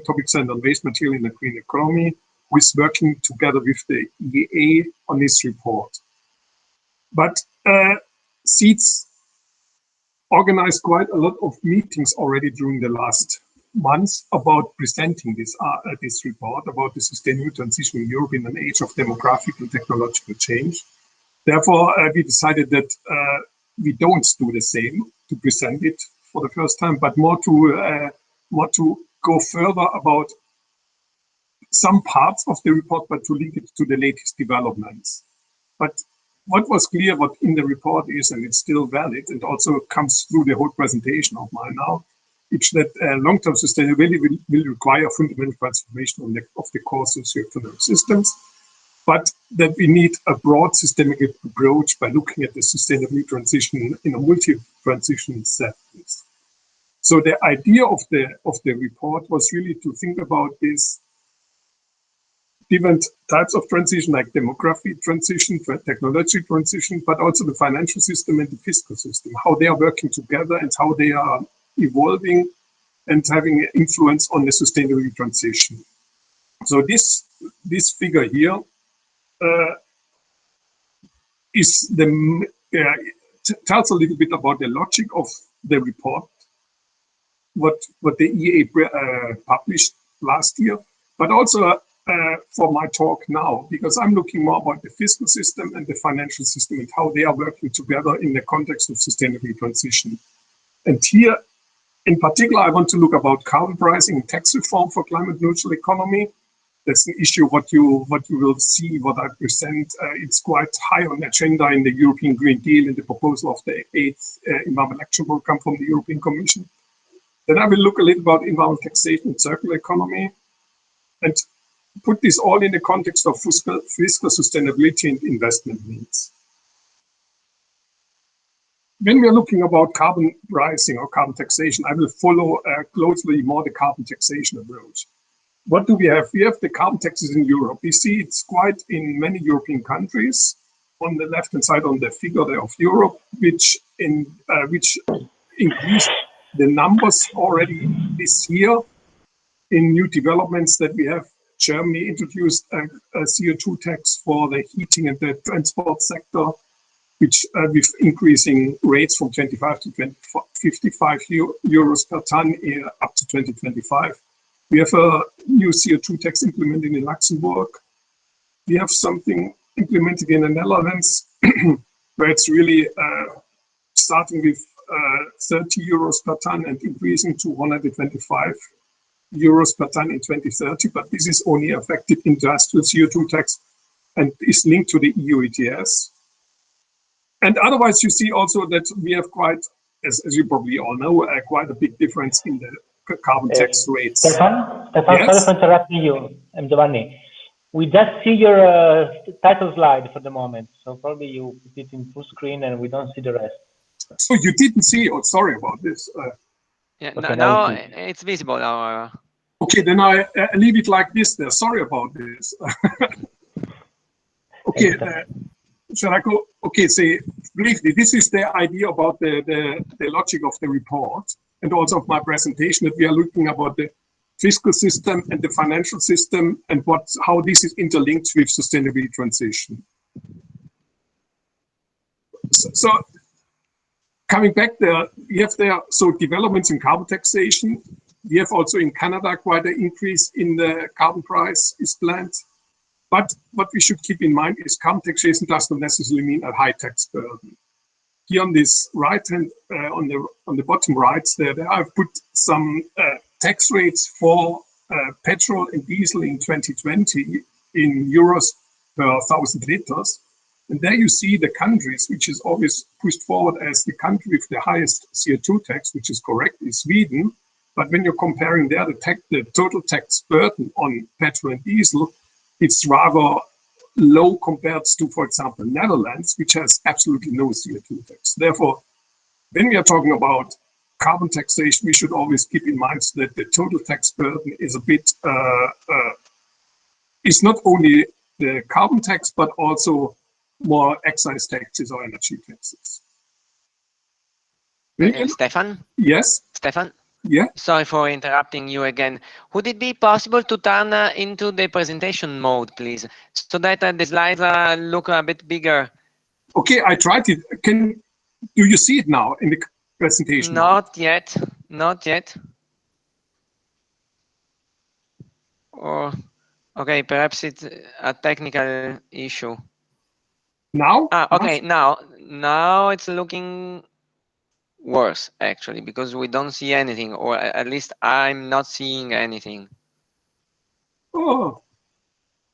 Topic Center on Waste Material in the Green Economy, who is working together with the IEA on this report. But SEEDS organized quite a lot of meetings already during the last months about presenting this report about the sustainable transition in Europe in an age of demographic and technological change. Therefore, we decided that we don't do the same to present it for the first time, but more to go further about some parts of the report, but to link it to the latest developments. But what was clear, what in the report is, and it's still valid, and also comes through the whole presentation of mine now, it's that long-term sustainability will require fundamental transformation of the core socioeconomic systems, but that we need a broad systemic approach by looking at the sustainability transition in a multi-transition settings. So the idea of the report was really to think about these different types of transition, like demographic transition, technology transition, but also the financial system and the fiscal system, how they are working together and how they are evolving and having an influence on the sustainability transition. So this figure here tells a little bit about the logic of the report, what the EA published last year, but also for my talk now, because I'm looking more about the fiscal system and the financial system and how they are working together in the context of sustainability transition. And here, in particular, I want to look about carbon pricing and tax reform for climate neutral economy. That's an issue what you will see, what I present. It's quite high on the agenda in the European Green Deal and the proposal of the 8th Environment Action Programme from the European Commission. Then I will look a little about environmental taxation and circular economy, and put this all in the context of fiscal sustainability and investment needs. When we are looking about carbon pricing or carbon taxation, I will follow closely more the carbon taxation approach. What do we have? We have the carbon taxes in Europe. We see it's quite in many European countries. On the left-hand side on the figure there of Europe, which increased the numbers already this year in new developments that we have. Germany introduced a CO2 tax for the heating and the transport sector, which with increasing rates from 25 to 55 euros per ton up to 2025. We have a new CO2 tax implemented in Luxembourg. We have something implemented in the Netherlands, where it's really starting with 30 euros per ton and increasing to 125 euros per ton in 2030, but this is only affected industrial CO2 tax and is linked to the EU ETS. And otherwise, you see also that we have quite, as you probably all know, quite a big difference in the carbon tax rates. Stefan, yes? Sorry for interrupting you. I'm Giovanni. We just see your title slide for the moment, so probably you put it in full screen and we don't see the rest. So you didn't see? Oh, sorry about this. Yeah, okay, now it's visible now. Okay, then I leave it like this there. Sorry about this. Okay, shall I go? Okay, so briefly, this is the idea about the logic of the report and also of my presentation, that we are looking about the fiscal system and the financial system and how this is interlinked with sustainability transition. So coming back there, we have developments in carbon taxation. We have also in Canada quite an increase in the carbon price is planned. But what we should keep in mind is carbon taxation does not necessarily mean a high tax burden. Here on this right hand, on the bottom right there I've put some tax rates for petrol and diesel in 2020 in euros per 1,000 liters. And there you see the countries, which is always pushed forward as the country with the highest CO2 tax, which is correct, is Sweden. But when you're comparing there the total tax burden on petrol and diesel, it's rather low compared to, for example, Netherlands, which has absolutely no CO2 tax. Therefore, when we are talking about carbon taxation, we should always keep in mind that the total tax burden is a bit, is not only the carbon tax, but also more excise taxes or energy taxes. Stefan? Yes? Stefan, Yeah. Sorry for interrupting you again. Would it be possible to turn into the presentation mode, please, so that the slides look a bit bigger? Okay, I tried it. Do you see it now in the presentation? Not yet. Not yet. Or okay, perhaps it's a technical issue. Now? Okay, now it's looking worse actually, because we don't see anything, or at least I'm not seeing anything. Oh.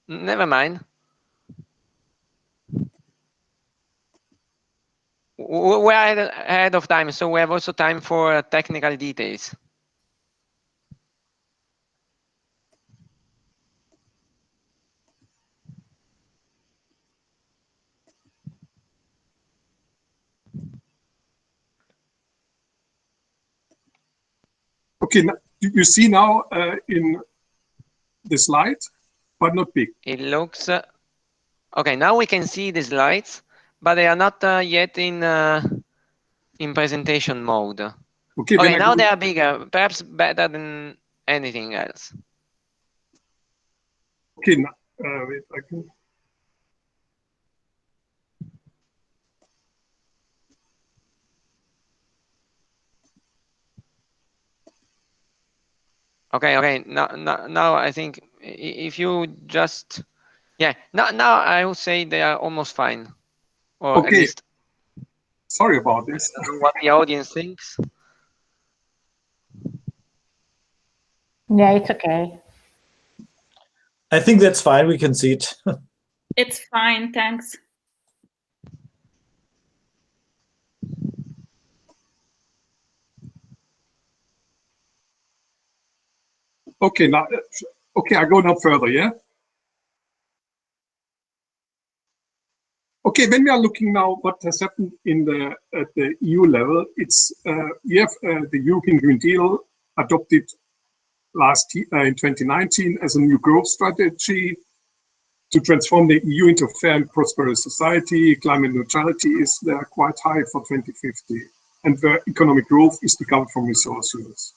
Never mind. We're ahead of time, so we have also time for technical details. Okay, you see now in the slide, but not big. It looks okay. Now we can see the slides, but they are not yet in presentation mode. Okay, Okay, now they are bigger, perhaps better than anything else. Okay, wait, I can. Okay. Now I think if you just, yeah, now I would say they are almost fine, or Okay. at least. Sorry about this. I don't know what the audience thinks. Yeah, it's okay. I think that's fine. We can see it. It's fine, thanks. Okay, now, okay, I go now further, yeah? Okay, when we are looking now what has happened at the EU level, it's we have the European Green Deal adopted last year, in 2019 as a new growth strategy to transform the EU into a fair and prosperous society. Climate neutrality is there quite high for 2050, and the economic growth is to come from resource use.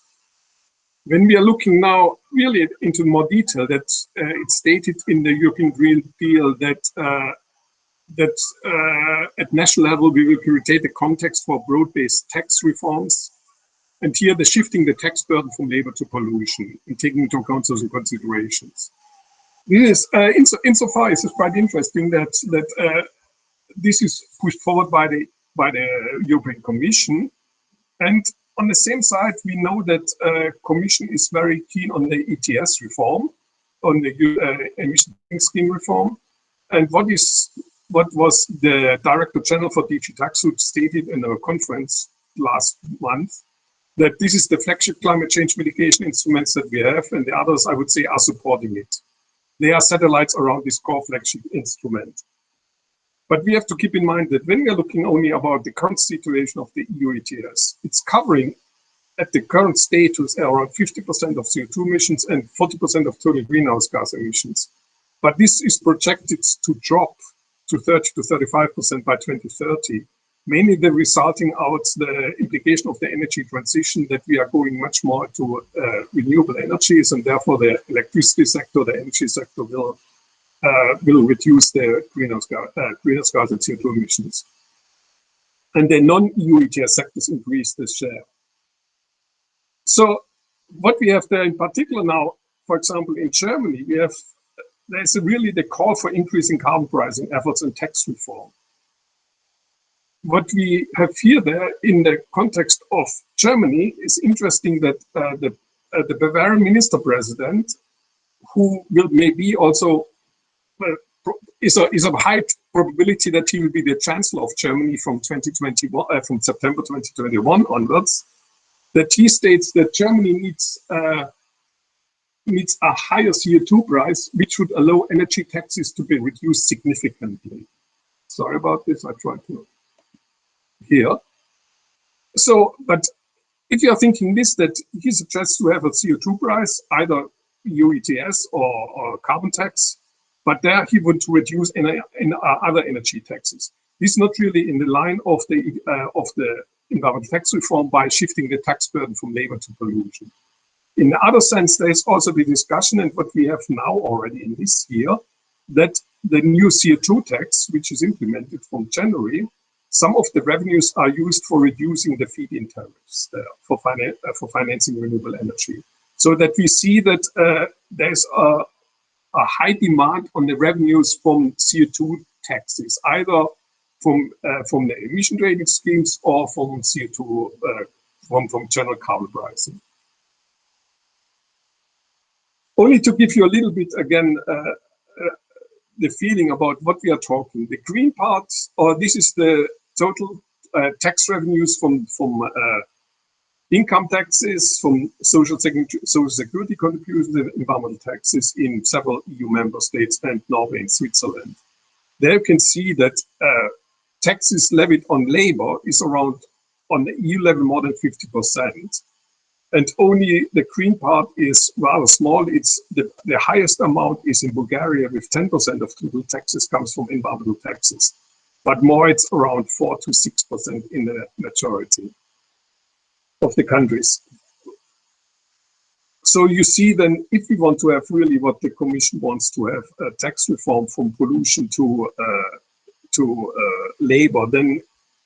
When we are looking now really into more detail, that it's stated in the European Green Deal that at national level we will create a context for broad-based tax reforms, and here the shifting the tax burden from labor to pollution and taking into account social considerations. This is insofar it's quite interesting that this is pushed forward by the European Commission, and on the same side we know that Commission is very keen on the ETS reform, on the emission scheme reform, and what was the Director General for DG TaxUD stated in a conference last month, that this is the flagship climate change mitigation instruments that we have, and the others, I would say, are supporting it. They are satellites around this core flagship instrument. But we have to keep in mind that when we are looking only about the current situation of the EU ETS, it's covering at the current status around 50% of CO2 emissions and 40% of total greenhouse gas emissions. But this is projected to drop to 30 to 35% by 2030. Mainly the resulting out the implication of the energy transition, that we are going much more to renewable energies, and therefore the electricity sector, the energy sector will reduce their greenhouse gas and CO2 emissions. And the non-EU ETS sectors increase this share. So what we have there in particular now, for example, in Germany, there's really the call for increasing carbon pricing efforts and tax reform. What we have here there in the context of Germany is interesting that the Bavarian minister president, who will maybe also is a high probability that he will be the chancellor of Germany from 2021, from September 2021 onwards, that he states that Germany needs a higher CO2 price, which would allow energy taxes to be reduced significantly. Sorry about this, I tried to here. So, but if you are thinking this, that he suggests to have a CO2 price, either EU ETS or carbon tax, but there he would reduce in other energy taxes. This is not really in the line of the environmental tax reform by shifting the tax burden from labor to pollution. In the other sense, there is also the discussion, and what we have now already in this year, that the new CO2 tax, which is implemented from January, some of the revenues are used for reducing the feed-in tariffs for financing renewable energy. So that we see that there's a high demand on the revenues from CO2 taxes, either from the emission trading schemes or from CO2 from general carbon pricing. Only to give you a little bit again the feeling about what we are talking. The green part, or this is the total tax revenues from income taxes, from social security contributions, and environmental taxes in several EU member states and Norway and Switzerland. There you can see that taxes levied on labor is around, on the EU level, more than 50%. And only the green part is rather small. It's the highest amount is in Bulgaria, with 10% of total taxes comes from environmental taxes. But more, it's around 4 to 6% in the majority of the countries. So you see then, if we want to have really what the Commission wants to have, a tax reform from pollution to labor, then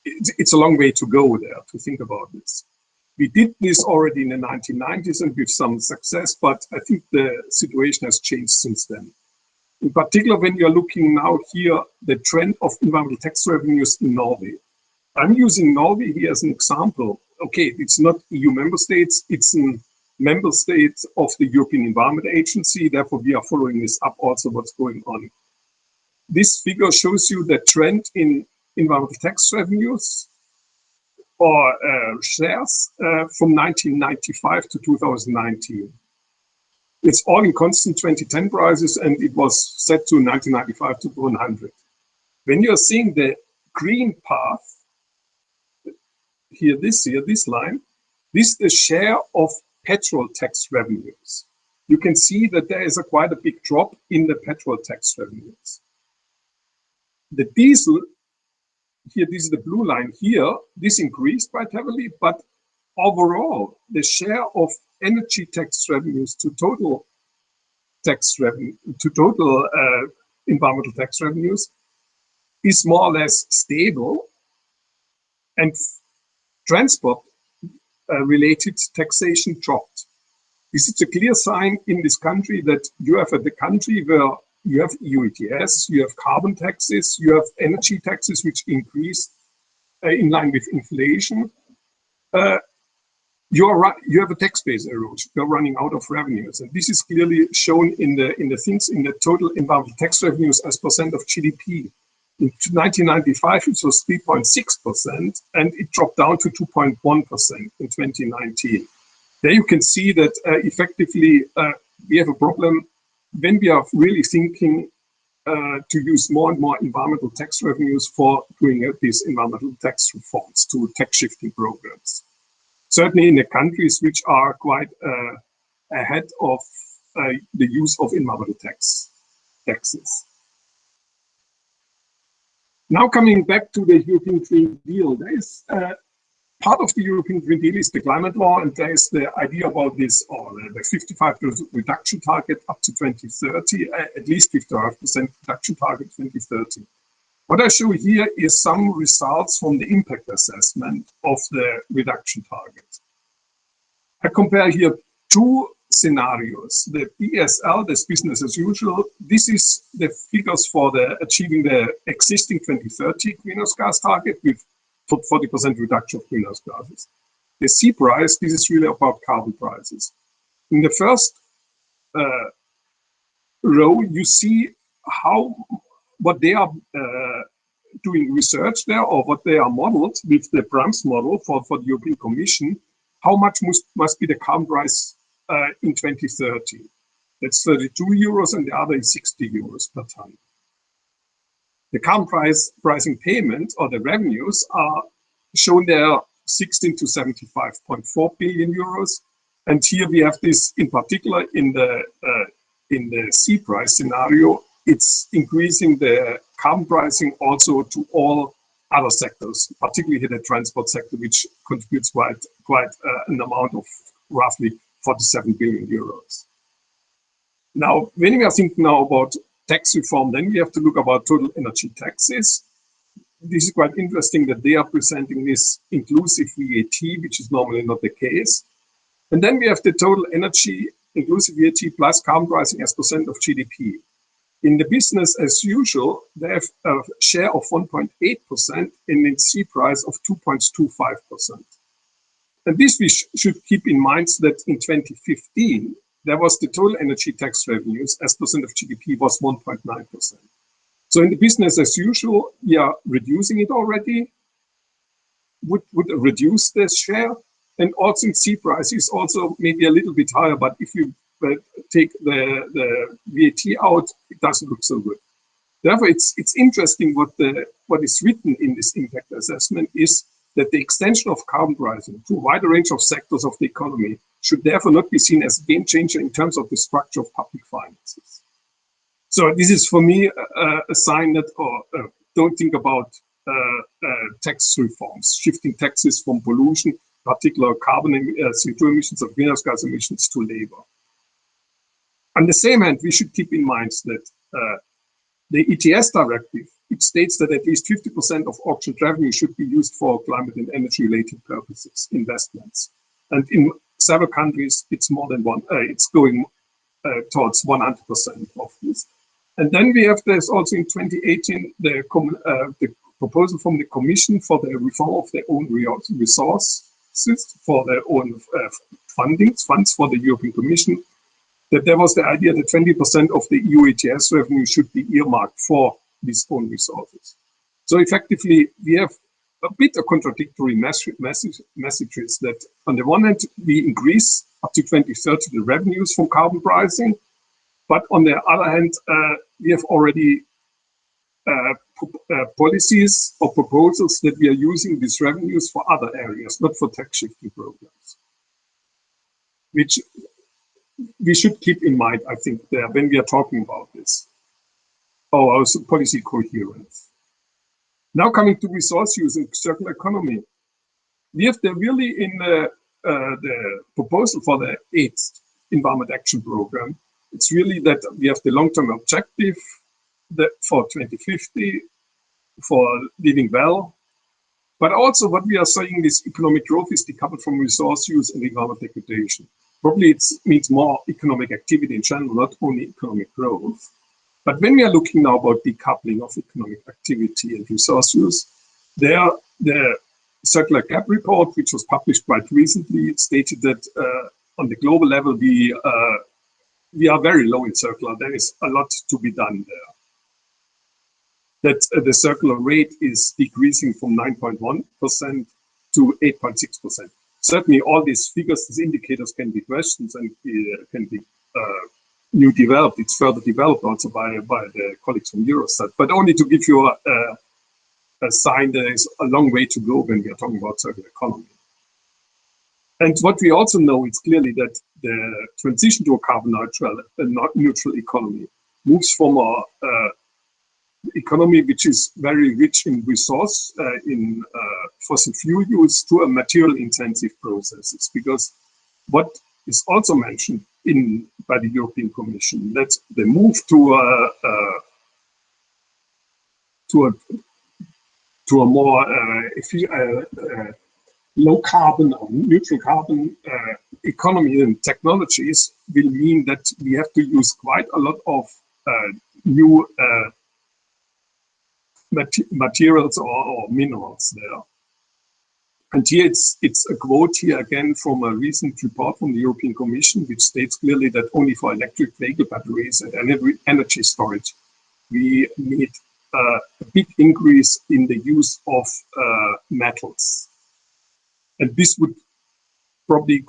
it's a long way to go there to think about this. We did this already in the 1990s and with some success, but I think the situation has changed since then. In particular, when you're looking now here, the trend of environmental tax revenues in Norway. I'm using Norway here as an example. Okay, it's not EU member states, it's a member state of the European Environment Agency. Therefore, we are following this up also what's going on. This figure shows you the trend in environmental tax revenues or shares from 1995 to 2019. It's all in constant 2010 prices, and it was set to 1995 to 100. When you're seeing the green path, here, this line, this is the share of petrol tax revenues. You can see that there is quite a big drop in the petrol tax revenues. The diesel, here, this is the blue line here, this increased quite heavily, but overall, the share of energy tax revenues to total tax revenue, to total environmental tax revenues is more or less stable, and transport related taxation dropped. This is a clear sign in this country that you have a country where you have EU ETS, you have carbon taxes, you have energy taxes which increase in line with inflation. You have a tax base erosion. You're running out of revenues, and this is clearly shown in the total environmental tax revenues as percent of GDP. In 1995, it was 3.6%, and it dropped down to 2.1% in 2019. There you can see that effectively we have a problem when we are really thinking to use more and more environmental tax revenues for doing these environmental tax reforms to tax shifting programs. Certainly in the countries which are quite ahead of the use of environmental taxes. Now coming back to the European Green Deal, there is part of the European Green Deal is the climate law, and there is the idea about this, or the 55% reduction target up to 2030, at least 55% reduction target 2030. What I show here is some results from the impact assessment of the reduction target. I compare here two scenarios. The BSL, this business as usual, this is the figures for achieving the existing 2030 greenhouse gas target with 40% reduction of greenhouse gases. The C price, this is really about carbon prices. In the first row, you see what they are doing research there, or what they are modeled with the BRAMS model for the European Commission, how much must be the carbon price in 2030. That's 32 euros, and the other is 60 euros per ton. The carbon pricing payment, or the revenues, are shown there 16 to 75.4 billion euros. And here we have this in particular in the C price scenario. It's increasing the carbon pricing also to all other sectors, particularly the transport sector, which contributes quite an amount of roughly 47 billion euros. Now, when we are thinking now about tax reform, then we have to look about total energy taxes. This is quite interesting that they are presenting this inclusive VAT, which is normally not the case. And then we have the total energy inclusive VAT plus carbon pricing as % of GDP. In the business as usual, they have a share of 1.8% and a C price of 2.25%. And this we should keep in mind that in 2015, there was the total energy tax revenues as % of GDP was 1.9%. So in the business as usual, we are reducing it already, would reduce this share. And also in C price is also maybe a little bit higher, but if you take the VAT out, it doesn't look so good. Therefore, it's interesting what is written in this impact assessment is that the extension of carbon pricing to a wider range of sectors of the economy should therefore not be seen as a game changer in terms of the structure of public finances. So this is for me a sign that don't think about tax reforms, shifting taxes from pollution, particular carbon CO2 emissions or greenhouse gas emissions to labor. On the same hand, we should keep in mind that the ETS directive, it states that at least 50% of auctioned revenue should be used for climate and energy related purposes, investments. And in several countries, it's more than it's going towards 100% of this. And then we have this also in 2018, the proposal from the Commission for the reform of their own resources, for their own funds for the European Commission, that there was the idea that 20% of the EU ETS revenue should be earmarked for these own resources. So effectively, we have a bit of contradictory messages that on the one hand, we increase up to 2030 the revenues from carbon pricing, but on the other hand, we have already policies or proposals that we are using these revenues for other areas, not for tax shifting programs, which we should keep in mind, I think, there when we are talking about this. Also policy coherence. Now coming to resource use and circular economy, we have really in the proposal for the 8th Environment Action Program, it's really that we have the long-term objective that for 2050 for living well, but also what we are saying is economic growth is decoupled from resource use and environment degradation. Probably it means more economic activity in general, not only economic growth. But when we are looking now about decoupling of economic activity and resource use, the Circular Gap report, which was published quite recently, stated that on the global level, we are very low in circular. There is a lot to be done there. That the circular rate is decreasing from 9.1% to 8.6%. Certainly all these figures, these indicators can be questioned and can be developed. It's further developed also by the colleagues from Eurostat, but only to give you a sign there is a long way to go when we are talking about circular economy. And what we also know is clearly that the transition to a carbon neutral economy moves from a economy which is very rich in resource, in fossil fuel use, to a material intensive processes. Because what is also mentioned by the European Commission, that the move to a more low carbon or neutral carbon economy and technologies will mean that we have to use quite a lot of new materials or minerals there. And here it's a quote here again from a recent report from the European Commission, which states clearly that only for electric vehicle batteries and energy storage, we need a big increase in the use of metals. And this would probably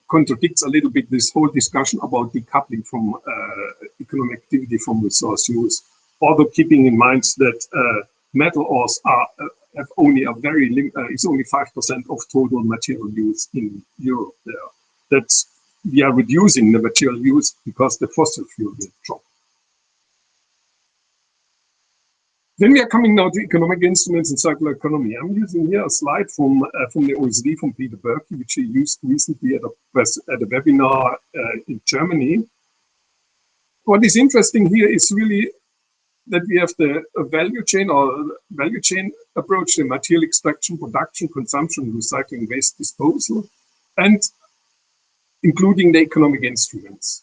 contradicts a little bit this whole discussion about decoupling from economic activity from resource use. Although keeping in mind that metal ores have only a very it's only 5% of total material use in Europe. That's we are reducing the material use because the fossil fuel will drop. Then we are coming now to economic instruments in circular economy. I'm using here a slide from the OECD, from Peter Berkey, which he used recently at a webinar in Germany. What is interesting here is really that we have the value chain approach, the material extraction, production, consumption, recycling, waste disposal, and including the economic instruments.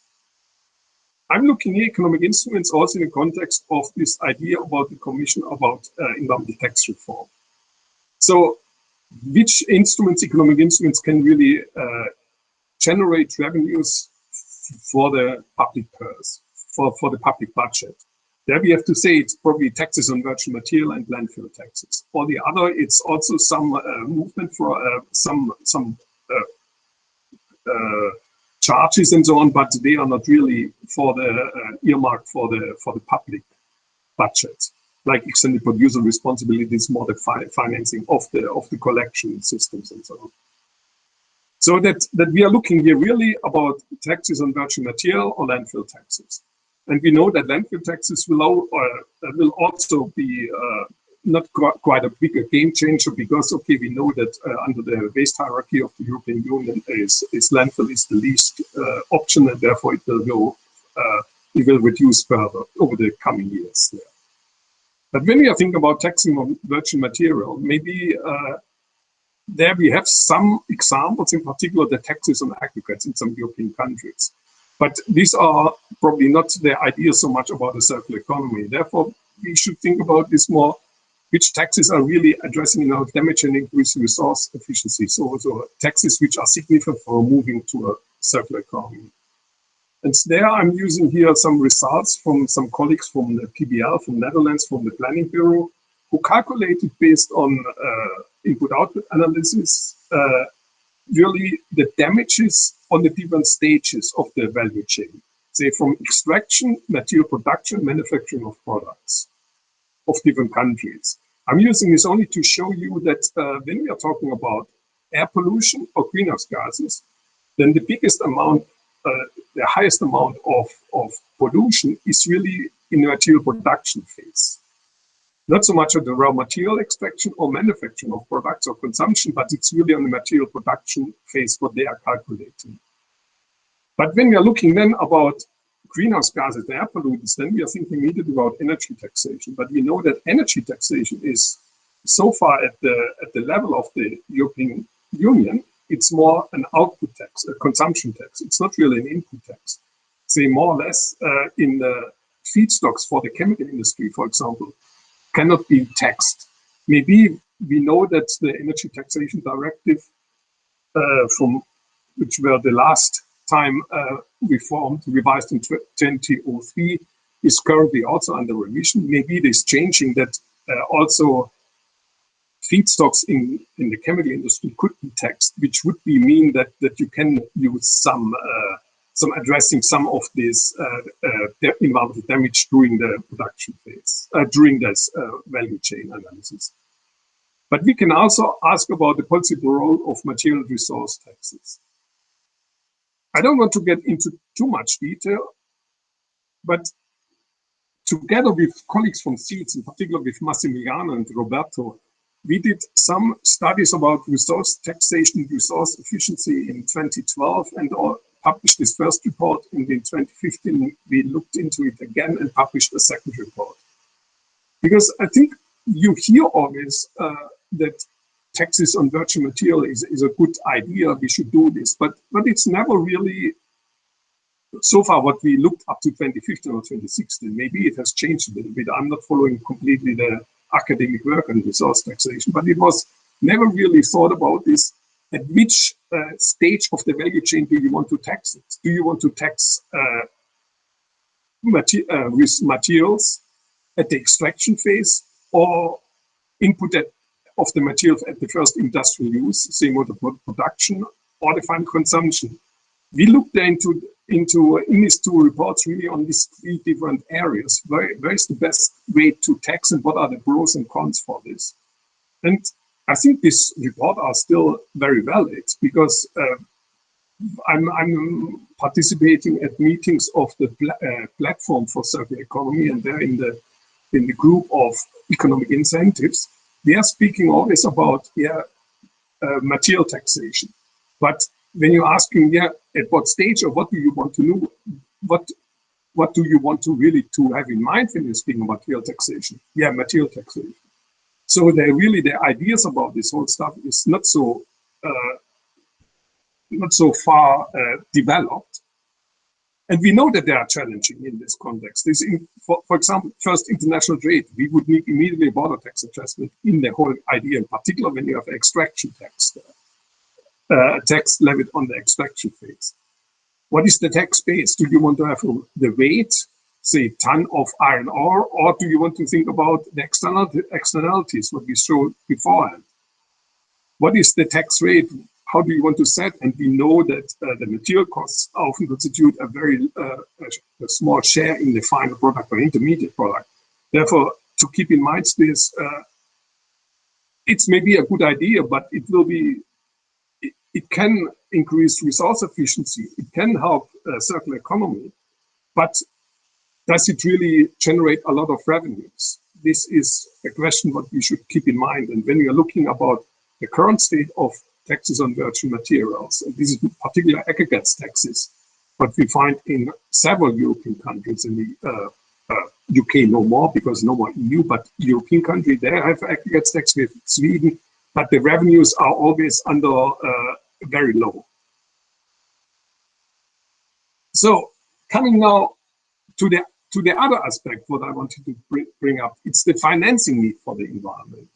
I'm looking at economic instruments also in the context of this idea about the Commission about environmental tax reform. So which instruments, economic instruments, can really generate revenues for the public purse, for the public budget? There we have to say it's probably taxes on virgin material and landfill taxes. For the other, it's also some movement for some charges and so on, but they are not really for the earmarked for the public budget. Like extended producer responsibility is more the financing of the collection systems and so on. So that we are looking here really about taxes on virgin material or landfill taxes. And we know that landfill taxes will also be not quite a bigger game changer, because, okay, we know that under the waste hierarchy of the European Union, landfill is the least option, and therefore it will reduce further over the coming years. Yeah. But when we are thinking about taxing on virgin material, maybe there we have some examples, in particular the taxes on aggregates in some European countries. But these are probably not the idea so much about the circular economy. Therefore, we should think about this more, which taxes are really addressing damage and increase resource efficiency. So taxes which are significant for moving to a circular economy. And there I'm using here some results from some colleagues from the PBL, from Netherlands, from the Planning Bureau, who calculated based on input-output analysis, really the damages on the different stages of the value chain, say from extraction, material production, manufacturing of products of different countries. I'm using this only to show you that when we are talking about air pollution or greenhouse gases, then the biggest amount, the highest amount of pollution is really in the material production phase. Not so much of the raw material extraction or manufacturing of products or consumption, but it's really on the material production phase what they are calculating. But when we are looking then about greenhouse gases, the air pollutants, then we are thinking immediately about energy taxation. But we know that energy taxation is so far at the level of the European Union, it's more an output tax, a consumption tax. It's not really an input tax. Say more or less in the feedstocks for the chemical industry, for example, cannot be taxed. Maybe we know that the energy taxation directive from which were the last time revised in 2003 is currently also under revision. Maybe it is changing that also feedstocks in the chemical industry could be taxed, which would mean that you can use some addressing some of this environmental damage during the production phase, during this value chain analysis. But we can also ask about the policy role of material resource taxes. I don't want to get into too much detail, but together with colleagues from SEEDS, in particular with Massimiliano and Roberto, we did some studies about resource taxation, resource efficiency in 2012, and published this first report. In 2015, we looked into it again and published a second report. Because I think you hear always that taxes on virgin material is a good idea, we should do this, but it's never really, so far what we looked up to 2015 or 2016, maybe it has changed a little bit. I'm not following completely the academic work on resource taxation, but it was never really thought about this. At which stage of the value chain do you want to tax it? Do you want to tax materials at the extraction phase, or input of the materials at the first industrial use, same with the production, or the final consumption? We looked into in these two reports really on these three different areas. Where is the best way to tax, and what are the pros and cons for this? And I think this report are still very valid, because I'm participating at meetings of the platform for circular economy, and there in the the group of economic incentives, they are speaking always about material taxation. But when you're asking, at what stage or what do you want to know, what do you want to really to have in mind when you're speaking about material taxation? Yeah, material taxation. So they really, their ideas about this whole stuff is not so far developed. And we know that they are challenging in this context. This, for example, first international trade, we would need immediately a border tax adjustment in the whole idea, in particular when you have extraction tax there, tax levied on the extraction phase. What is the tax base? Do you want to have the weight, say, ton of iron ore, or do you want to think about the externalities, what we showed beforehand? What is the tax rate? How do you want to set? And we know that the material costs often constitute a very a small share in the final product or intermediate product. Therefore, to keep in mind this, it's maybe a good idea, but it will be, it can increase resource efficiency. It can help circular economy, but does it really generate a lot of revenues? This is a question what we should keep in mind. And when we are looking about the current state of taxes on virgin materials, and this is particular aggregates taxes, what we find in several European countries, in the UK no more because no more EU, but European country, they have aggregates tax with Sweden, but the revenues are always under very low. So coming now to the other aspect, what I wanted to bring up, it's the financing need for the environment.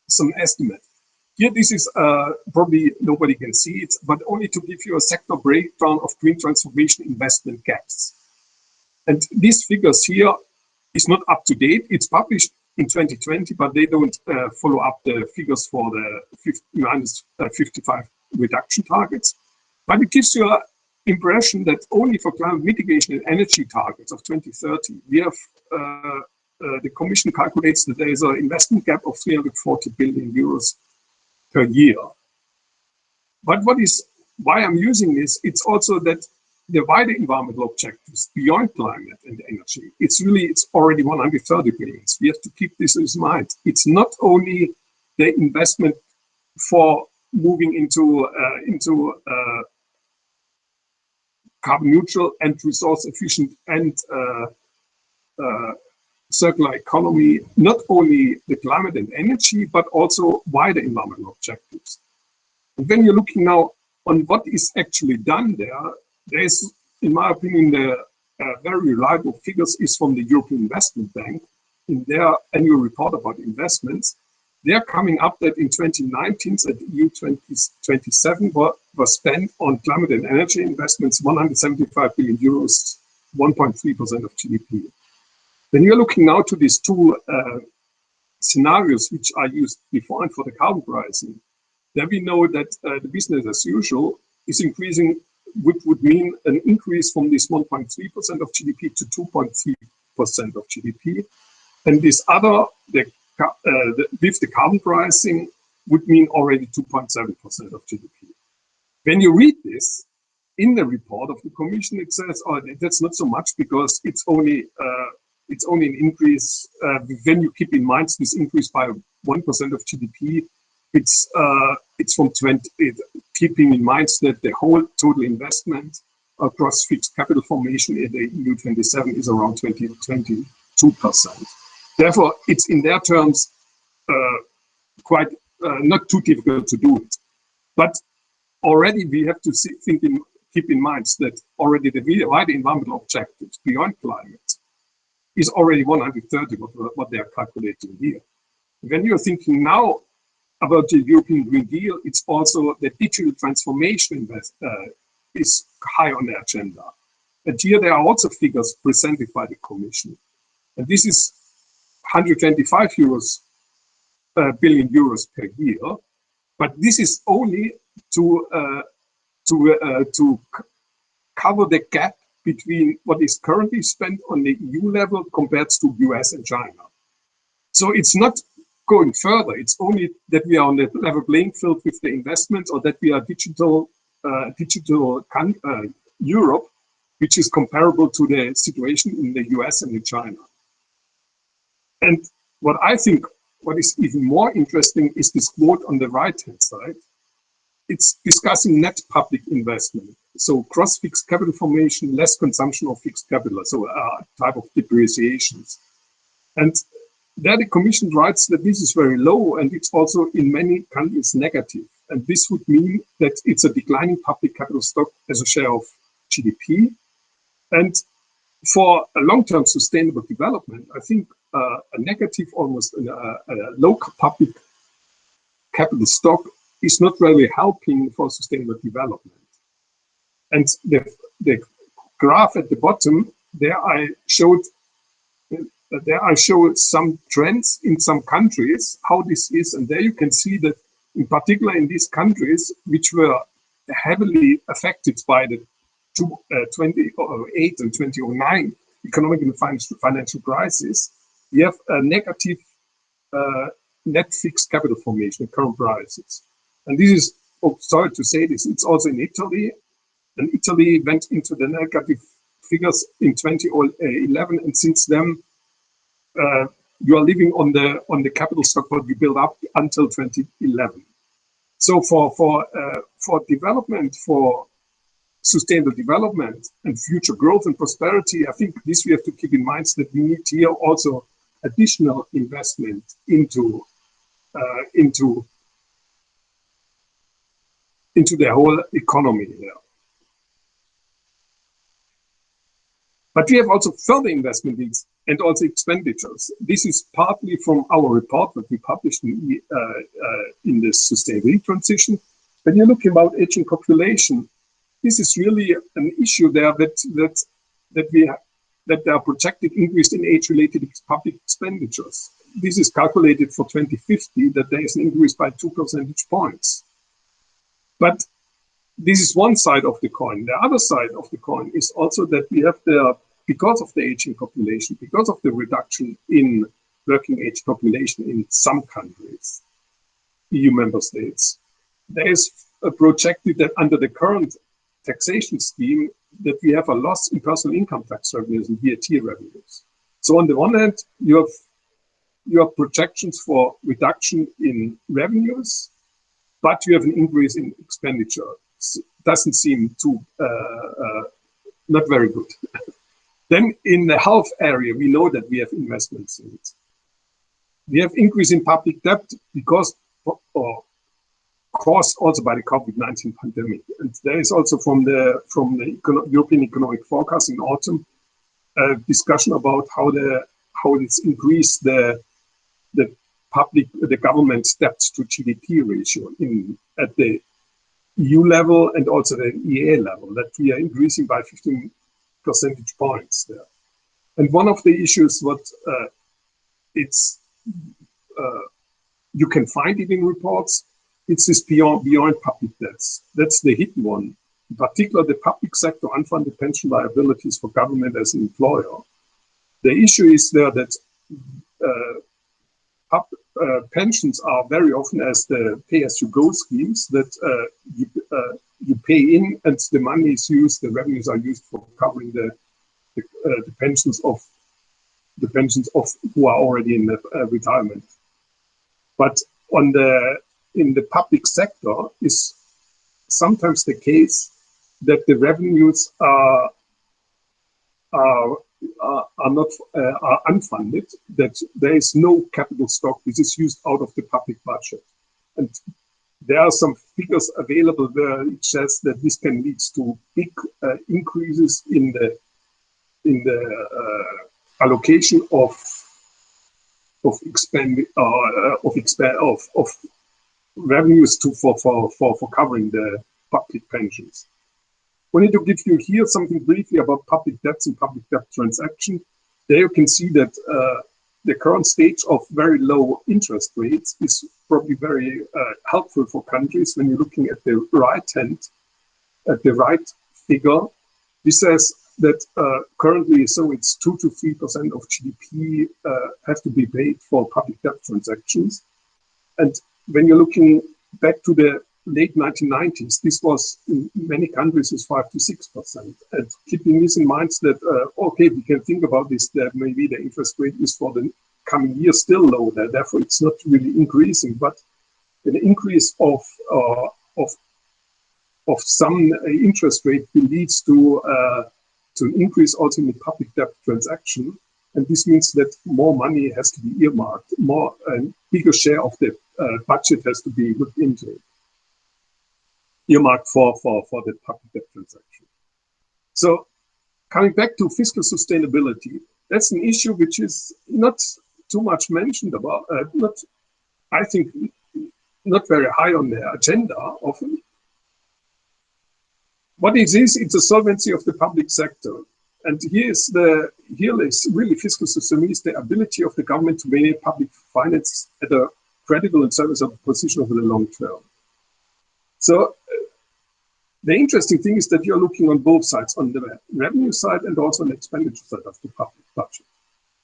Some estimate. Here, this is probably nobody can see it, but only to give you a sector breakdown of green transformation investment gaps. And these figures here is not up to date. It's published in 2020, but they don't follow up the figures for the 55 reduction targets. But it gives you an impression that only for climate mitigation and energy targets of 2030, we have the Commission calculates that there is an investment gap of 340 billion euros per year. But why I'm using this, it's also that the wider environmental objectives beyond climate and energy, it's already 130 billion. We have to keep this in mind. It's not only the investment for moving into carbon neutral and resource efficient and circular economy, not only the climate and energy, but also wider environmental objectives. And when you're looking now on what is actually done there's, in my opinion, the very reliable figures is from the European Investment Bank in their annual report about investments. They're coming up that in 2019, at EU 2027 was spent on climate and energy investments, 175 billion euros, 1.3% of GDP. When you're looking now to these two scenarios, which are used beforehand for the carbon pricing, then we know that the business as usual is increasing, which would mean an increase from this 1.3% of GDP to 2.3% of GDP. And this other, with the carbon pricing, would mean already 2.7% of GDP. When you read this in the report of the Commission, it says, oh, that's not so much because it's only an increase. When you keep in mind this increase by 1% of GDP, it's from 20. Keeping in mind that the whole total investment across fixed capital formation in the EU 27 is around 22%. Therefore, it's in their terms quite not too difficult to do it. But already we have to keep in mind that already the wider environmental objectives beyond climate is already 130 what they are calculating here. When you're thinking now about the European Green Deal, it's also the digital transformation is high on the agenda. And here there are also figures presented by the Commission. And this is 125 billion euros per year. But this is only to cover the gap between what is currently spent on the EU level compared to US and China. So it's not going further. It's only that we are on the level playing field with the investments, or that we are digital Europe, which is comparable to the situation in the US and in China. And what I think, what is even more interesting is this quote on the right-hand side. It's discussing net public investment. So gross fixed capital formation, less consumption of fixed capital, so a type of depreciations. And there the Commission writes that this is very low and it's also in many countries negative. And this would mean that it's a declining public capital stock as a share of GDP. And for a long-term sustainable development, I think a negative, almost a low public capital stock is not really helping for sustainable development. And the graph at the bottom, there I showed some trends in some countries, how this is. And there you can see that in particular in these countries, which were heavily affected by the 2008 and 2009 economic and financial crisis, we have a negative net fixed capital formation at current prices. And this is, oh, sorry to say this, it's also in Italy. And Italy went into the negative figures in 2011, and since then, you are living on the capital stock that you built up until 2011. So for development, for sustainable development and future growth and prosperity, I think this we have to keep in mind that we need here also additional investment into the whole economy here. But we have also further investment needs and also expenditures. This is partly from our report that we published in the sustainability transition. When you look about aging population, this is really an issue there that there are projected increase in age-related public expenditures. This is calculated for 2050 that there is an increase by 2 percentage points. But this is one side of the coin. The other side of the coin is also that we have because of the aging population, because of the reduction in working age population in some countries, EU member states, there is projected that under the current taxation scheme that we have a loss in personal income tax revenues and VAT revenues. So on the one hand, you have projections for reduction in revenues, but you have an increase in expenditure. Doesn't seem to not very good. Then in the health area, we know that we have investments in it. We have increase in public debt because caused also by the COVID-19 pandemic. And there is also from the European Economic Forecast in autumn a discussion about how it's increased the government debt to GDP ratio at the EU level and also the EA level, that we are increasing by 15 percentage points there. And one of the issues you can find it in reports, it's this beyond public debts. That's the hidden one. In particular, the public sector unfunded pension liabilities for government as an employer. The issue is there that pensions are very often as the pay-as-you-go schemes that you pay in and the money is used, the revenues are used for covering the pensions of who are already in the retirement. But in the public sector is sometimes the case that the revenues are unfunded, that there is no capital stock. This is used out of the public budget. And there are some figures available where it says that this can lead to big increases in the allocation of revenues for covering the public pensions. I wanted to give you here something briefly about public debts and public debt transaction. There you can see that the current stage of very low interest rates is probably very helpful for countries. When you're looking at the right figure, this says that currently, so it's 2 to 3% of GDP have to be paid for public debt transactions. And when you're looking back to the late 1990s, this was in many countries is 5 to 6%. And keeping this in mind that, okay, we can think about this, that maybe the interest rate is for the coming years still low there. Therefore, it's not really increasing. But an increase of some interest rate leads to an increase also in the public debt transaction. And this means that more money has to be earmarked, more bigger share of the budget has to be looked into, earmarked for the public debt transaction. So coming back to fiscal sustainability, that's an issue which is not too much mentioned about, I think, not very high on the agenda often. What it is, it's a solvency of the public sector. And here is really fiscal sustainability is the ability of the government to maintain public finance at a credible and serviceable position over the long term. So the interesting thing is that you're looking on both sides, on the revenue side and also on the expenditure side of the public budget.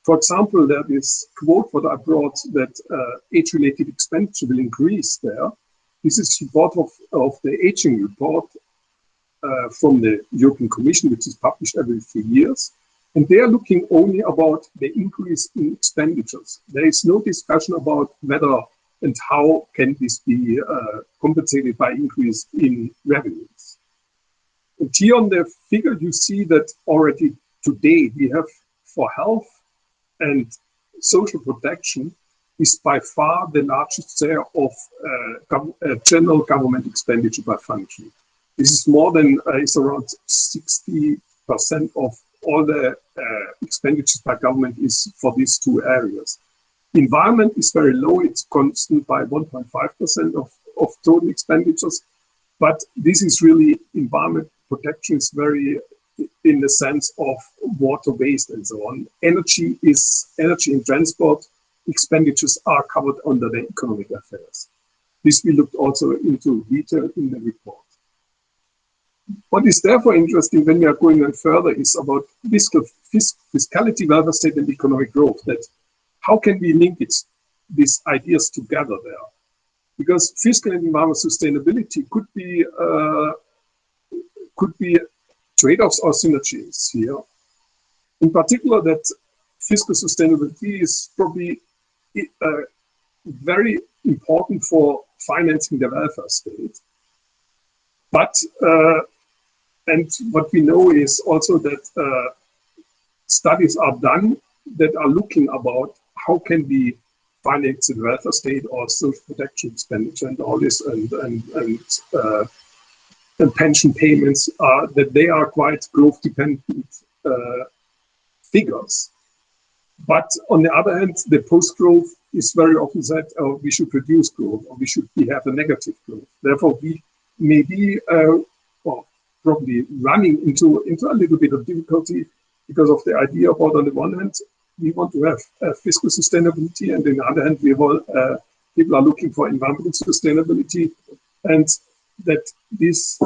For example, there is quote what I brought that age-related expenditure will increase there. This is support of the aging report from the European Commission, which is published every 3 years. And they are looking only about the increase in expenditures. There is no discussion about whether and how can this be compensated by increase in revenues. And here on the figure, you see that already today we have for health and social protection is by far the largest share of general government expenditure by function. This is more than, it's around 60% of all the expenditures by government is for these two areas. Environment is very low, it's constant by 1.5% of total expenditures, but this is really, environment protection is very in the sense of water waste and so on. Energy and transport expenditures are covered under the economic affairs. This we looked also into detail in the report. What is therefore interesting when we are going on further is about fiscality, welfare state, and economic growth. That how can we link these ideas together there? Because fiscal and environmental sustainability could be trade-offs or synergies here. In particular, that fiscal sustainability is probably very important for financing the welfare state. But and what we know is also that studies are done that are looking about how can we finance the welfare state or social protection expenditure and all this and pension payments that they are quite growth dependent figures. But on the other hand, the post-growth is very often said, oh, we should reduce growth or we should have a negative growth. Therefore, we may be probably running into a little bit of difficulty because of the idea about, on the one hand, we want to have fiscal sustainability, and on the other hand, people are looking for environmental sustainability, and that this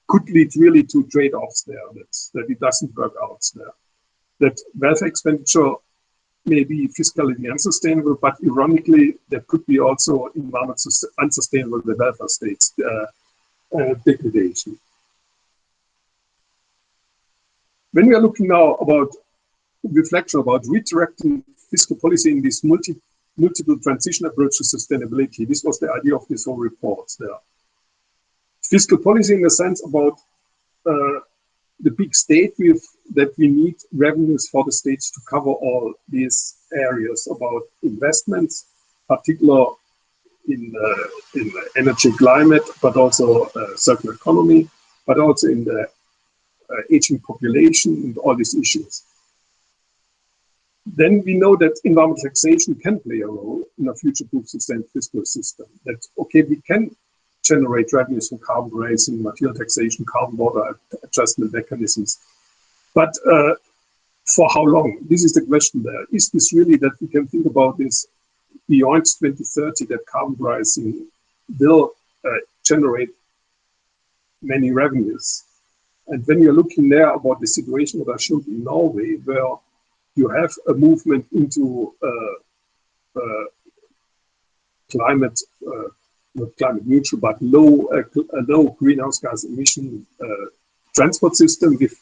could lead really to trade-offs there, that it doesn't work out there. That welfare expenditure may be fiscally unsustainable, but ironically, there could be also environmental unsustainable the welfare states degradation. When we are looking now about reflection about redirecting fiscal policy in this multiple transition approach to sustainability, this was the idea of this whole report there. Fiscal policy in the sense about the big state that we need revenues for the states to cover all these areas about investments, particularly in energy, climate, but also circular economy, but also in the aging population and all these issues. Then we know that environmental taxation can play a role in a future-proof sustainable fiscal system. That, okay, we can generate revenues from carbon pricing, material taxation, carbon border adjustment mechanisms. But for how long? This is the question there. Is this really that we can think about this beyond 2030, that carbon pricing will generate many revenues? And when you're looking there about the situation that I showed in Norway, where you have a movement into climate, not climate neutral, but low greenhouse gas emission transport system with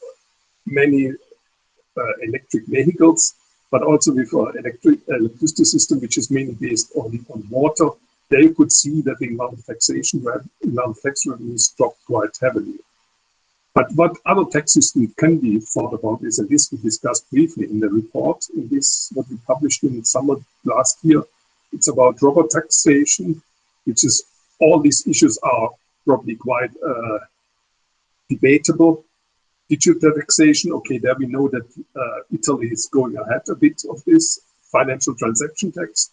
many electric vehicles, but also with electricity system, which is mainly based on water, there you could see that the amount of taxation, amount of tax revenues dropped quite heavily. But what other tax systems can be thought about is, and this we discussed briefly in the report, in this, what we published in summer last year, it's about robot taxation, which is, all these issues are probably quite debatable. Digital taxation, okay, there we know that Italy is going ahead a bit of this. Financial transaction tax.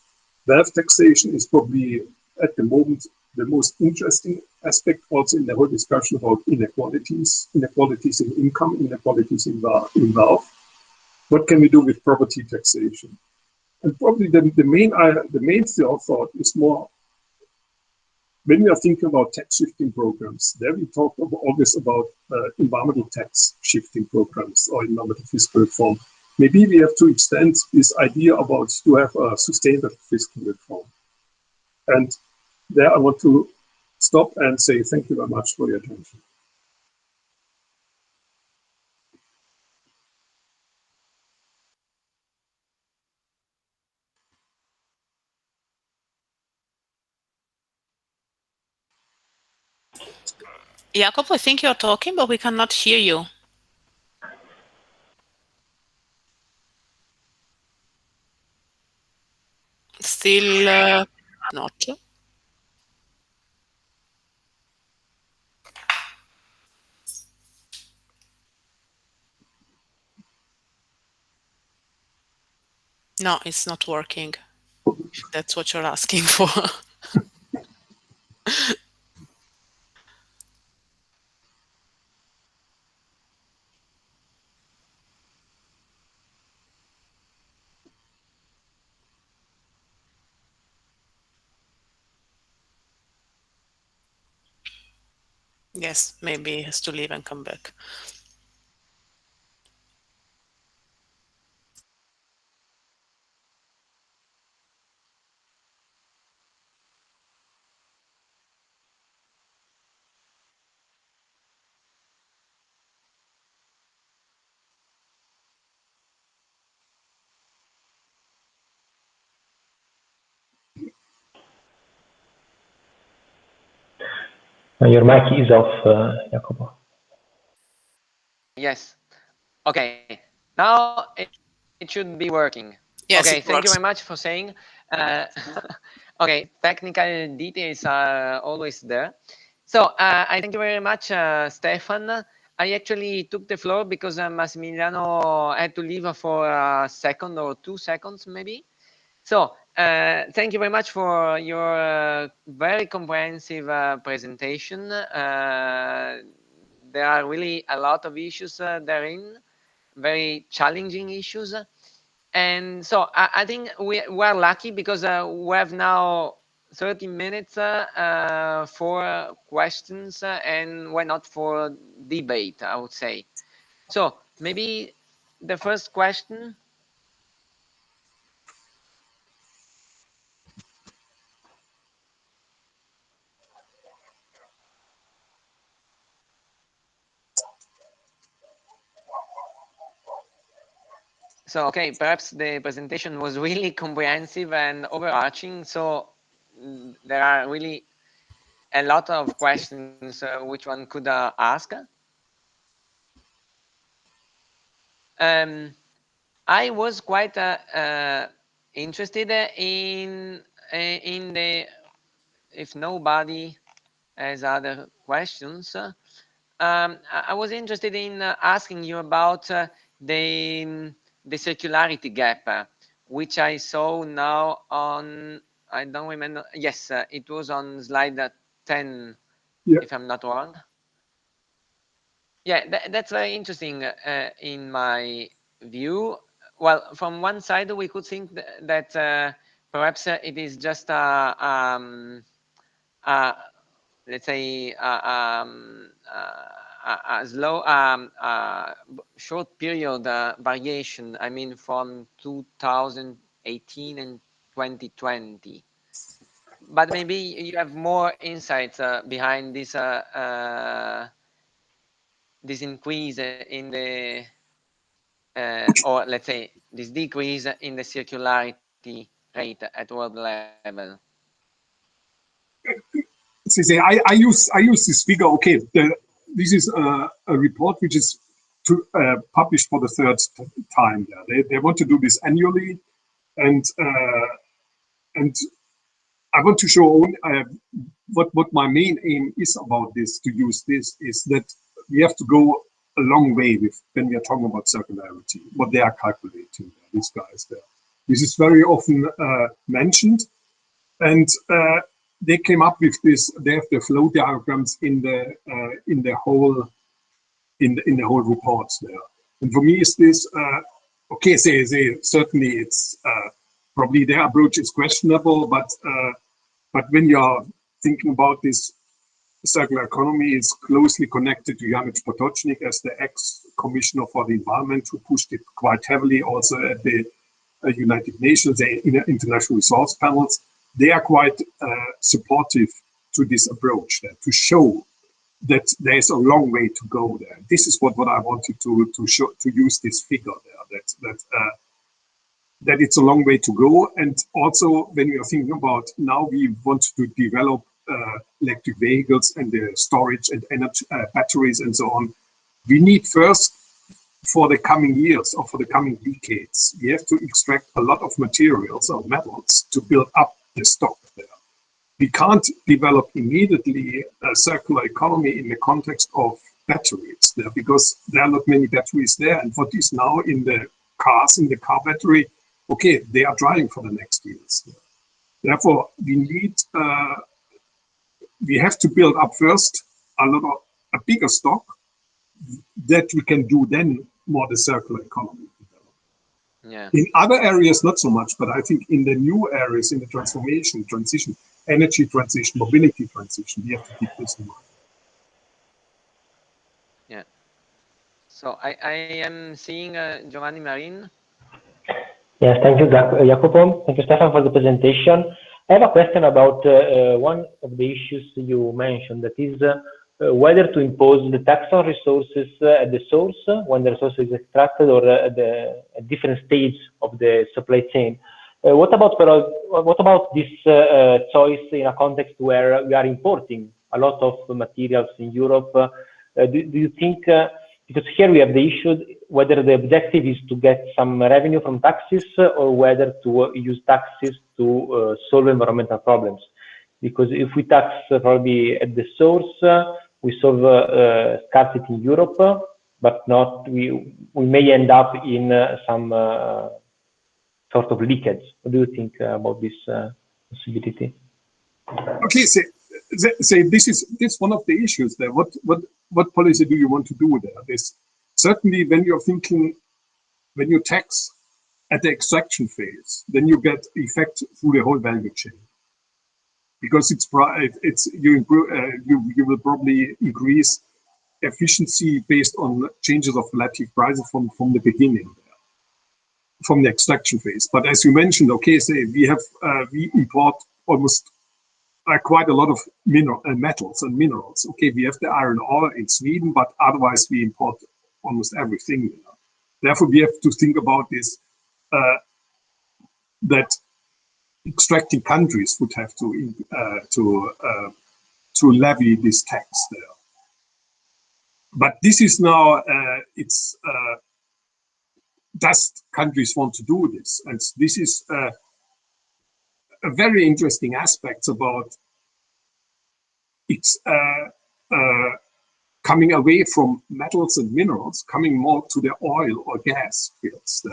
Wealth taxation is probably at the moment the most interesting aspect, also in the whole discussion about inequalities in income, inequalities in wealth. What can we do with property taxation? And probably the main thought is more, when we are thinking about tax shifting programs, there we talk always about environmental tax shifting programs or environmental fiscal reform. Maybe we have to extend this idea about to have a sustainable fiscal reform. And there I want to stop and say thank you very much for your attention. Jakob, I think you're talking, but we cannot hear you. Still not. No, it's not working. That's what you're asking for. Yes, maybe he has to leave and come back. Your mic is off, Jacopo. Yes. Okay. Now it should be working. Yes, okay. it Thank you works. very much for saying. Okay. Technical details are always there. So I thank you very much, Stefan. I actually took the floor because Massimiliano had to leave for a second or 2 seconds, maybe. So thank you very much for your very comprehensive presentation. There are really a lot of issues therein, very challenging issues. And so I think we're lucky because we have now 30 minutes for questions and why not for debate, I would say. So maybe the first question. So, okay, perhaps the presentation was really comprehensive and overarching. So there are really a lot of questions which one could ask. I was quite interested in the, if nobody has other questions, I was interested in asking you about the circularity gap, which I saw now on, I don't remember, yes, it was on slide 10, if I'm not wrong. Yeah, that's very interesting in my view. Well, from one side, we could think that perhaps it is just let's say a slow, short period variation. I mean, from 2018 and 2020. But maybe you have more insights behind this. This increase in the or let's say this decrease in the circularity rate at world level? I use this figure. Okay, this is a report which is published for the third time. They want to do this annually, and I want to show what my main aim is about this. To use this is that we have to go a long way with when we are talking about circularity. What they are calculating, these guys there. This is very often mentioned, and they came up with this. They have the flow diagrams in the whole reports there. And for me, is this okay? Say certainly it's probably their approach is questionable, but when you're thinking about this, circular economy is closely connected to Janusz Potocznik as the ex-commissioner for the environment, who pushed it quite heavily also at the United Nations, the international resource panels. They are quite supportive to this approach there, to show that there's a long way to go there. This is what I wanted to show, to use this figure there, that it's a long way to go. And also when we are thinking about now we want to develop electric vehicles and the storage and energy batteries and so on, we need first, for the coming years or for the coming decades, we have to extract a lot of materials or metals to build up the stock there. We can't develop immediately a circular economy in the context of batteries there, because there are not many batteries there. And what is now in the cars, in the car battery, okay, they are driving for the next years. Therefore, we have to build up first a bigger stock that we can do then more the circular economy. Yeah. In other areas, not so much, but I think in the new areas, in the transition, energy transition, mobility transition, we have to keep this in mind. Yeah. So I am seeing Giovanni Marin. Yes, thank you, Jacopo. Thank you, Stefan, for the presentation. I have a question about one of the issues you mentioned, that is whether to impose the tax on resources at the source when the resource is extracted, or at different stage of the supply chain. What about this choice in a context where we are importing a lot of materials in Europe? Do you think, because here we have the issue whether the objective is to get some revenue from taxes or whether to use taxes to solve environmental problems? Because if we tax probably at the source, we solve scarcity in Europe, but not we may end up in some sort of leakage. What do you think about this possibility? Okay, so this is one of the issues there. What policy do you want to do there? This certainly, when you're thinking, when you tax at the extraction phase, then you get effect through the whole value chain, because you will probably increase efficiency based on changes of relative prices from the beginning, from the extraction phase. But as you mentioned, okay, say we import almost quite a lot of metals and minerals. Okay, we have the iron ore in Sweden, but otherwise we import almost everything. Therefore, we have to think about this, that extracting countries would have to levy this tax there. But this is now, does countries want to do this? And this is a very interesting aspect about it's coming away from metals and minerals, coming more to the oil or gas fields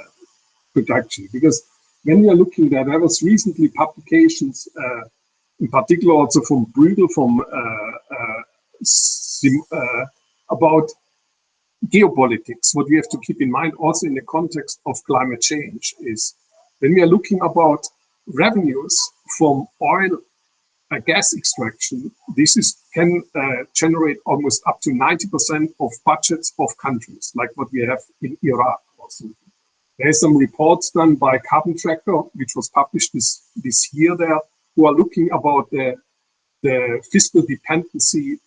production. Because when we are looking at, there was recently publications, in particular also from Bruegel, about geopolitics. What we have to keep in mind also in the context of climate change is when we are looking about revenues from oil and gas extraction, can generate almost up to 90% of budgets of countries, like what we have in Iraq also. There are some reports done by Carbon Tracker, which was published this year there, who are looking about the fiscal dependency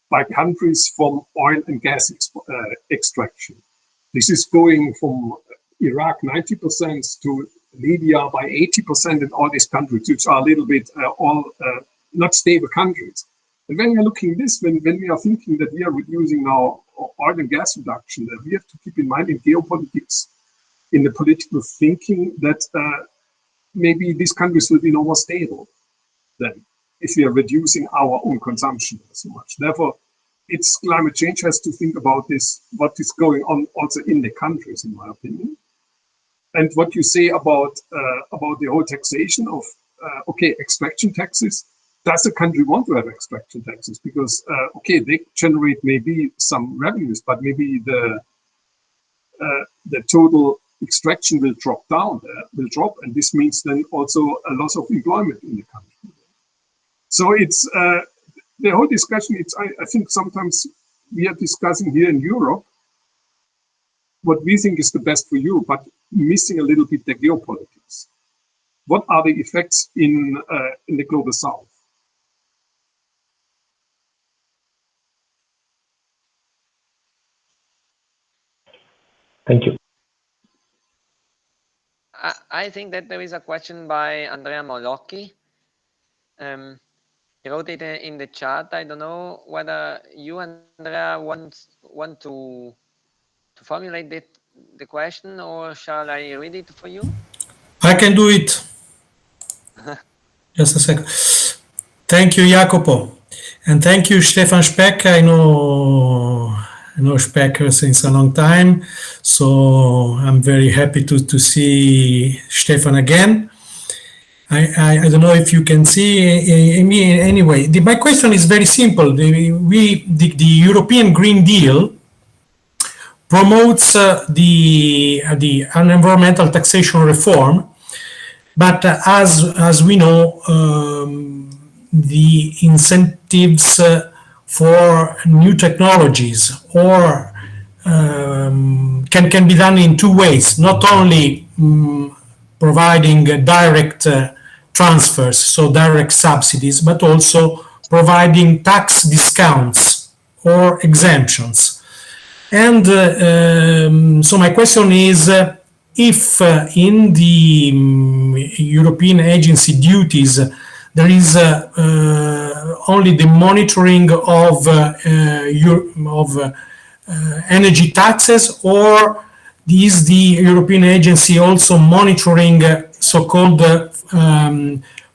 by countries from oil and gas extraction. This is going from Iraq 90% to Libya by 80% in all these countries, which are a little bit not stable countries. And when we are looking at this, when we are thinking that we are reducing our oil and gas reduction, we have to keep in mind in geopolitics, in the political thinking, that maybe these countries will be no more stable then if we are reducing our own consumption so much. Therefore, it's climate change has to think about this, what is going on also in the countries, in my opinion. And what you say about the whole taxation of extraction taxes. Does a country want to have extraction taxes? Because they generate maybe some revenues, but maybe the total extraction will drop, and this means then also a loss of employment in the country. So it's the whole discussion. I think sometimes we are discussing here in Europe what we think is the best for Europe, but missing a little bit the geopolitics. What are the effects in the global south? Thank you. I think that there is a question by Andrea Molocchi. He wrote it in the chat. I don't know whether you, Andrea, want to formulate the question, or shall I read it for you? I can do it. Just a second. Thank you, Jacopo. And thank you, Stefan Speck. I know Speck since a long time, so I'm very happy to see Stefan again. I don't know if you can see me anyway. My question is very simple. The European Green Deal promotes the environmental taxation reform, but as we know, the incentives for new technologies or can be done in two ways. Not only providing direct transfers, so direct subsidies, but also providing tax discounts or exemptions. And so my question is, if in the European agency duties there is only the monitoring of energy taxes, or is the European agency also monitoring so-called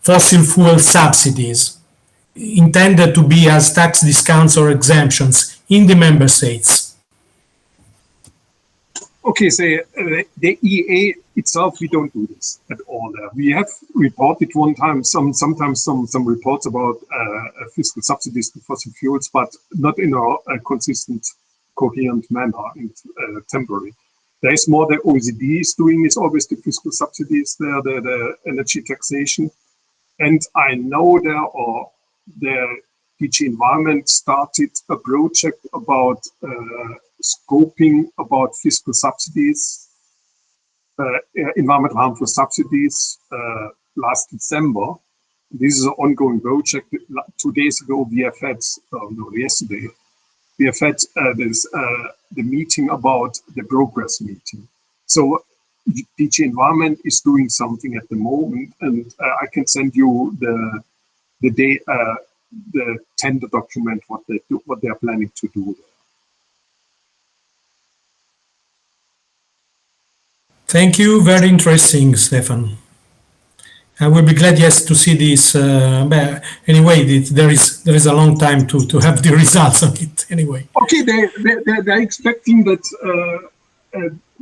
fossil fuel subsidies intended to be as tax discounts or exemptions in the member states? Okay, so the EA itself, we don't do this at all. We have reported one time sometimes some reports about fiscal subsidies to fossil fuels, but not in a consistent, coherent manner and temporary. There is more the OECD is doing is always the fiscal subsidies there, the energy taxation. And I know the DG Environment started a project about scoping about fiscal subsidies, environmental harmful subsidies last December. This is an ongoing project. 2 days ago, we have had, yesterday, we have had the meeting about the progress meeting. So DG Environment is doing something at the moment, and I can send you the tender document, what they are planning to do there. Thank you. Very interesting, Stefan. I will be glad, yes, to see this. But anyway, there is a long time to have the results of it. Anyway. Okay, they're expecting that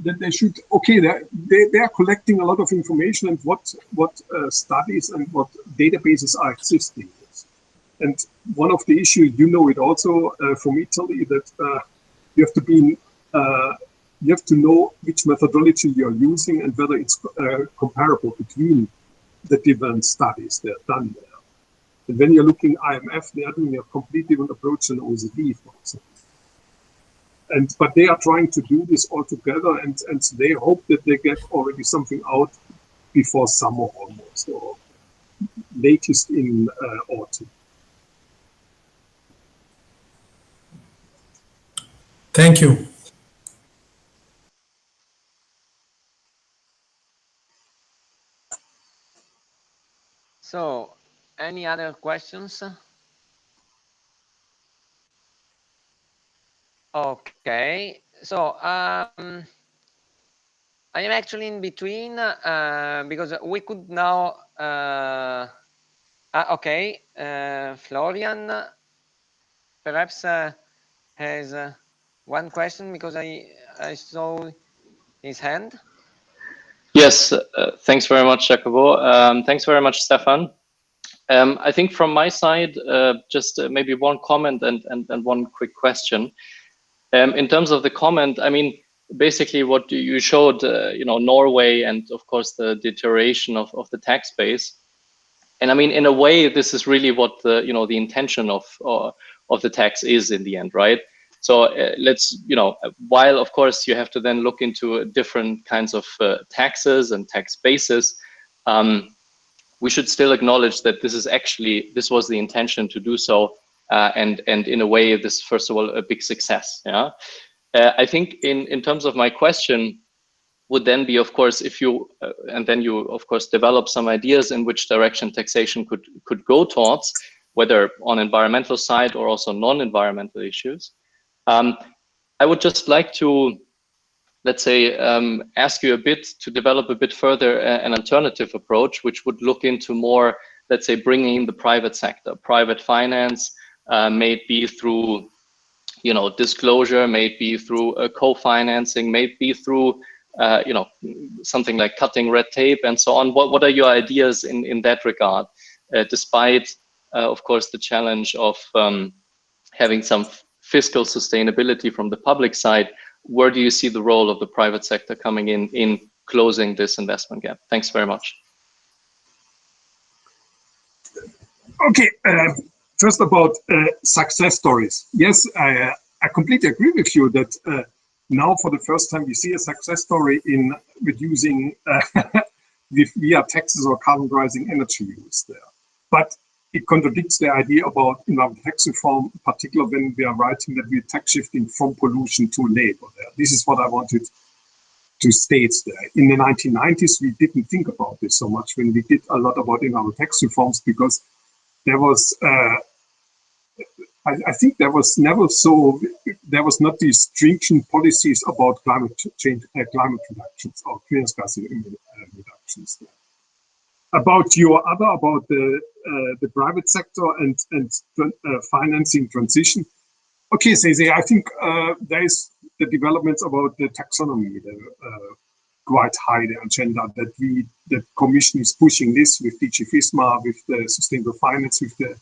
that they should. Okay, they are collecting a lot of information and what studies and what databases are existing. And one of the issues, it also from Italy, that you have to be. You have to know which methodology you're using and whether it's comparable between the different studies that are done there. And when you're looking IMF, they are doing a completely different approach than OECD, for example. But they are trying to do this all together, and they hope that they get already something out before summer almost, or latest in autumn. Thank you. So, any other questions? Okay, so I am actually in between because we could now. Okay, Florian perhaps has one question because I saw his hand. Yes, thanks very much, Jacopo. Thanks very much, Stefan. I think from my side, just maybe one comment and one quick question. In terms of the comment, I mean, basically what you showed, Norway and of course the deterioration of the tax base. And I mean, in a way, this is really what the intention of the tax is in the end, right? So let's, while of course you have to then look into different kinds of taxes and tax bases, we should still acknowledge that this was the intention to do so, and in a way, this first of all a big success. Yeah, I think in terms of my question would then be, of course, if you and then you of course develop some ideas in which direction taxation could go towards, whether on environmental side or also non-environmental issues. I would just like to, let's say, ask you a bit to develop a bit further an alternative approach, which would look into more, let's say, bringing in the private sector, private finance, may it be through, disclosure, may it be through co-financing, may it be through, something like cutting red tape and so on. What are your ideas in that regard, despite, of course, the challenge of having some fiscal sustainability from the public side? Where do you see the role of the private sector coming in closing this investment gap? Thanks very much. Okay, first about success stories. Yes, I completely agree with you that now for the first time we see a success story in reducing via taxes or carbon pricing energy use there. But it contradicts the idea about tax reform, particularly when we are writing that we are tax shifting from pollution to labor there. This is what I wanted to state there. In the 1990s, we didn't think about this so much when we did a lot about tax reforms, because there was, I think there was not these stringent policies about climate change, climate reductions or greenhouse gas reductions there. About the private sector and financing transition. Okay, Sese, I think there is the developments about the taxonomy, quite high the agenda that the Commission is pushing this with DG FISMA, with the sustainable finance, with the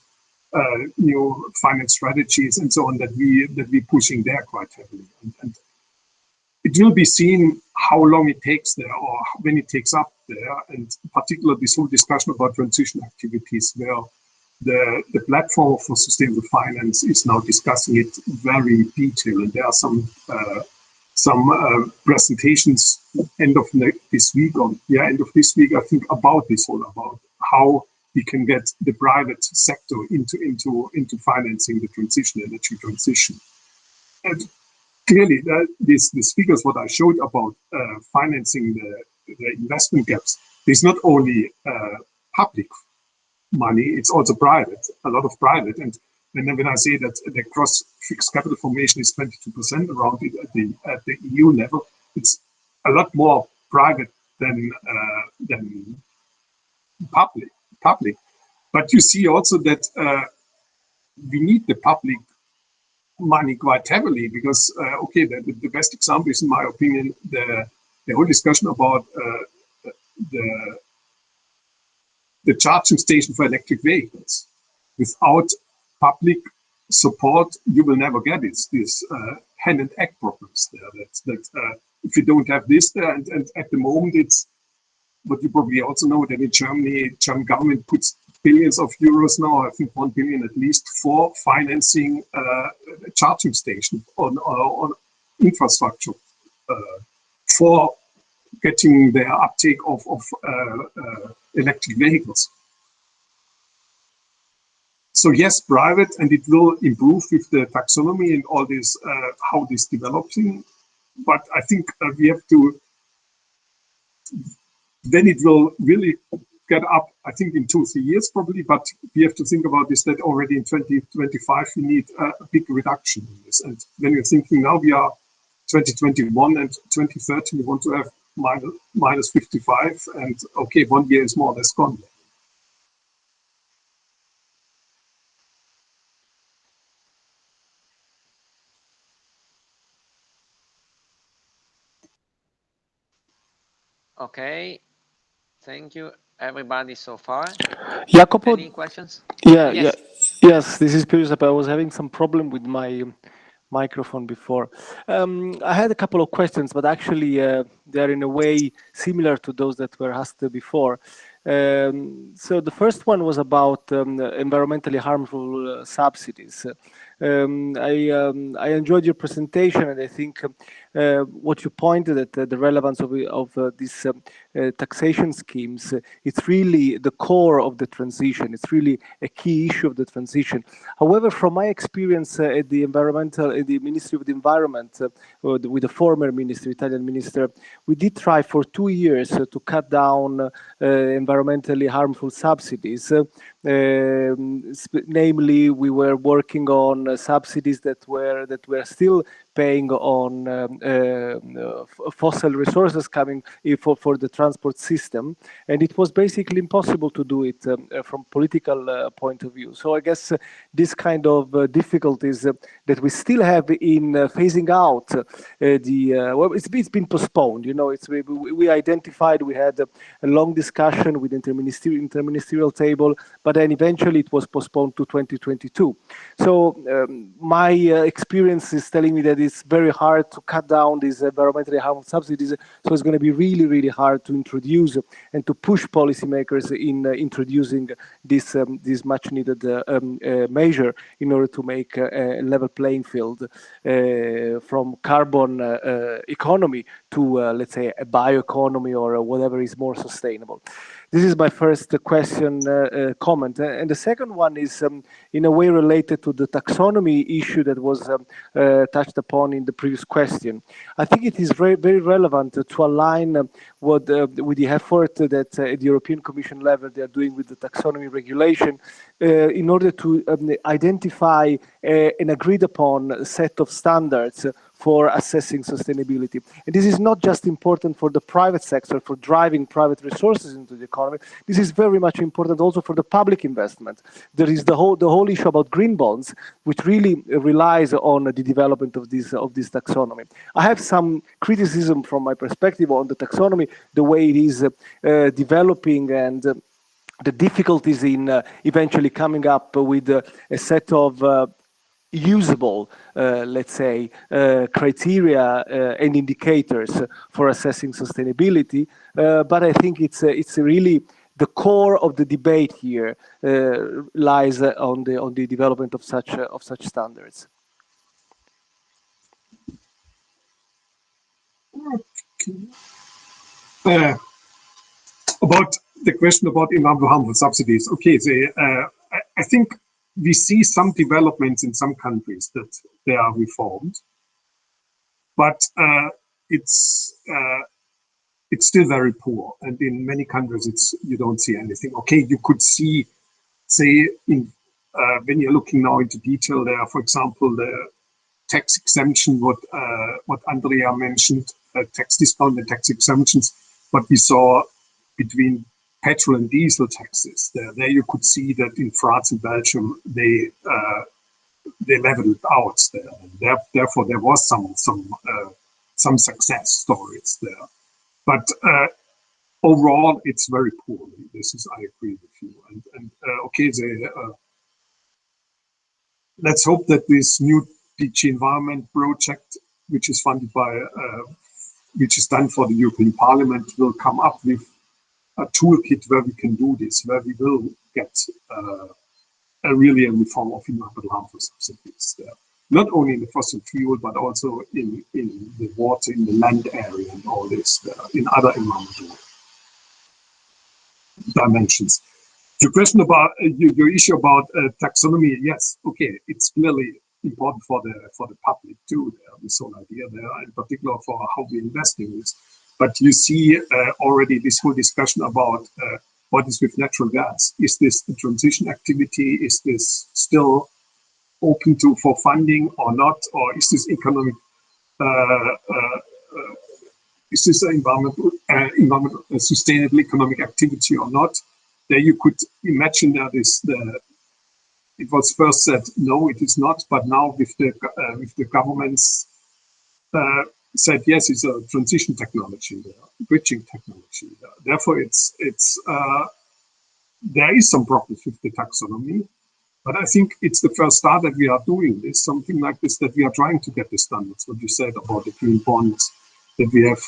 new finance strategies and so on, that we pushing there quite heavily. And it will be seen how long it takes there or when it takes up there, and particularly this whole discussion about transition activities, where the platform for sustainable finance is now discussing it very detailed. And there are some presentations end of this week, I think, about this whole, about how we can get the private sector into financing the energy transition. And clearly, these figures, what I showed about financing the investment gaps, there's not only public money, it's also private, a lot of private. And when I say that the gross fixed capital formation is 22% around it at the EU level, it's a lot more private than public. But you see also that we need the public money quite heavily, because the best example is, in my opinion, the whole discussion about the charging station for electric vehicles. Without public support, you will never get it. These hand and egg problems there. That if you don't have this there, and at the moment it's what you probably also know, that in Germany, German government puts billions of euros now, I think 1 billion at least, for financing charging station on infrastructure, for getting the uptake of electric vehicles. So yes, private, and it will improve with the taxonomy and all this, how this developing. But I think we have to, then it will really get up, I think, in 2-3 years probably, but we have to think about this, that already in 2025 we need a big reduction in this. And when you're thinking now we are 2021 and 2030, we want to have minus 55, and okay, 1 year is more or less gone. Okay, thank you everybody so far. Jacopo, Any questions? yes, this is Pius. I was having some problem with my microphone before. I had a couple of questions, but actually they're in a way similar to those that were asked before. So the first one was about environmentally harmful subsidies. I enjoyed your presentation, and I think what you pointed at the relevance of these taxation schemes. It's really the core of the transition. It's really a key issue of the transition. However, from my experience at the Ministry of the Environment, with the former minister, Italian minister, we did try for 2 years to cut down environmentally harmful subsidies. Namely, we were working on subsidies that were still paying on fossil resources coming for the transport system, and it was basically impossible to do it from political point of view. So I guess this kind of difficulties that we still have in phasing out well, it's been postponed. You know, we identified, we had a long discussion with interministerial table, but then eventually it was postponed to 2022. So my experience is telling me that it's very hard to cut down these environmentally harmful subsidies. So it's going to be really, really hard to introduce and to push policymakers in introducing this much needed measure in order to make a level playing field from carbon economy to, let's say, a bioeconomy or whatever is more sustainable. This is my first question, comment. And the second one is in a way related to the taxonomy issue that was touched upon in the previous question. I think it is very, very relevant to align with the effort that at the European Commission level they are doing with the taxonomy regulation in order to identify an agreed upon set of standards for assessing sustainability. And this is not just important for the private sector, for driving private resources into the economy. This is very much important also for the public investment. There is the whole issue about green bonds, which really relies on the development of this taxonomy. I have some criticism from my perspective on the taxonomy, the way it is developing, and the difficulties in eventually coming up with a set of usable, let's say, criteria and indicators for assessing sustainability. But I think it's really the core of the debate here lies on the development of such standards. About the question about environmental harmful subsidies. Okay, I think we see some developments in some countries that they are reformed, but it's still very poor, and in many countries you don't see anything. Okay, you could see, say, in when you're looking now into detail there, for example, the tax exemption, what Andrea mentioned, tax discount and tax exemptions, what we saw between petrol and diesel taxes. There you could see that in France and Belgium they leveled out there. Therefore, there was some success stories there. But overall, it's very poor. I agree with you. And okay, let's hope that this new DG Environment project, which is funded by, which is done for the European Parliament, will come up with a toolkit where we can do this, where we will get really a reform of environmental harmful subsidies there. Not only in the fossil fuel, but also in the water, in the land area, and all this, in other environmental dimensions. Your question about your issue about taxonomy, yes, okay, it's clearly important for the public too. This whole idea there, in particular for how we invest in this. But you see already this whole discussion about what is with natural gas? Is this a transition activity? Is this still open for funding or not? Or is this economic? Is this an environmental sustainable economic activity or not? There you could imagine that it was first said no, it is not, but now with the governments said yes, it's a transition technology, bridging technology. Therefore, there is some progress with the taxonomy, but I think it's the first start that we are doing this, something like this, that we are trying to get the standards. What you said about the green bonds, that we have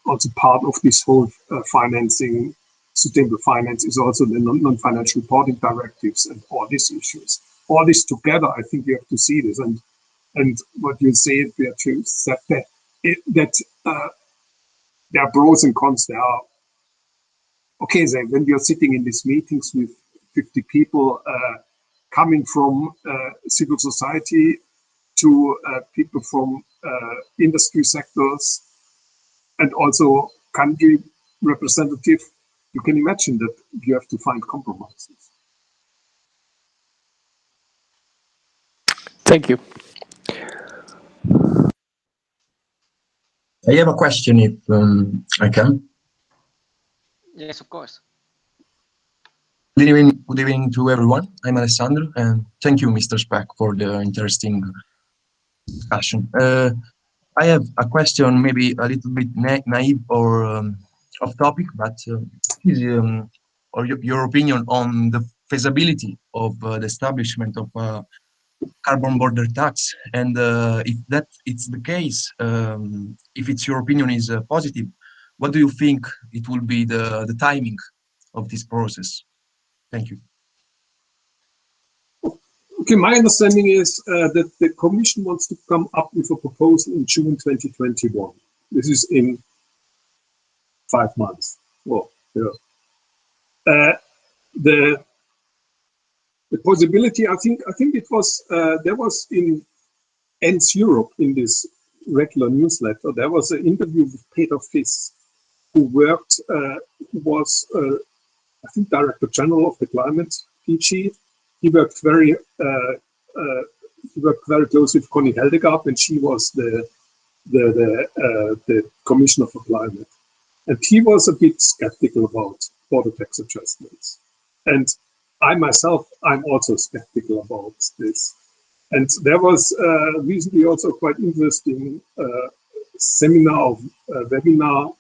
also part of this whole financing. Sustainable finance is also the non-financial reporting directives and all these issues. All this together, I think you have to see this. And what you say, Beatrice, that there are pros and cons. There are, okay, so when you're sitting in these meetings with 50 people coming from civil society to people from industry sectors and also country representative, you can imagine that you have to find compromises. Thank you. I have a question, if I can. Yes, of course. Good evening to everyone. I'm Alessandro, and thank you, Mr. Speck, for the interesting discussion. I have a question, maybe a little bit naive or off topic, but or your opinion on the feasibility of the establishment of a carbon border tax, and if that it's the case, if it's your opinion is positive, what do you think it will be the timing of this process? Thank you. Okay, my understanding is that the Commission wants to come up with a proposal in June 2021. This is in 5 months. Well, yeah. The possibility, I think it was there was in ENDS Europe, in this regular newsletter, there was an interview with Peter Fiss, who worked, who was I think Director General of the Climate DG. He worked very close with Connie Heldegard, and she was the Commissioner for Climate. And he was a bit skeptical about border tax adjustments. And I myself, I'm also skeptical about this. And there was recently also quite interesting seminar, webinar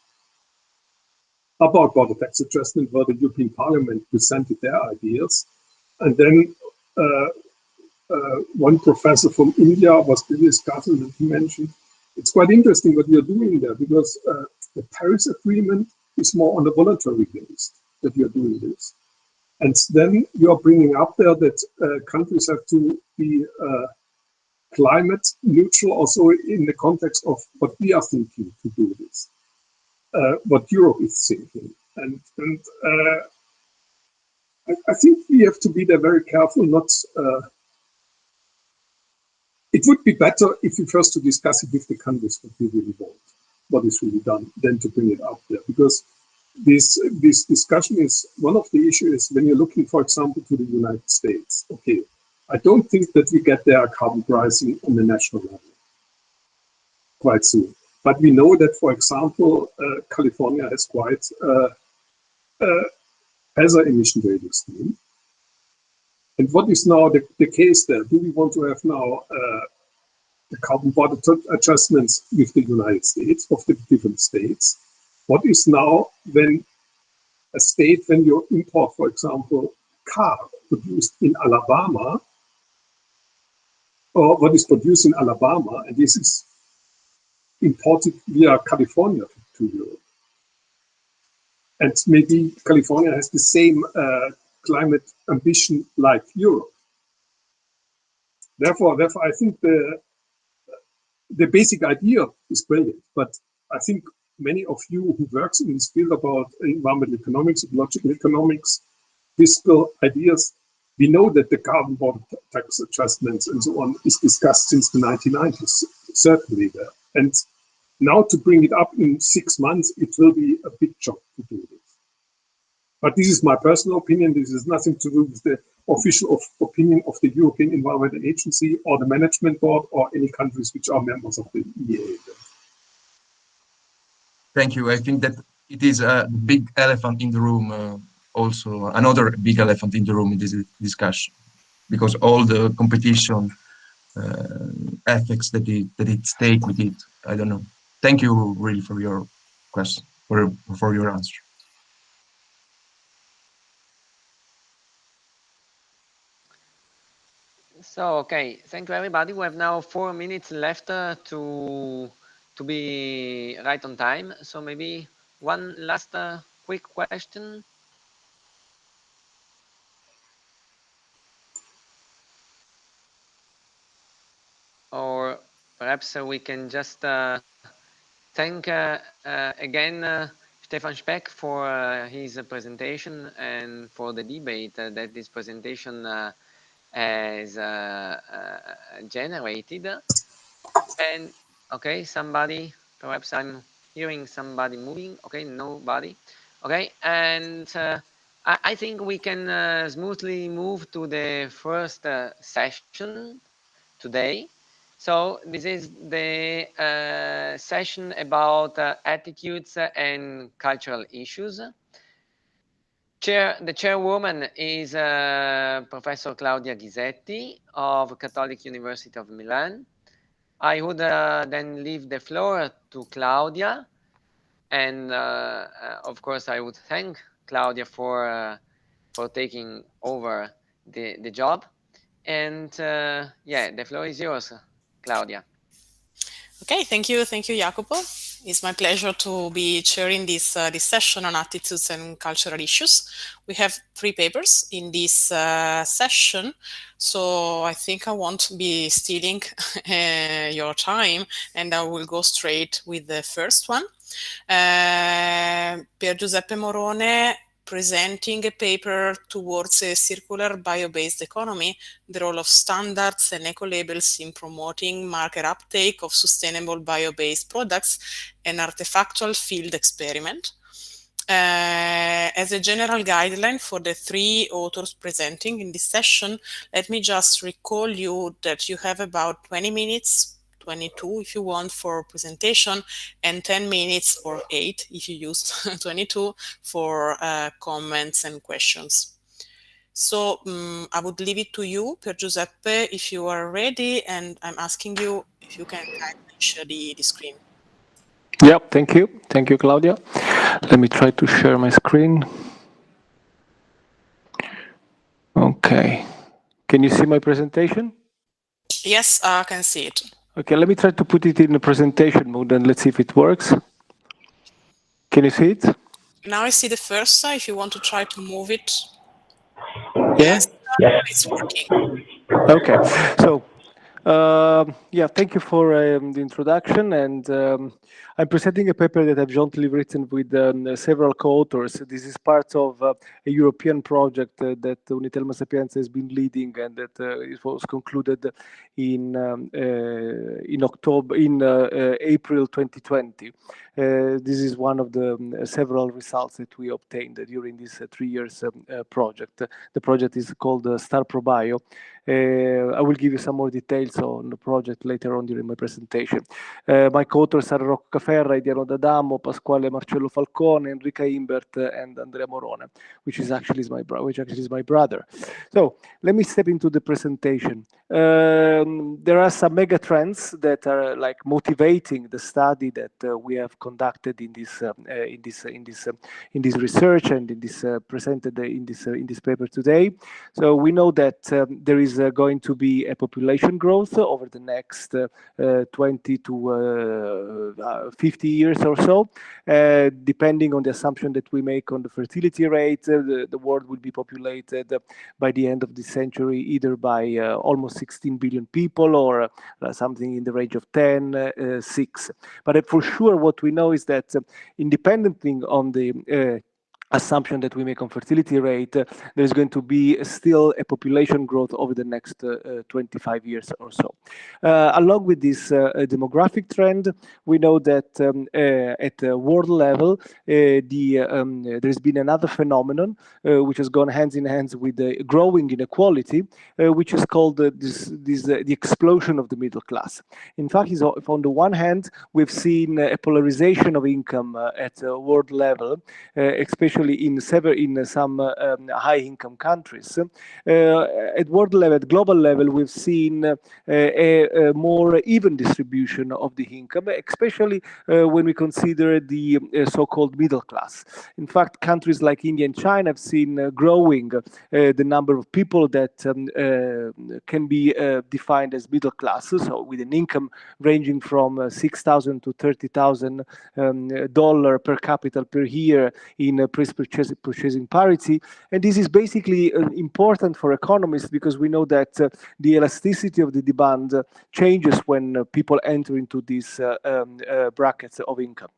about border tax adjustment, where the European Parliament presented their ideas. And then one professor from India was discussing, and he mentioned, it's quite interesting what you're doing there, because the Paris Agreement is more on the voluntary base that you're doing this. And then you're bringing up there that countries have to be climate neutral also in the context of what we are thinking to do this, what Europe is thinking. And I think we have to be there very careful, not, it would be better if we first to discuss it with the countries what we really want, what is really done, than to bring it up there. Because this discussion is, one of the issues when you're looking, for example, to the United States. Okay, I don't think that we get their carbon pricing on the national level quite soon. But we know that, for example, California has quite has an emission trading scheme. And what is now the case there? Do we want to have now the carbon border adjustments with the United States, of the different states? What is now when a state, when you import, for example, car produced in Alabama, or what is produced in Alabama, and this is imported via California to Europe. And maybe California has the same climate ambition like Europe. Therefore, I think the basic idea is brilliant, but I think many of you who works in this field about environmental economics, ecological economics, fiscal ideas, we know that the carbon border tax adjustments and so on is discussed since the 1990s, certainly there. And now to bring it up in 6 months, it will be a big job to do this. But this is my personal opinion. This has nothing to do with the official opinion of the European Environment Agency or the Management Board or any countries which are members of the EEA. Thank you. I think that it is a big elephant in the room, also another big elephant in the room in this discussion, because all the competition ethics that it take with it. I don't know. Thank you really for your question, for your answer. So, okay, thank you everybody. We have now 4 minutes left to be right on time. So maybe one last quick question. Or perhaps we can just thank again Stefan Speck for his presentation and for the debate that this presentation has generated. And okay, somebody, perhaps I'm hearing somebody moving. Okay, nobody. Okay, and I think we can smoothly move to the first session today. So this is the session about attitudes and cultural issues. The chairwoman is Professor Claudia Ghisetti of Catholic University of Milan. I would then leave the floor to Claudia, and of course I would thank Claudia for taking over the job. And yeah, the floor is yours, Claudia. Okay, thank you, Jacopo. It's my pleasure to be chairing this session on attitudes and cultural issues. We have 3 papers in this session, so I think I won't be stealing your time, and I will go straight with the first one. Pier Giuseppe Morone, presenting a paper towards a circular bio-based economy, the role of standards and eco-labels in promoting market uptake of sustainable bio-based products, an artifactual field experiment. As a general guideline for the 3 authors presenting in this session, let me just recall you that you have about 20 minutes, 22 if you want, for presentation, and 10 minutes or 8 if you use 22 for comments and questions. So I would leave it to you, Pier Giuseppe, if you are ready, and I'm asking you if you can kindly share the screen. Yeah, thank you. Thank you, Claudia. Let me try to share my screen. Okay. Can you see my presentation? Yes, I can see it. Okay, let me try to put it in the presentation mode and let's see if it works. Can you see it? Now I see the first side. If you want to try to move it. Yeah? Yes, it's working. Okay, so yeah, thank you for the introduction, and I'm presenting a paper that I've jointly written with several co-authors. This is part of a European project that Unitelma Sapienza has been leading, and that it was concluded in April 2020. This is one of the several results that we obtained during this 3 years project. The project is called Star Pro Bio. I will give you some more details on the project later on during my presentation. My co-authors are Rocco Caferra, Diano D'Adamo, Pasquale Marcello Falcone, Enrica Imbert, and Andrea Morone, which actually is my brother. So let me step into the presentation. There are some mega trends that are like motivating the study that we have conducted in this research and in this presented in this paper today. So we know that there is going to be a population growth over the next 20 to 50 years or so, depending on the assumption that we make on the fertility rate. The world will be populated by the end of the century either by almost 16 billion people or something in the range of 6. But for sure, what we know is that independently on the assumption that we make on fertility rate, there's going to be still a population growth over the next 25 years or so. Along with this demographic trend, we know that at the world level, there's been another phenomenon which has gone hands in hands with the growing inequality, which is called the explosion of the middle class. In fact, if on the one hand, we've seen a polarization of income at world level, especially in some high-income countries. At world level, at global level, we've seen a more even distribution of the income, especially when we consider the so-called middle class. In fact, countries like India and China have seen growing the number of people that can be defined as middle class, so with an income ranging from $6,000 to $30,000 per capita per year in purchasing parity. And this is basically important for economists because we know that the elasticity of the demand changes when people enter into these brackets of income.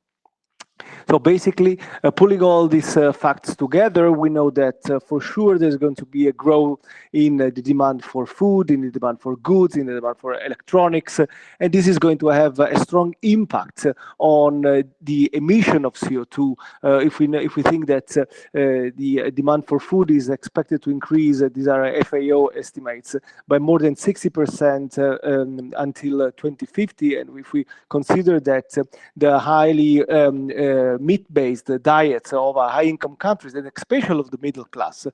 So basically, pulling all these facts together, we know that for sure there's going to be a growth in the demand for food, in the demand for goods, in the demand for electronics, and this is going to have a strong impact on the emission of CO2. If we think that the demand for food is expected to increase, these are FAO estimates, by more than 60% until 2050, and if we consider that the highly meat-based diets of high-income countries, and especially of the middle class,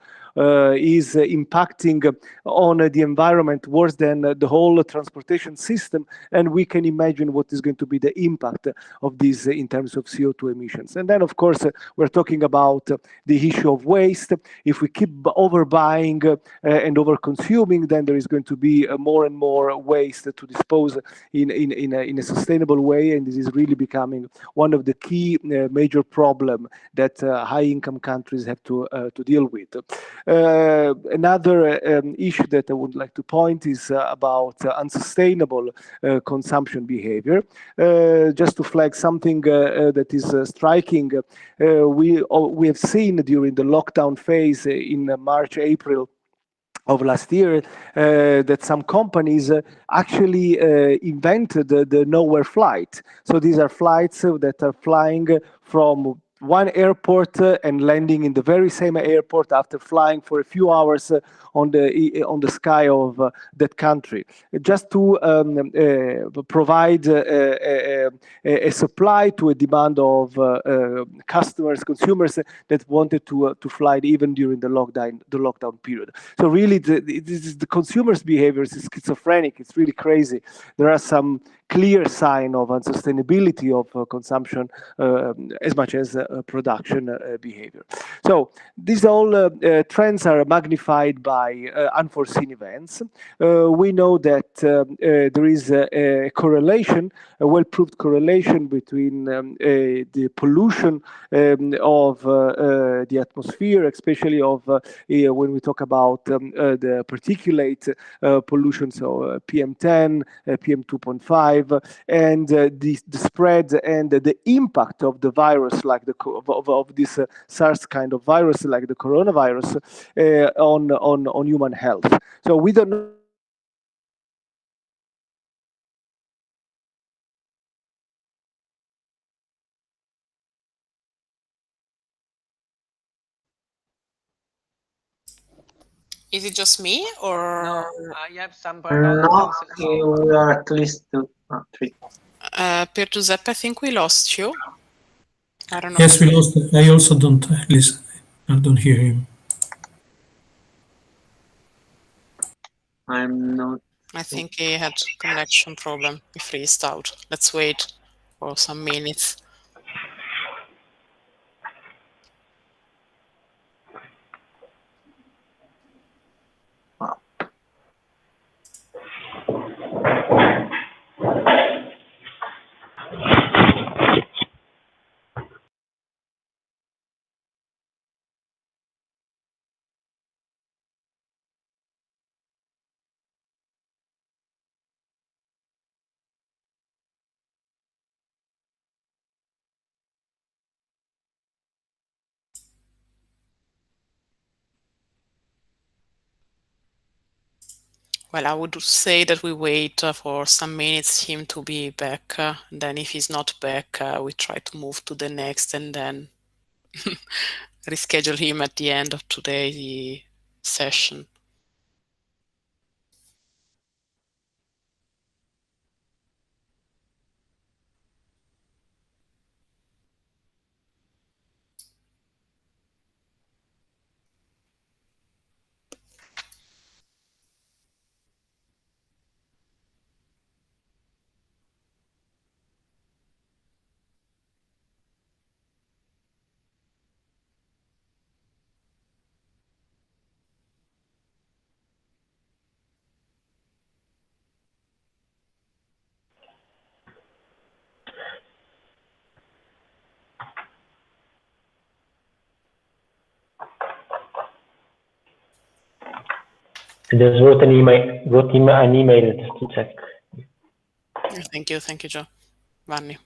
is impacting on the environment worse than the whole transportation system. And we can imagine what is going to be the impact of this in terms of CO2 emissions. And then, of course, we're talking about the issue of waste. If we keep overbuying and over-consuming, then there is going to be more and more waste to dispose in a sustainable way. And this is really becoming one of the key major problem that high-income countries have to deal with. Another issue that I would like to point is about unsustainable consumption behavior. Just to flag something that is striking, we have seen during the lockdown phase in March, April of last year, that some companies actually invented the nowhere flight. So these are flights that are flying from one airport and landing in the very same airport after flying for a few hours on the sky of that country, just to provide a supply to a demand of consumers that wanted to fly even during the lockdown period. So really, the consumers' behavior is schizophrenic. It's really crazy. There are some clear sign of unsustainability of consumption as much as production behavior. So these all trends are magnified by unforeseen events. We know that there is a correlation, a well-proved correlation between the pollution of the atmosphere, especially of when we talk about the particulate pollution, so PM10, PM2.5, and the spread and the impact of the virus, like of this SARS kind of virus, like the coronavirus, on human health. So we don't know. Is it just me, or No, I have some No, problems. we are at least two, three. Pier Giuseppe, I think we lost you. I don't know. Yes, we lost. I also don't listen. I don't hear him. I'm not. I think he had connection problem. He freezed out. Let's wait for some minutes. Well, I would say that we wait for some minutes him to be back. Then if he's not back, we try to move to the next and then reschedule him at the end of today's session. I just wrote him an email just to check. Thank you, Joe. Vanni.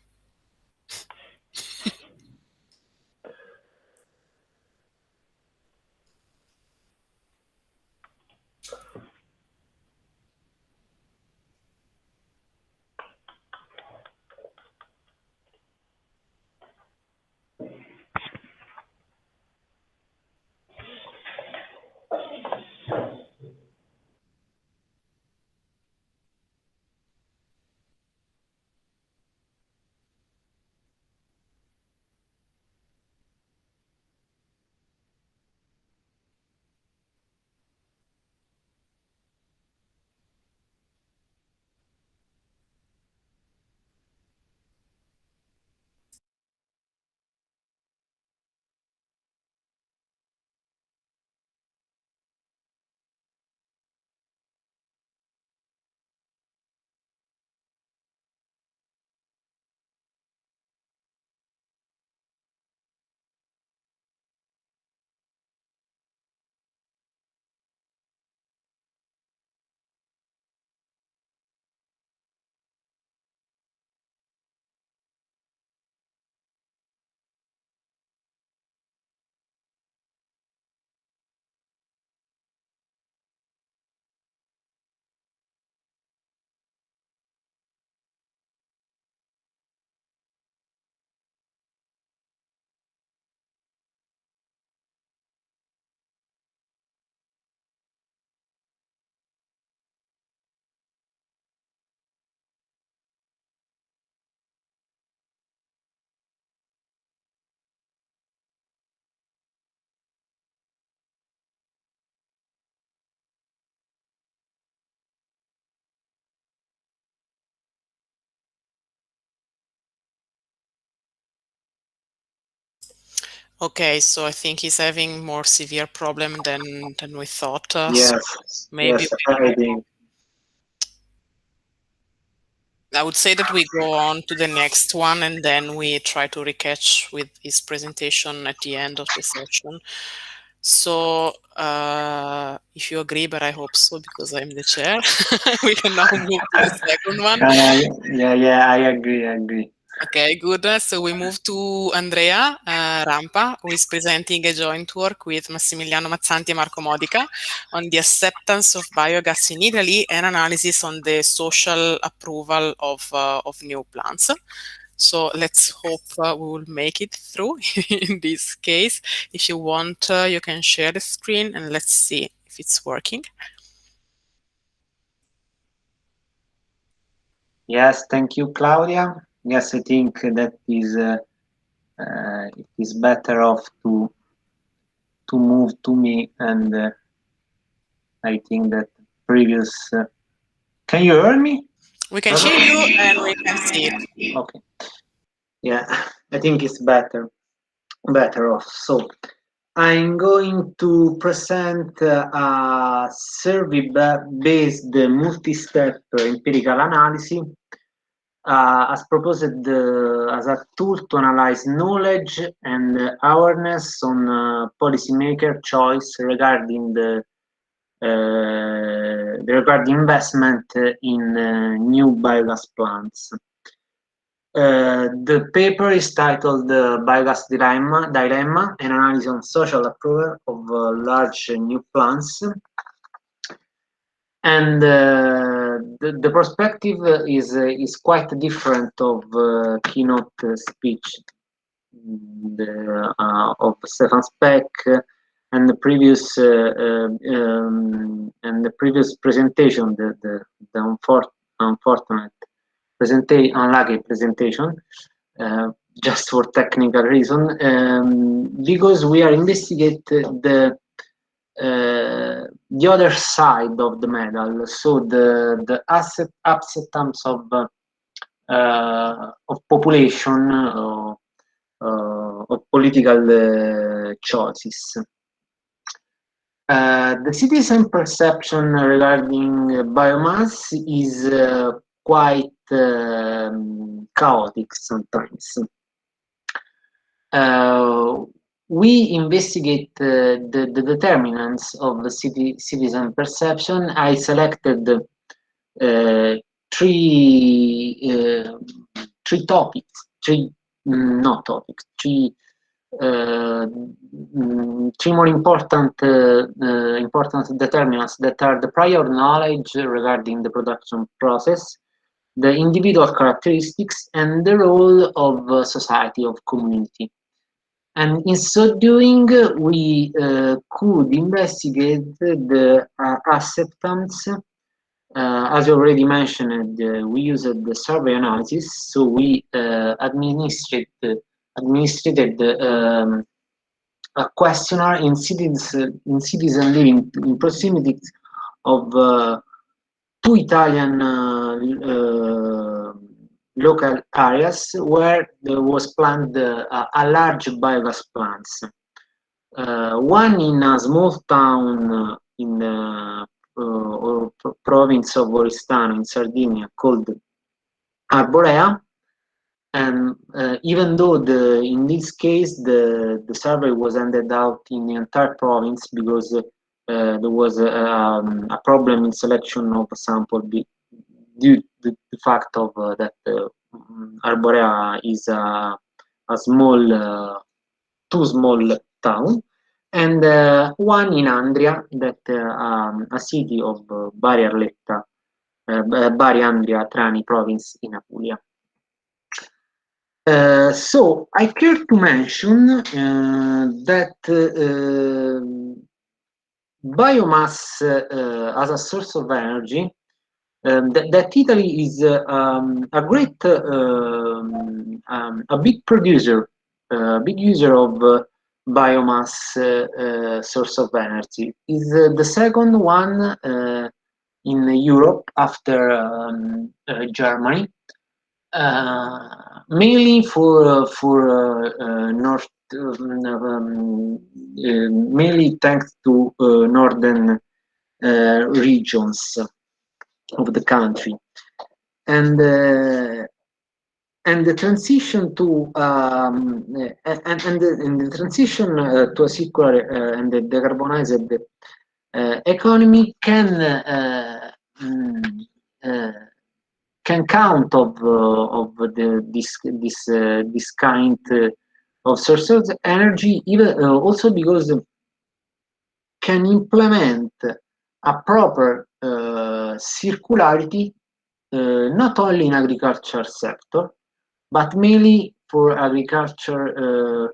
Okay, so I think he's having more severe problem than we thought. Yes, so maybe yes, I think. I would say that we go on to the next one and then we try to recatch with his presentation at the end of the session. So if you agree, but I hope so because I'm the chair, we can now move to the second one. Yeah, I agree. Okay, good. So we move to Andrea Rampa, who is presenting a joint work with Massimiliano Mazzanti and Marco Modica on the acceptance of biogas in Italy and analysis on the social approval of new plants. So let's hope we will make it through in this case. If you want, you can share the screen and let's see if it's working. Yes, thank you, Claudia. Yes, I think that is it is better off to move to me, and I think that previous. Can you hear me? We can hear you and we can see it. Okay. Yeah, I think it's better off. So I'm going to present a survey-based multi-step empirical analysis as proposed as a tool to analyze knowledge and awareness on policymaker choice regarding the investment in new biogas plants. The paper is titled "The Biogas Dilemma: An Analysis on Social Approval of Large New Plants." And the perspective is quite different of keynote speech of Stefan Speck and the previous presentation, the unfortunate unlucky presentation, just for technical reason, because we are investigating the other side of the medal, so the acceptance of population of political choices. The citizen perception regarding biomass is quite chaotic sometimes. We investigate the determinants of the citizen perception. I selected three more important determinants that are the prior knowledge regarding the production process, the individual characteristics, and the role of society, of community. And in so doing, we could investigate the acceptance. As already mentioned, we used the survey analysis, so we administrated a questionnaire in citizen living in proximity of two Italian local areas where there was planned a large biogas plants. One in a small town in the province of Oristano in Sardinia called Arborea, and even though in this case the survey was ended out in the entire province because there was a problem in selection of a sample due to the fact of that Arborea is a small, too small town, and one in Andria, that a city of Bari Arletta, Bari Andria Trani province in Apulia. So I care to mention that biomass as a source of energy, that Italy is a great, a big producer, big user of biomass source of energy. Is the second one in Europe after Germany, mainly for north, mainly thanks to northern regions of the country, and the transition to the transition to a circular and the decarbonized economy can count of this kind of sources of energy, even also because can implement a proper circularity not only in agriculture sector, but mainly for agriculture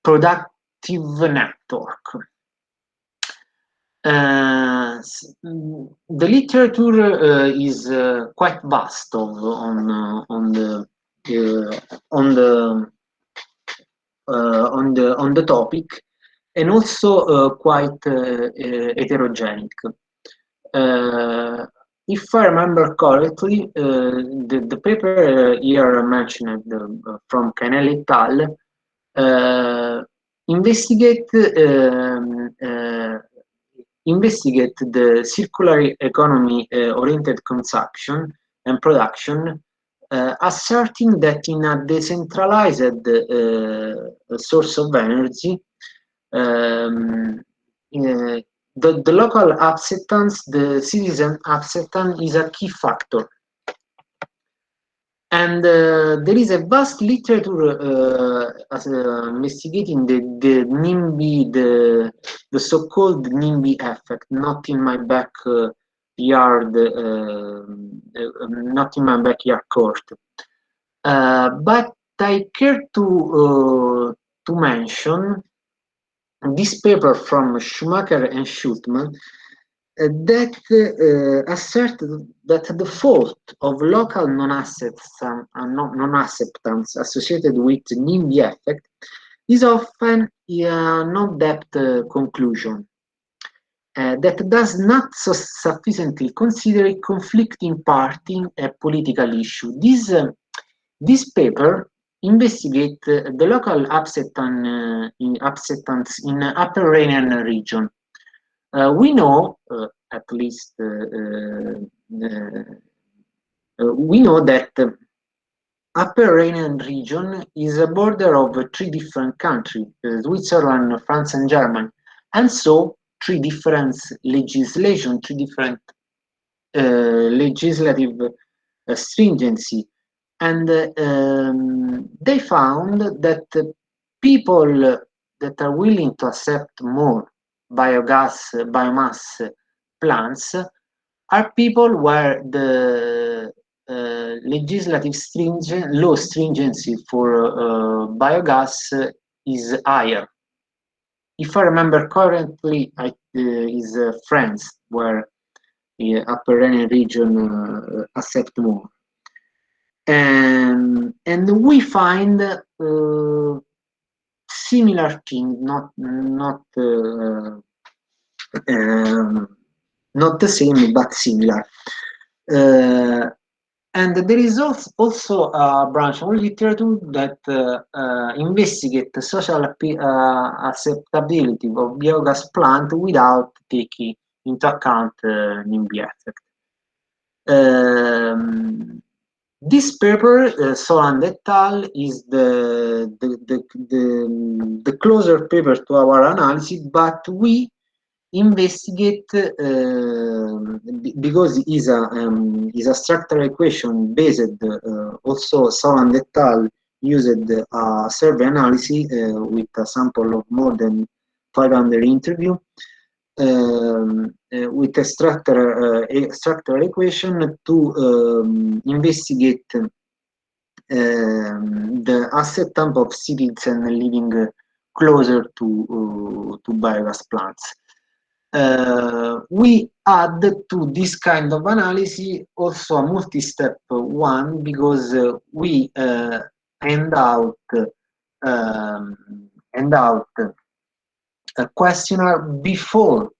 productive network. The literature is quite vast on the topic, and also quite heterogenic. If I remember correctly, the paper here mentioned from Canelli et al. Investigate the circular economy oriented consumption and production, asserting that in a decentralized source of energy, the local acceptance, the citizen acceptance, is a key factor. And there is a vast literature investigating the NIMBY, the so-called NIMBY effect, not in my backyard, not in my backyard court. But I care to mention this paper from Schumacher and Schultman that asserted that the fault of local non-acceptance associated with NIMBY effect is often a no-depth conclusion that does not sufficiently consider a conflicting party a political issue. This paper investigates the local acceptance in Upper Rhine region. We know, at least, we know that Upper Rhine region is a border of 3 different countries, Switzerland, France, and Germany, and so 3 different legislation, 3 different legislative stringency. And they found that people that are willing to accept more biomass plants are people where the legislative law stringency for biogas is higher. If I remember correctly, is France, where the Upper Rhine region accept more. And we find similar thing, not the same, but similar. And there is also a branch of literature that investigate the social acceptability of biogas plant without taking into account NIMBY effect. This paper, Soland et al., is the closer paper to our analysis, but we investigate because it is a structural equation based. Also, Soland et al. Used a survey analysis with a sample of more than 500 interviews. With a structural equation to investigate the acceptance of citizens living closer to biogas plants. We add to this kind of analysis also a multi-step one, because we hand out a questionnaire before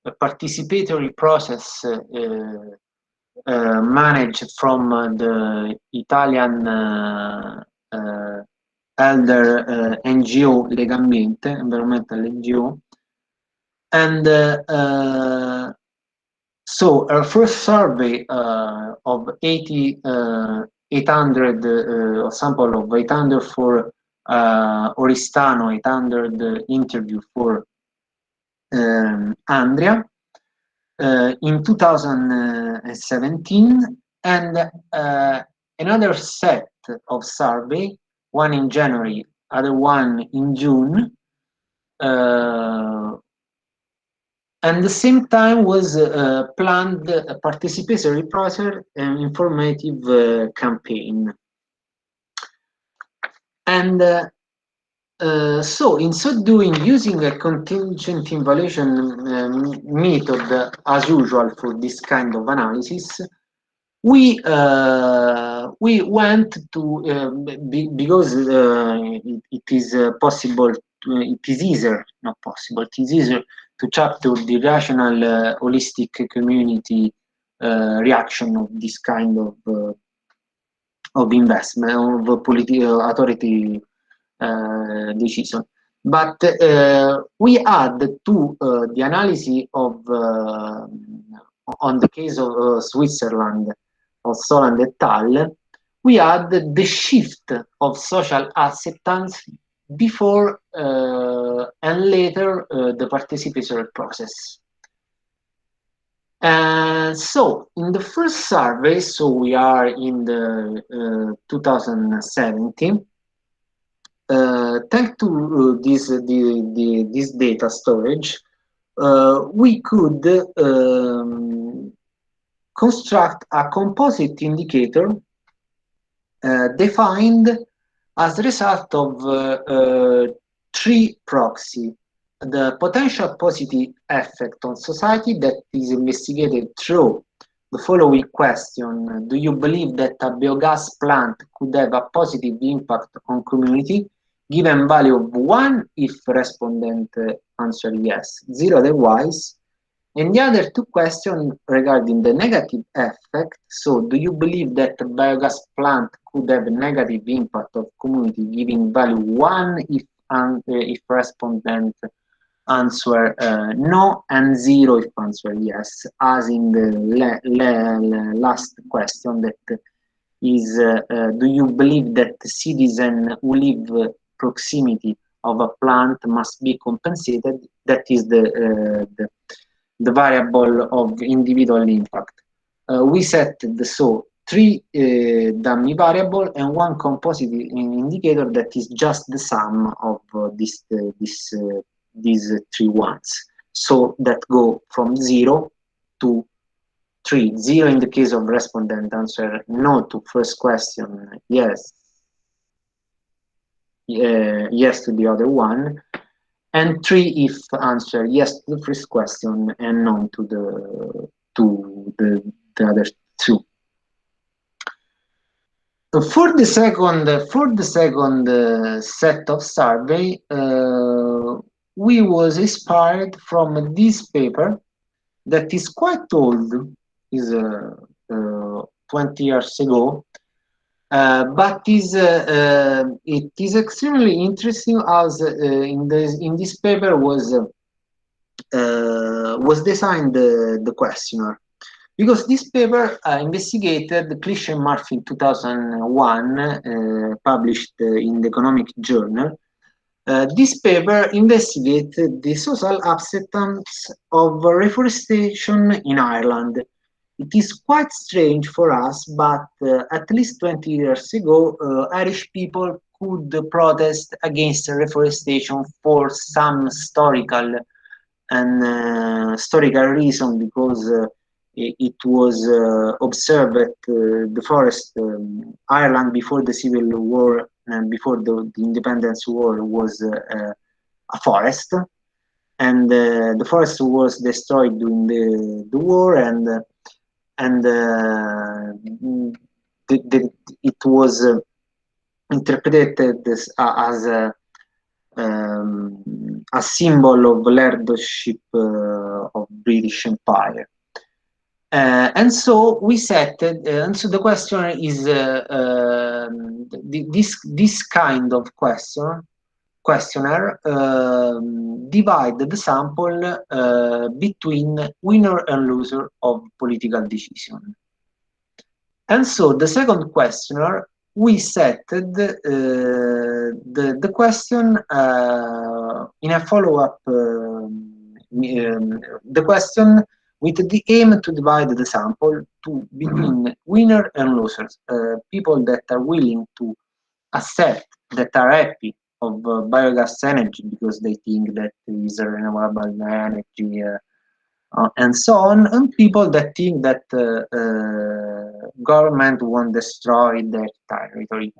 a participatory process managed from the Italian elder NGO Legambiente, environmental NGO. And so our first survey of 800 a sample of 800 for Oristano, 800 interview for Andria in 2017, and another set of survey, one in January, other one in June, and the same time was planned a participatory process and informative campaign. And so in so doing, using a contingent evaluation method as usual for this kind of analysis, we went to because it is possible, it is easier, not possible, it is easier to chapter the rational holistic community reaction of this kind of investment of political authority decision. But we add to the analysis of on the case of Switzerland of Soland et al., we add the shift of social acceptance before and later the participatory process. So in the first survey, so we are in the 2017. Thanks to this data storage, we could construct a composite indicator defined as a result of three proxies. The potential positive effect on society that is investigated through the following question: do you believe that a biogas plant could have a positive impact on community? Given value of 1 if respondent answer yes, 0 otherwise. And the other two questions regarding the negative effect. So, do you believe that a biogas plant could have a negative impact of community, giving value 1 if respondent answer no, and 0 if answer yes, as in the last question that is, do you believe that citizens who live proximity of a plant must be compensated? That is the variable of individual impact. We set three dummy variable and one composite indicator that is just the sum of these three ones. So that go from 0 to 3. 0 in the case of respondent answer no to first question, yes. Yes to the other one, and 3 if answer yes to the first question and no to the other two. For the second set of survey, we was inspired from this paper that is quite old, is 20 years ago, but it is extremely interesting as in this paper was designed the questionnaire, because this paper investigated Clich and Murphy in 2001, published in the Economic Journal. This paper investigated the social acceptance of reforestation in Ireland. It is quite strange for us, but at least 20 years ago, Irish people could protest against reforestation for some historical reason, because it was observed that the forest, Ireland before the Civil War and before the Independence War was a forest, and the forest was destroyed during the war, and it was interpreted as a symbol of leadership of British Empire. And so we set, and so the question is this kind of questionnaire divide the sample between winner and loser of political decision. And so the second questionnaire, we set the question in a follow-up, the question with the aim to divide the sample between winner and losers, people that are willing to accept, that are happy of biogas energy because they think that it is a renewable energy, and so on, and people that think that government won't destroy their territory.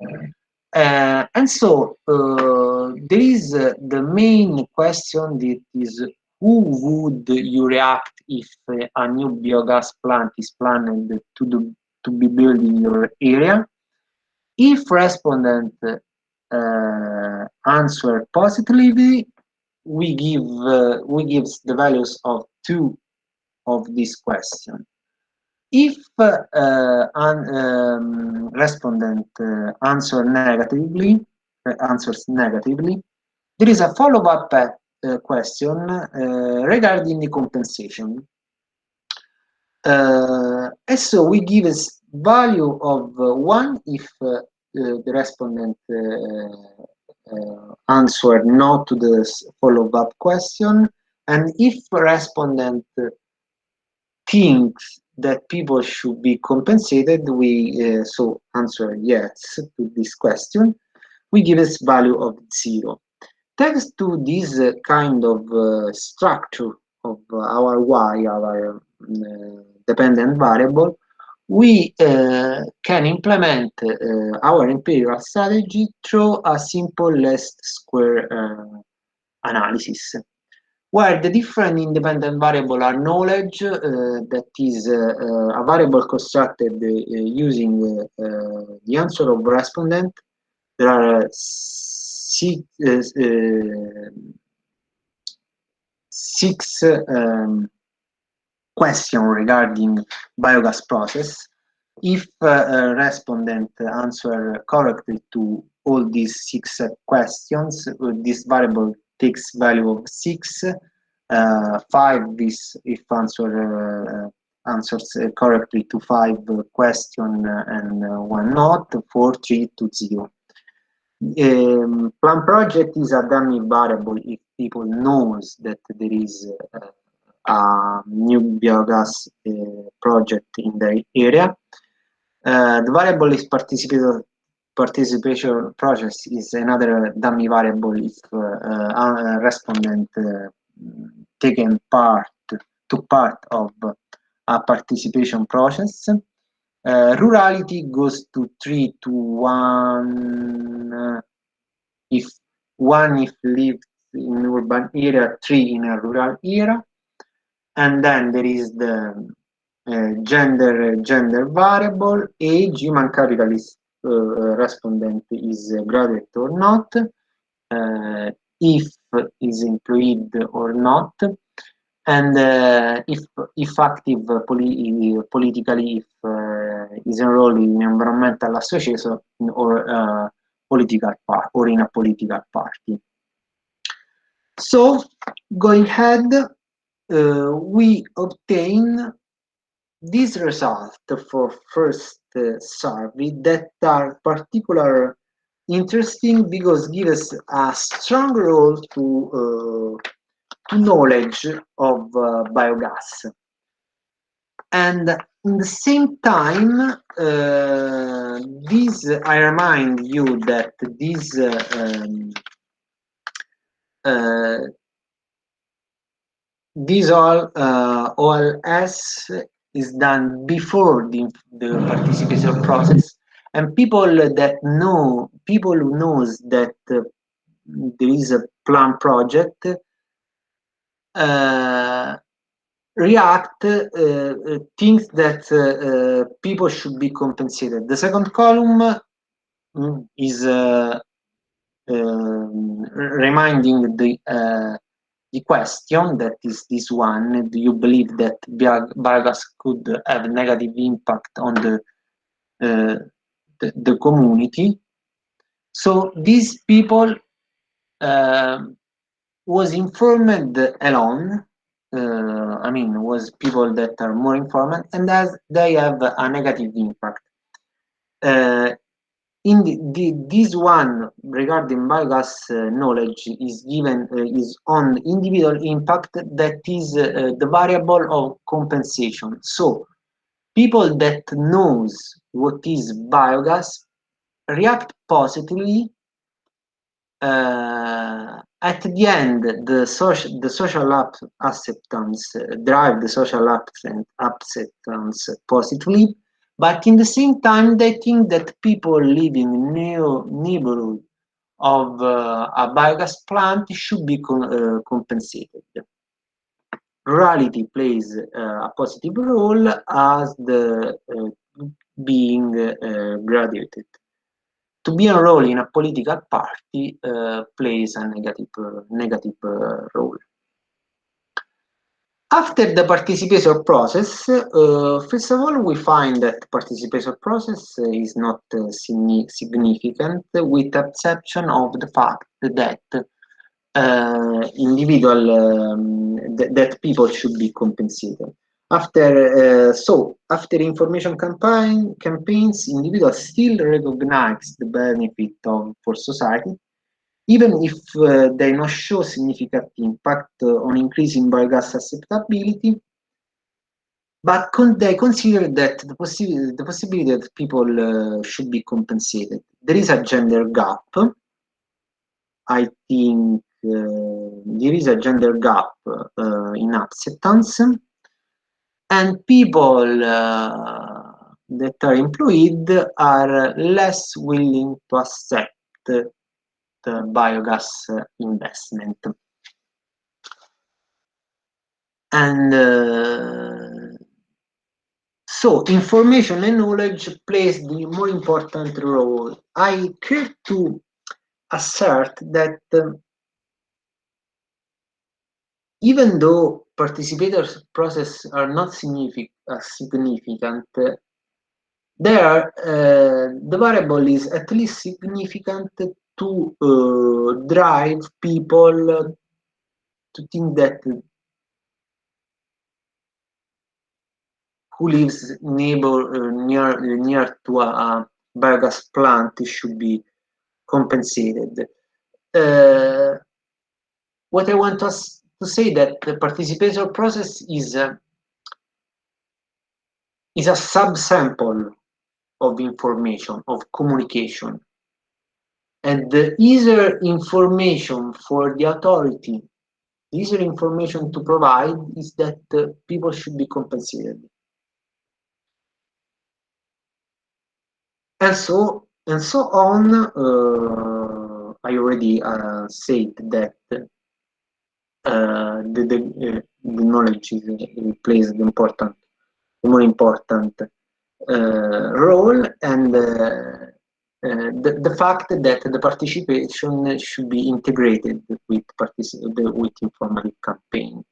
And so there is the main question that is, who would you react if a new biogas plant is planned to be built in your area? If respondent answer positively, we gives the values of 2 of this question. If respondent answers negatively, there is a follow-up question regarding the compensation. And so we give a value of 1 if the respondent answer no to the follow-up question, and if respondent thinks that people should be compensated, we so answer yes to this question. We give us value of 0. Thanks to this kind of structure of our y, our dependent variable, we can implement our empirical strategy through a simple least square analysis, where the different independent variables are knowledge, that is a variable constructed using the answer of respondent. There are six questions regarding biogas process. If a respondent answer correctly to all these 6 questions, this variable takes value of 6. 5 this if answers correctly to 5 questions and 1 not. 4, 3, 2, 0. Plan project is a dummy variable if people knows that there is a new biogas project in the area. The variable is participation process is another dummy variable if a respondent took part of a participation process. Rurality goes to 3 to 1 if 1 if lived in urban area, 3 in a rural area. And then there is the gender variable, age, human capital is respondent is graduate or not, if is employed or not, and if active politically, if is enrolled in environmental association or political part or in a political party. So going ahead, we obtain this result for first survey that are particularly interesting because give us a strong role to knowledge of biogas. And in the same time, I remind you that this OLS is done before the participation process, and people who knows that there is a plan project react thinks that people should be compensated. The second column is reminding the question, that is this one: do you believe that biogas could have a negative impact on the community? So these people was informed alone. I mean, was people that are more informed, and as they have a negative impact. This one regarding biogas knowledge is given is on individual impact, that is the variable of compensation. So people that knows what is biogas react positively. At the end, the social acceptance drive the social acceptance positively, but in the same time, they think that people living in neighborhood of a biogas plant should be compensated. Rurality plays a positive role as the being graduated. To be enrolled in a political party plays a negative role. After the participation process, first of all, we find that participation process is not significant, with the exception of the fact that that people should be compensated. After information campaigns, individuals still recognize the benefit for society, even if they not show significant impact on increasing biogas acceptability. but they consider that the possibility that people should be compensated. There is a gender gap. I think there is a gender gap in acceptance, and people that are employed are less willing to accept the biogas investment. And so information and knowledge plays the more important role. I care to assert that even though participators' process are not significant, there the variable is at least significant to drive people to think that who lives near to a biogas plant should be compensated. What I want to say that the participatory process is a subsample of information, of communication, and the easier information for the authority, the easier information to provide is that people should be compensated. And so on. I already said that the knowledge plays the more important role, and the fact that the participation should be integrated with informative campaign.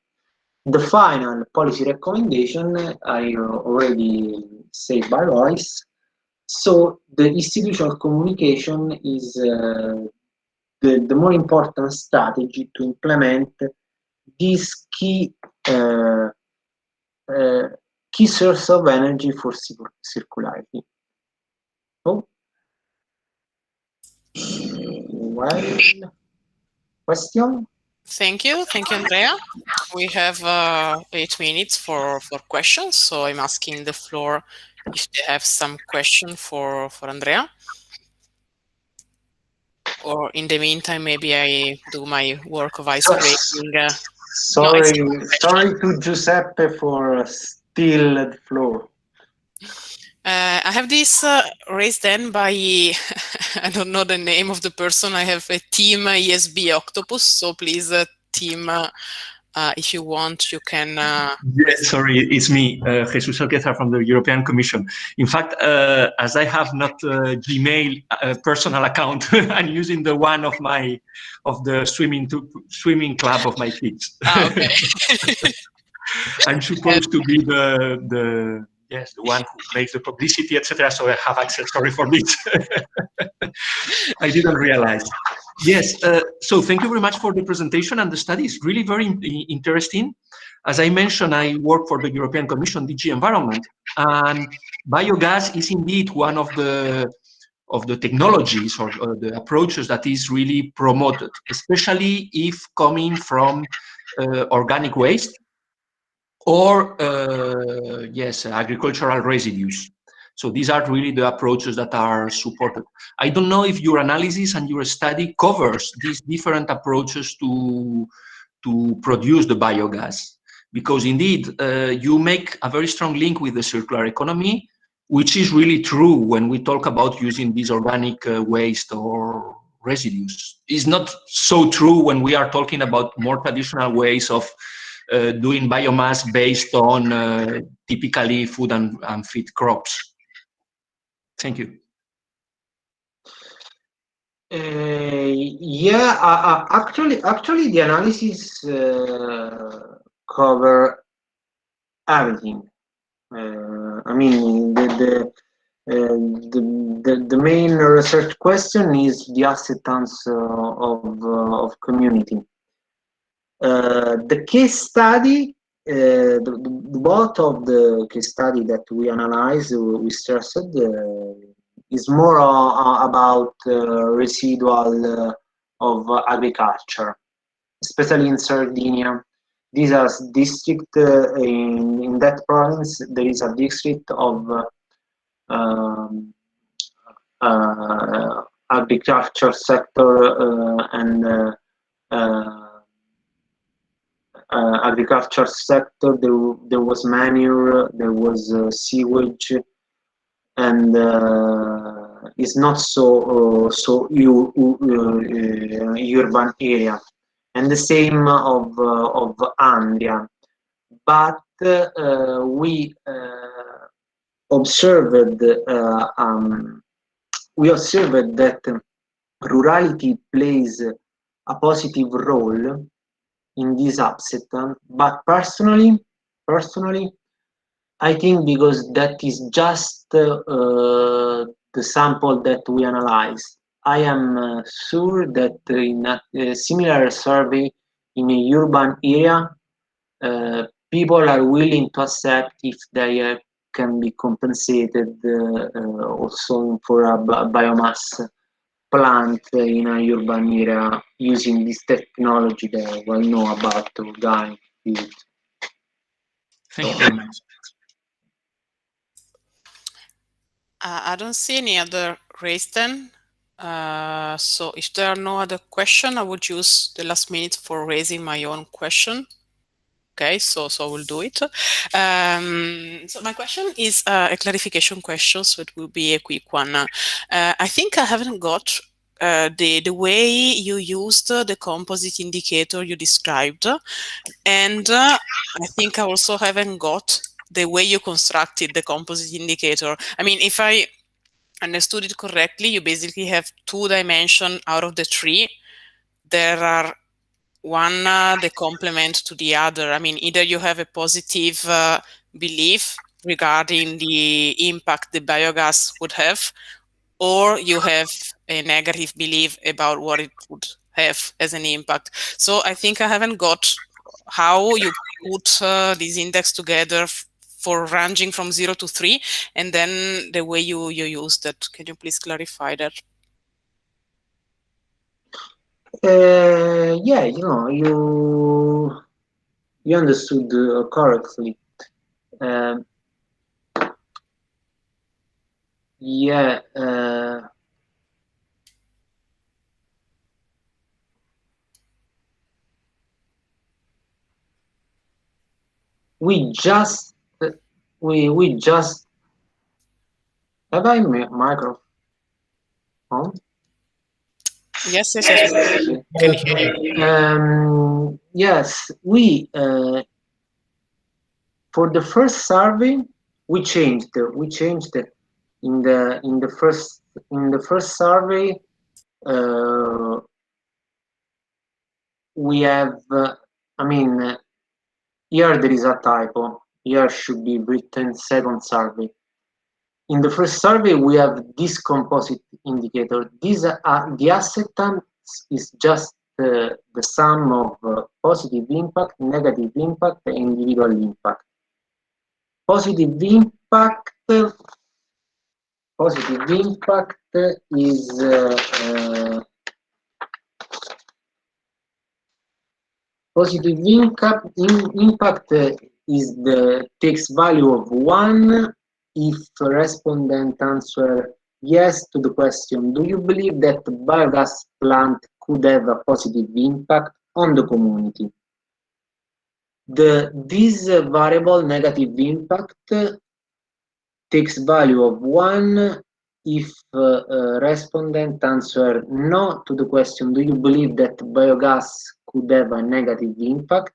The final policy recommendation I already said by voice. So the institutional communication is the more important strategy to implement this key source of energy for circularity. Oh, well, question? Thank you, Andrea. We have 8 minutes for questions, so I'm asking the floor if they have some question for Andrea. Or in the meantime, maybe I do my work of icebreaking. Sorry to Giuseppe for steal the floor. I have this raised then by, I don't know the name of the person. I have a team ESB Octopus, so please, team, if you want, you can... Yes, sorry, it's me, Jesus Alquezar from the European Commission. In fact, as I have not a Gmail personal account, I'm using the one of the swimming club of my kids. Okay. I'm supposed to be the one who makes the publicity, etc. So I have access. Sorry for this. I didn't realize. Yes. So thank you very much for the presentation, and the study is really very interesting. As I mentioned, I work for the European Commission, DG Environment, and biogas is indeed one of the technologies or the approaches that is really promoted, especially if coming from organic waste or agricultural residues. So these are really the approaches that are supported. I don't know if your analysis and your study covers these different approaches to produce the biogas, because indeed you make a very strong link with the circular economy, which is really true when we talk about using these organic waste or residues. It's not so true when we are talking about more traditional ways of doing biomass based on typically food and feed crops. Thank you. Actually, the analysis cover everything. I mean, the main research question is the acceptance of community. The case study, both of the case study that we analyzed, we stressed, is more about residual of agriculture, especially in Sardinia. These are district in that province. There is a district of agriculture sector and agriculture sector. There was manure, there was sewage, and it's not so urban area. And the same of Andria, but we observed that rurality plays a positive role in this upset. But personally, I think because that is just the sample that we analyzed. I am sure that in a similar survey in a urban area, people are willing to accept if they can be compensated also for a biomass plant in a urban area using this technology that we know about organic food. Thank you very much. I don't see any other raised hand. So if there are no other questions, I would use the last minute for raising my own question. Okay, so I will do it. So my question is a clarification question, so it will be a quick one. I think I haven't got the way you used the composite indicator you described, and I think I also haven't got the way you constructed the composite indicator. I mean, if I understood it correctly, you basically have 2 dimensions out of the 3. There are one the complement to the other. I mean, either you have a positive belief regarding the impact the biogas would have, or you have a negative belief about what it would have as an impact. So I think I haven't got how you put this index together for ranging from 0 to 3, and then the way you use that. Can you please clarify that? Yeah, you understood correctly. Yeah. We just have I microphone? Yes, can hear you. Yes, we for the first survey we changed it in the first survey. We have I mean, here there is a typo. Here should be written second survey. In the first survey, we have this composite indicator. The acceptance is just the sum of positive impact, negative impact, and individual impact. Positive impact is positive impact is the takes value of 1 if a respondent answer yes to the question, do you believe that the biogas plant could have a positive impact on the community? This variable negative impact takes value of 1 if respondent answer no to the question, do you believe that biogas could have a negative impact?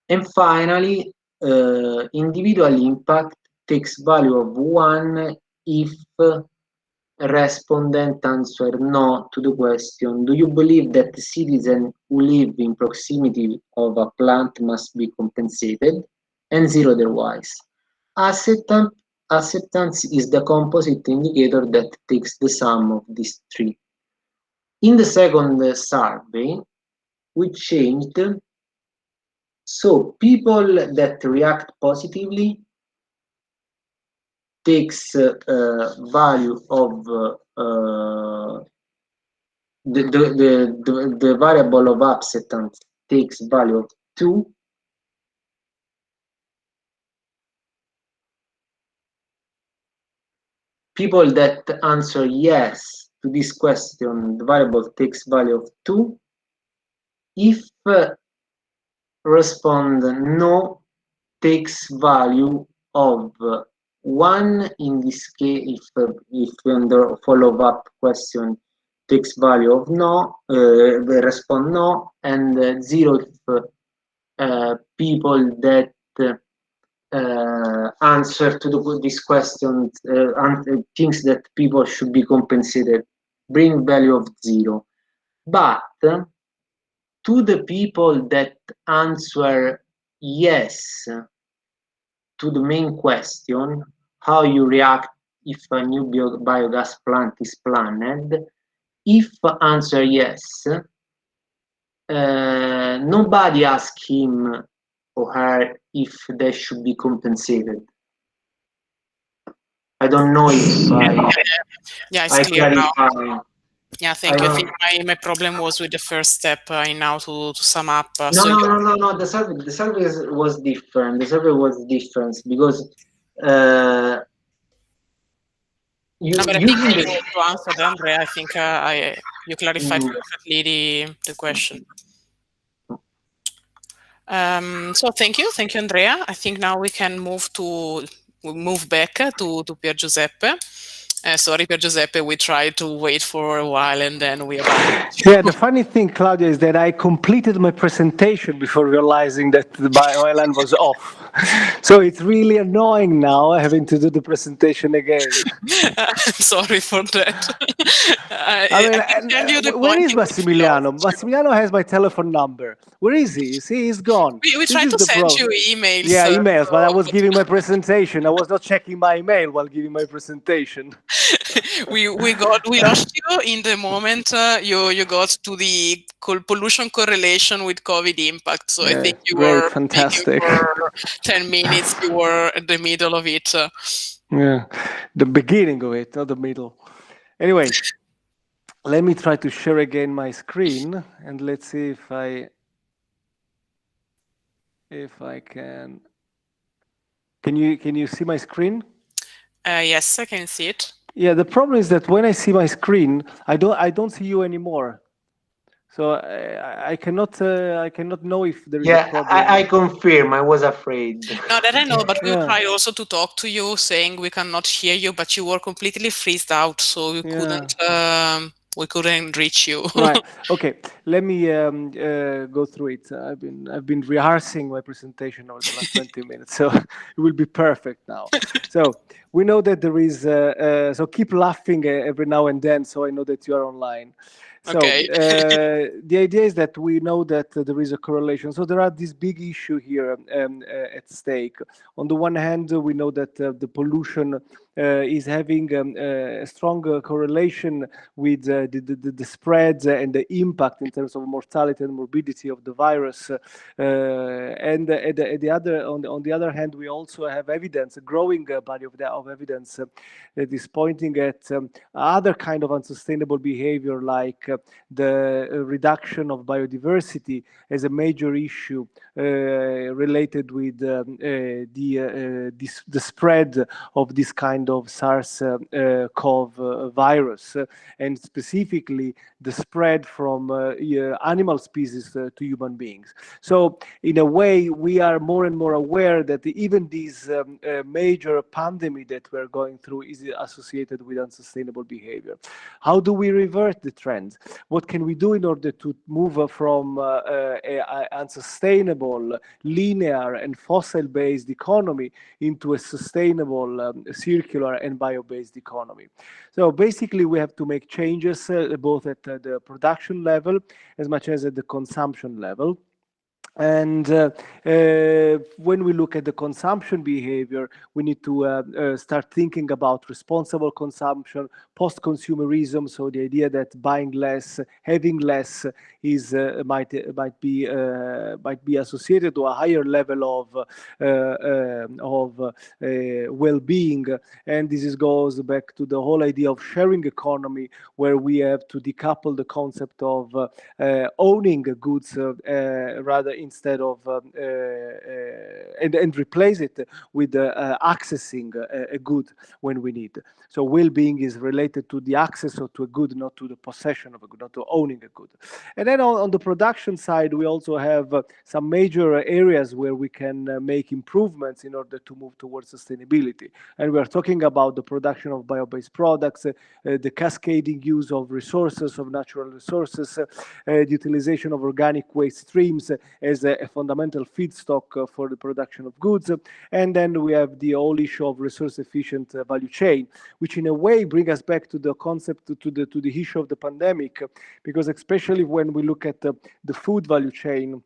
And finally, individual impact takes value of 1 if respondent answer no to the question, do you believe that citizens who live in proximity of a plant must be compensated? And 0 otherwise. Acceptance is the composite indicator that takes the sum of these 3. In the second survey, we changed, so people that react positively takes value of the variable of acceptance takes value of 2, people that answer yes to this question, the variable takes value of 2. If respond no, takes value of 1. In this case, if under follow-up question takes value of no, they respond no, and 0 if people that answer to this question thinks that people should be compensated, bring value of 0. But to the people that answer yes to the main question, how you react if a new biogas plant is planned, if answer yes, nobody asks him or her if they should be compensated. I don't know if it's clear now. clarify. Yeah, thank you. I think my problem was with the first step now to sum up. No. The survey was different. The survey was different because but I think to answer Andrea, I think you clarified perfectly the question. So thank you, Andrea. I think now we can move back to Pier Giuseppe. Sorry, Pier Giuseppe, we tried to wait for a while and then we abandoned you. Yeah, the funny thing, Claudia, is that I completed my presentation before realizing that the BioIsland was off. So it's really annoying now having to do the presentation again. Sorry for that. Where is Massimiliano? Massimiliano has my telephone number. Where is he? See, he's gone. We tried to send you emails. Yeah, emails, but I was giving my presentation. I was not checking my email while giving my presentation. we lost you in the moment you got to the pollution correlation with COVID impact. So I think you were fantastic. For 10 minutes. You were at the middle of it. Yeah, the beginning of it, not the middle. Anyway, let me try to share again my screen and let's see if I can. Can you see my screen? Yes, I can see it. Yeah, the problem is that when I see my screen, I don't see you anymore. So I cannot know if there is a problem. I confirm. I was afraid. No, that I know, but we tried also to talk to you, saying we cannot hear you, but you were completely freezed out, so we couldn't reach you. Right. Okay. Let me go through it. I've been rehearsing my presentation over the last 20 minutes, so it will be perfect now. So we know that there is. So keep laughing every now and then, so I know that you are online. So the idea is that we know that there is a correlation. So there are this big issue here at stake. On the one hand, we know that the pollution is having a strong correlation with the spread and the impact in terms of mortality and morbidity of the virus. And on the other hand, we also have evidence, a growing body of evidence that is pointing at other kind of unsustainable behavior, like the reduction of biodiversity as a major issue related with the spread of this kind of SARS-CoV virus, and specifically the spread from animal species to human beings. So in a way, we are more and more aware that even this major pandemic that we're going through is associated with unsustainable behavior. How do we revert the trend? What can we do in order to move from unsustainable, linear and fossil-based economy into a sustainable, circular and bio-based economy? So basically, we have to make changes both at the production level as much as at the consumption level. And when we look at the consumption behavior, we need to start thinking about responsible consumption, post-consumerism. So the idea that buying less, having less is might be associated to a higher level of well-being. And this goes back to the whole idea of sharing economy, where we have to decouple the concept of owning goods rather instead of and replace it with accessing a good when we need. So well-being is related to the access to a good, not to the possession of a good, not to owning a good. And then on the production side, we also have some major areas where we can make improvements in order to move towards sustainability. And we are talking about the production of bio-based products, the cascading use of resources, of natural resources, the utilization of organic waste streams as a fundamental feedstock for the production of goods. And then we have the whole issue of resource-efficient value chain, which in a way bring us back to the concept, to the issue of the pandemic, because especially when we look at the food value chain,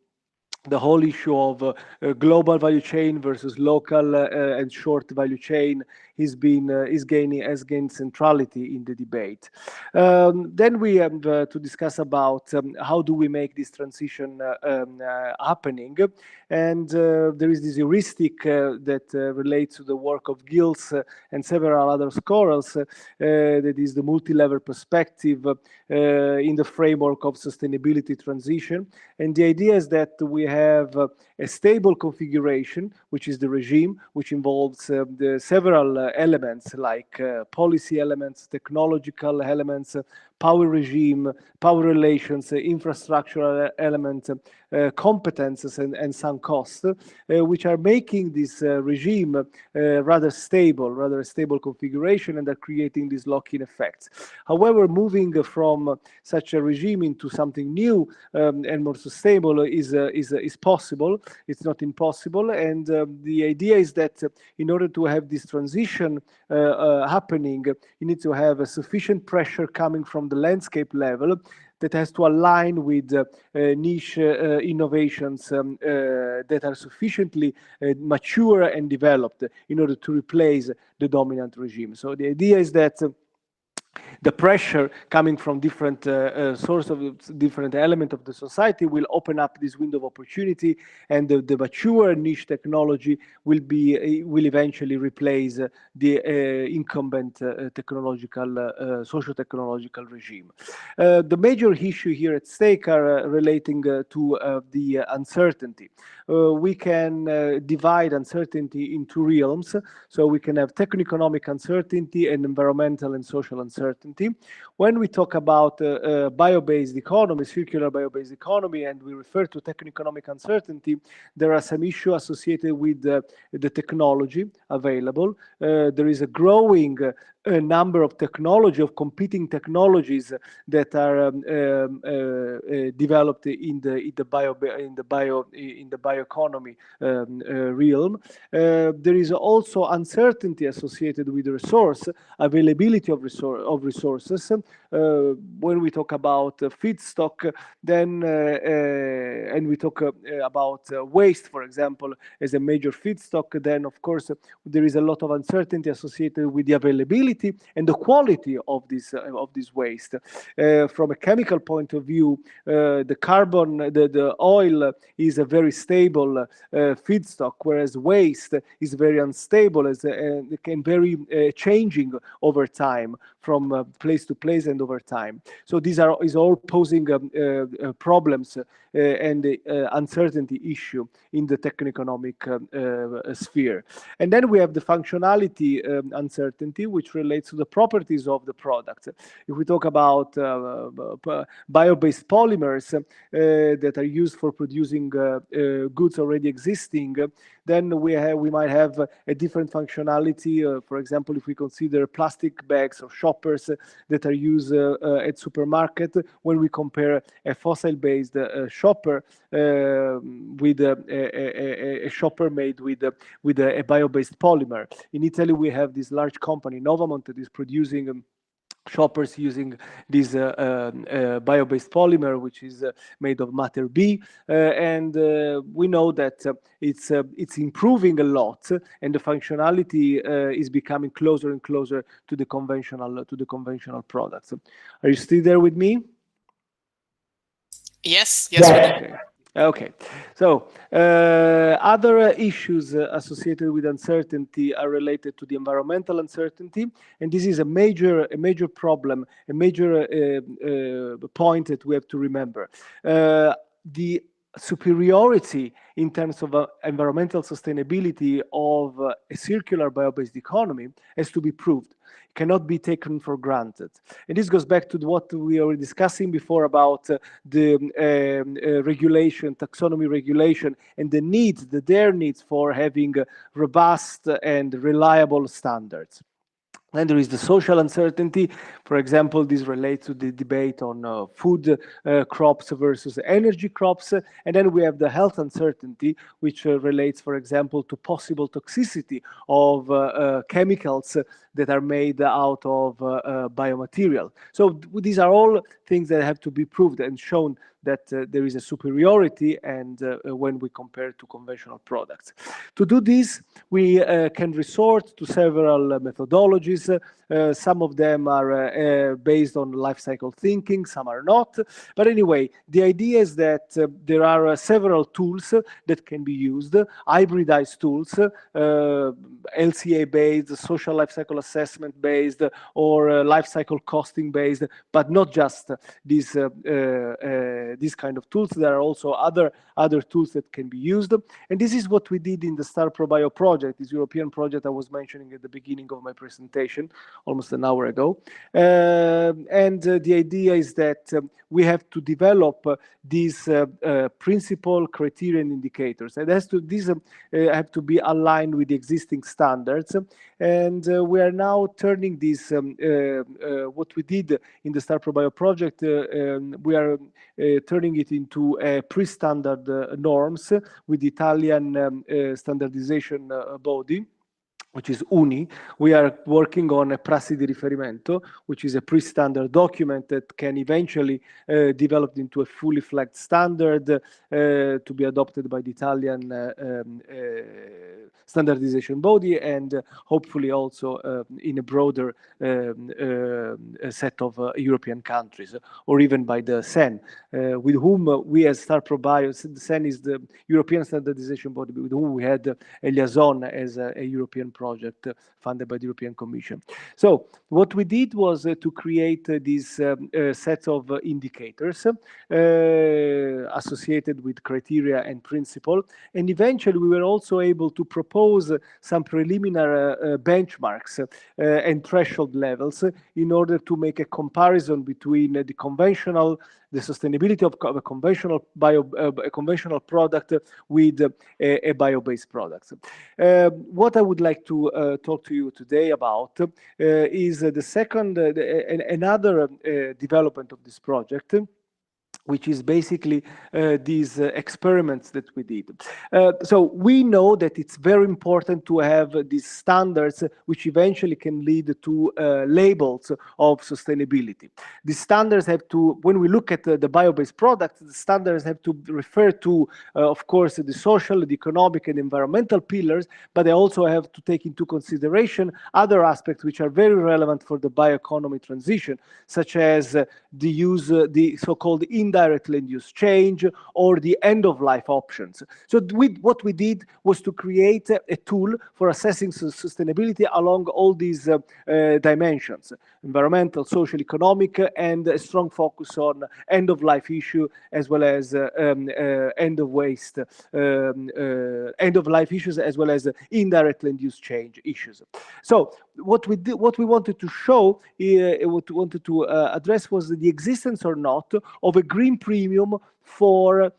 the whole issue of global value chain versus local and short value chain has gained centrality in the debate. Then we have to discuss about how do we make this transition happening, and there is this heuristic that relates to the work of Gills and several other scholars, that is the multi-level perspective in the framework of sustainability transition. And the idea is that we have a stable configuration, which is the regime, which involves the several elements like policy elements, technological elements, power regime, power relations, infrastructural elements, competences, and some costs, which are making this regime rather a stable configuration, and are creating these lock-in effects. However, moving from such a regime into something new and more sustainable is possible. It's not impossible, and the idea is that in order to have this transition happening, you need to have a sufficient pressure coming from the landscape level that has to align with niche innovations that are sufficiently mature and developed in order to replace the dominant regime. So the idea is that the pressure coming from different sources of different elements of the society will open up this window of opportunity, and the mature niche technology will eventually replace the incumbent socio-technological regime. The major issue here at stake are relating to the uncertainty. We can divide uncertainty in two realms. So we can have techno-economic uncertainty and environmental and social uncertainty. When we talk about bio-based economy, circular bio-based economy, and we refer to techno-economic uncertainty, there are some issues associated with the technology available. There is a growing number of competing technologies that are developed in the bioeconomy realm. There is also uncertainty associated with the availability of resources. When we talk about feedstock, then and we talk about waste, for example, as a major feedstock, then of course there is a lot of uncertainty associated with the availability and the quality of this waste. From a chemical point of view, the oil is a very stable feedstock, whereas waste is very unstable and can very changing over time from place to place and over time. So these is all posing problems and uncertainty issue in the techno-economic sphere. And then we have the functionality uncertainty, which relates to the properties of the product. If we talk about bio-based polymers that are used for producing goods already existing, then we might have a different functionality. For example, if we consider plastic bags or shoppers that are used at supermarket, when we compare a fossil-based shopper with a shopper made with a bio-based polymer. In Italy, we have this large company, Novamont, that is producing shoppers using this bio-based polymer, which is made of matter B, and we know that it's improving a lot, and the functionality is becoming closer and closer to the conventional products. Are you still there with me? Yes. Okay. So other issues associated with uncertainty are related to the environmental uncertainty, and this is a major problem, a major point that we have to remember. The superiority in terms of environmental sustainability of a circular bio-based economy has to be proved. It cannot be taken for granted. And this goes back to what we were discussing before about the regulation, taxonomy regulation, and the needs, their needs for having robust and reliable standards. Then there is the social uncertainty. For example, this relates to the debate on food crops versus energy crops. And then we have the health uncertainty, which relates, for example, to possible toxicity of chemicals that are made out of biomaterial. So these are all things that have to be proved and shown that there is a superiority and when we compare to conventional products. To do this, we can resort to several methodologies. Some of them are based on life cycle thinking, some are not. But anyway, the idea is that there are several tools that can be used, hybridized tools, LCA-based, social life cycle assessment-based, or life cycle costing-based, but not just these kind of tools. There are also other tools that can be used. And this is what we did in the Star ProBio project, this European project I was mentioning at the beginning of my presentation, almost an hour ago. The idea is that we have to develop these principal criteria and indicators. And these have to be aligned with the existing standards. And we are now turning this, what we did in the Star ProBio project, we are turning it into pre-standard norms with the Italian standardization body, which is UNI. We are working on a prassi di riferimento, which is a pre-standard document that can eventually develop into a fully flagged standard to be adopted by the Italian standardization body, and hopefully also in a broader set of European countries, or even by the CEN, with whom we as Star ProBio, the CEN is the European standardization body, with whom we had a liaison as a European project funded by the European Commission. So what we did was to create this set of indicators associated with criteria and principle, and eventually we were also able to propose some preliminary benchmarks and threshold levels in order to make a comparison between the sustainability of a conventional product with a bio-based product. What I would like to talk to you today about is the second, another development of this project, which is basically these experiments that we did. So we know that it's very important to have these standards which eventually can lead to labels of sustainability. These standards have to, when we look at the bio-based products, the standards have to refer to, of course, the social, the economic and environmental pillars, but they also have to take into consideration other aspects which are very relevant for the bioeconomy transition, such as the use, the so-called indirect land use change, or the end-of-life options. So what we did was to create a tool for assessing sustainability along all these dimensions: environmental, social, economic, and a strong focus on end-of-life issue, as well as end-of-waste, end-of-life issues, as well as indirect land use change issues. So what we wanted to show, what we wanted to address was the existence or not of a green premium for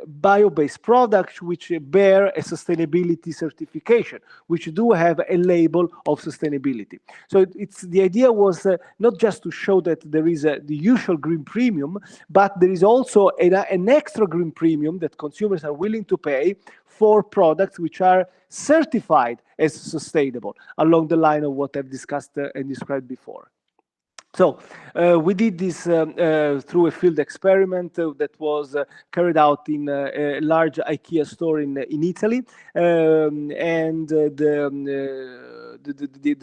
bio-based products which bear a sustainability certification, which do have a label of sustainability. So the idea was not just to show that there is the usual green premium, but there is also an extra green premium that consumers are willing to pay for products which are certified as sustainable, along the line of what I've discussed and described before. So we did this through a field experiment that was carried out in a large IKEA store in Italy, and the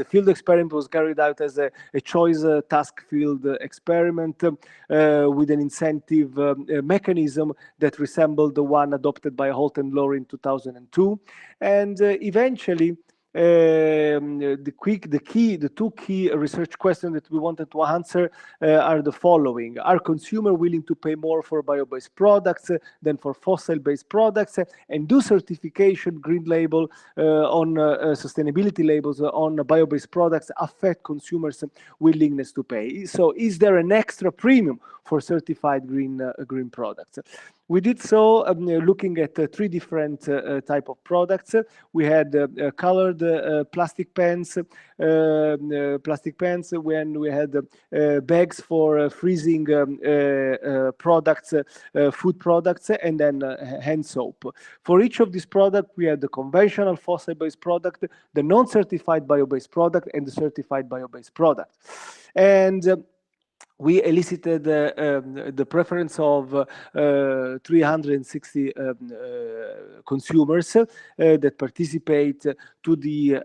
field experiment was carried out as a choice task field experiment with an incentive mechanism that resembled the one adopted by Holt and Lowe in 2002, and eventually the two key research questions that we wanted to answer are the following: are consumers willing to pay more for bio-based products than for fossil-based products? And do certification, green label on sustainability labels on bio-based products affect consumers' willingness to pay? So, is there an extra premium for certified green products? We did so looking at three different type of products. We had colored plastic pens, when we had bags for freezing products, food products, and then hand soap. For each of these products, we had the conventional fossil-based product, the non-certified bio-based product, and the certified bio-based product. And we elicited the preference of 360 consumers that participate to the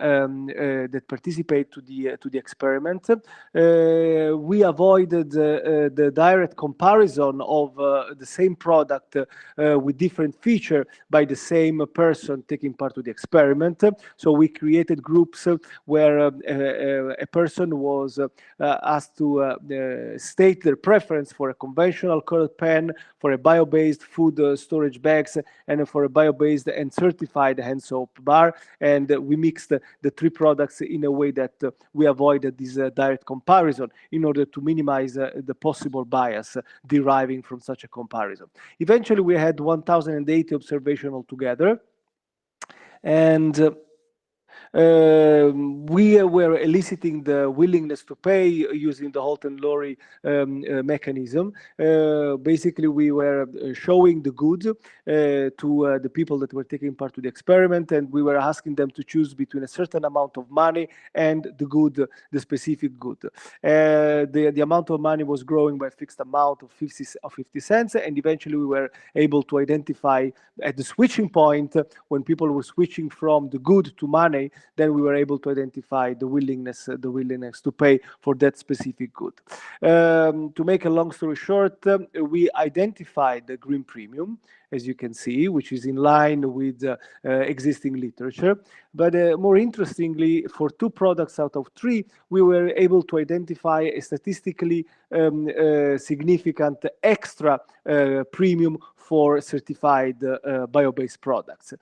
experiment. We avoided the direct comparison of the same product with different feature by the same person taking part of the experiment. So we created groups where a person was asked to state their preference for a conventional colored pen, for a bio-based food storage bags, and for a bio-based and certified hand soap bar. And we mixed the three products in a way that we avoided this direct comparison in order to minimize the possible bias deriving from such a comparison. Eventually, we had 1,080 observations altogether. And we were eliciting the willingness to pay using the Holt and Lowry mechanism. Basically, we were showing the good to the people that were taking part to the experiment, and we were asking them to choose between a certain amount of money and the good, the specific good. The amount of money was growing by a fixed amount of 50 cents, and eventually we were able to identify at the switching point when people were switching from the good to money. Then we were able to identify the willingness to pay for that specific good. To make a long story short, we identified the green premium, as you can see, which is in line with existing literature. But more interestingly, for 2 products out of 3, we were able to identify a statistically significant extra premium for certified bio-based products.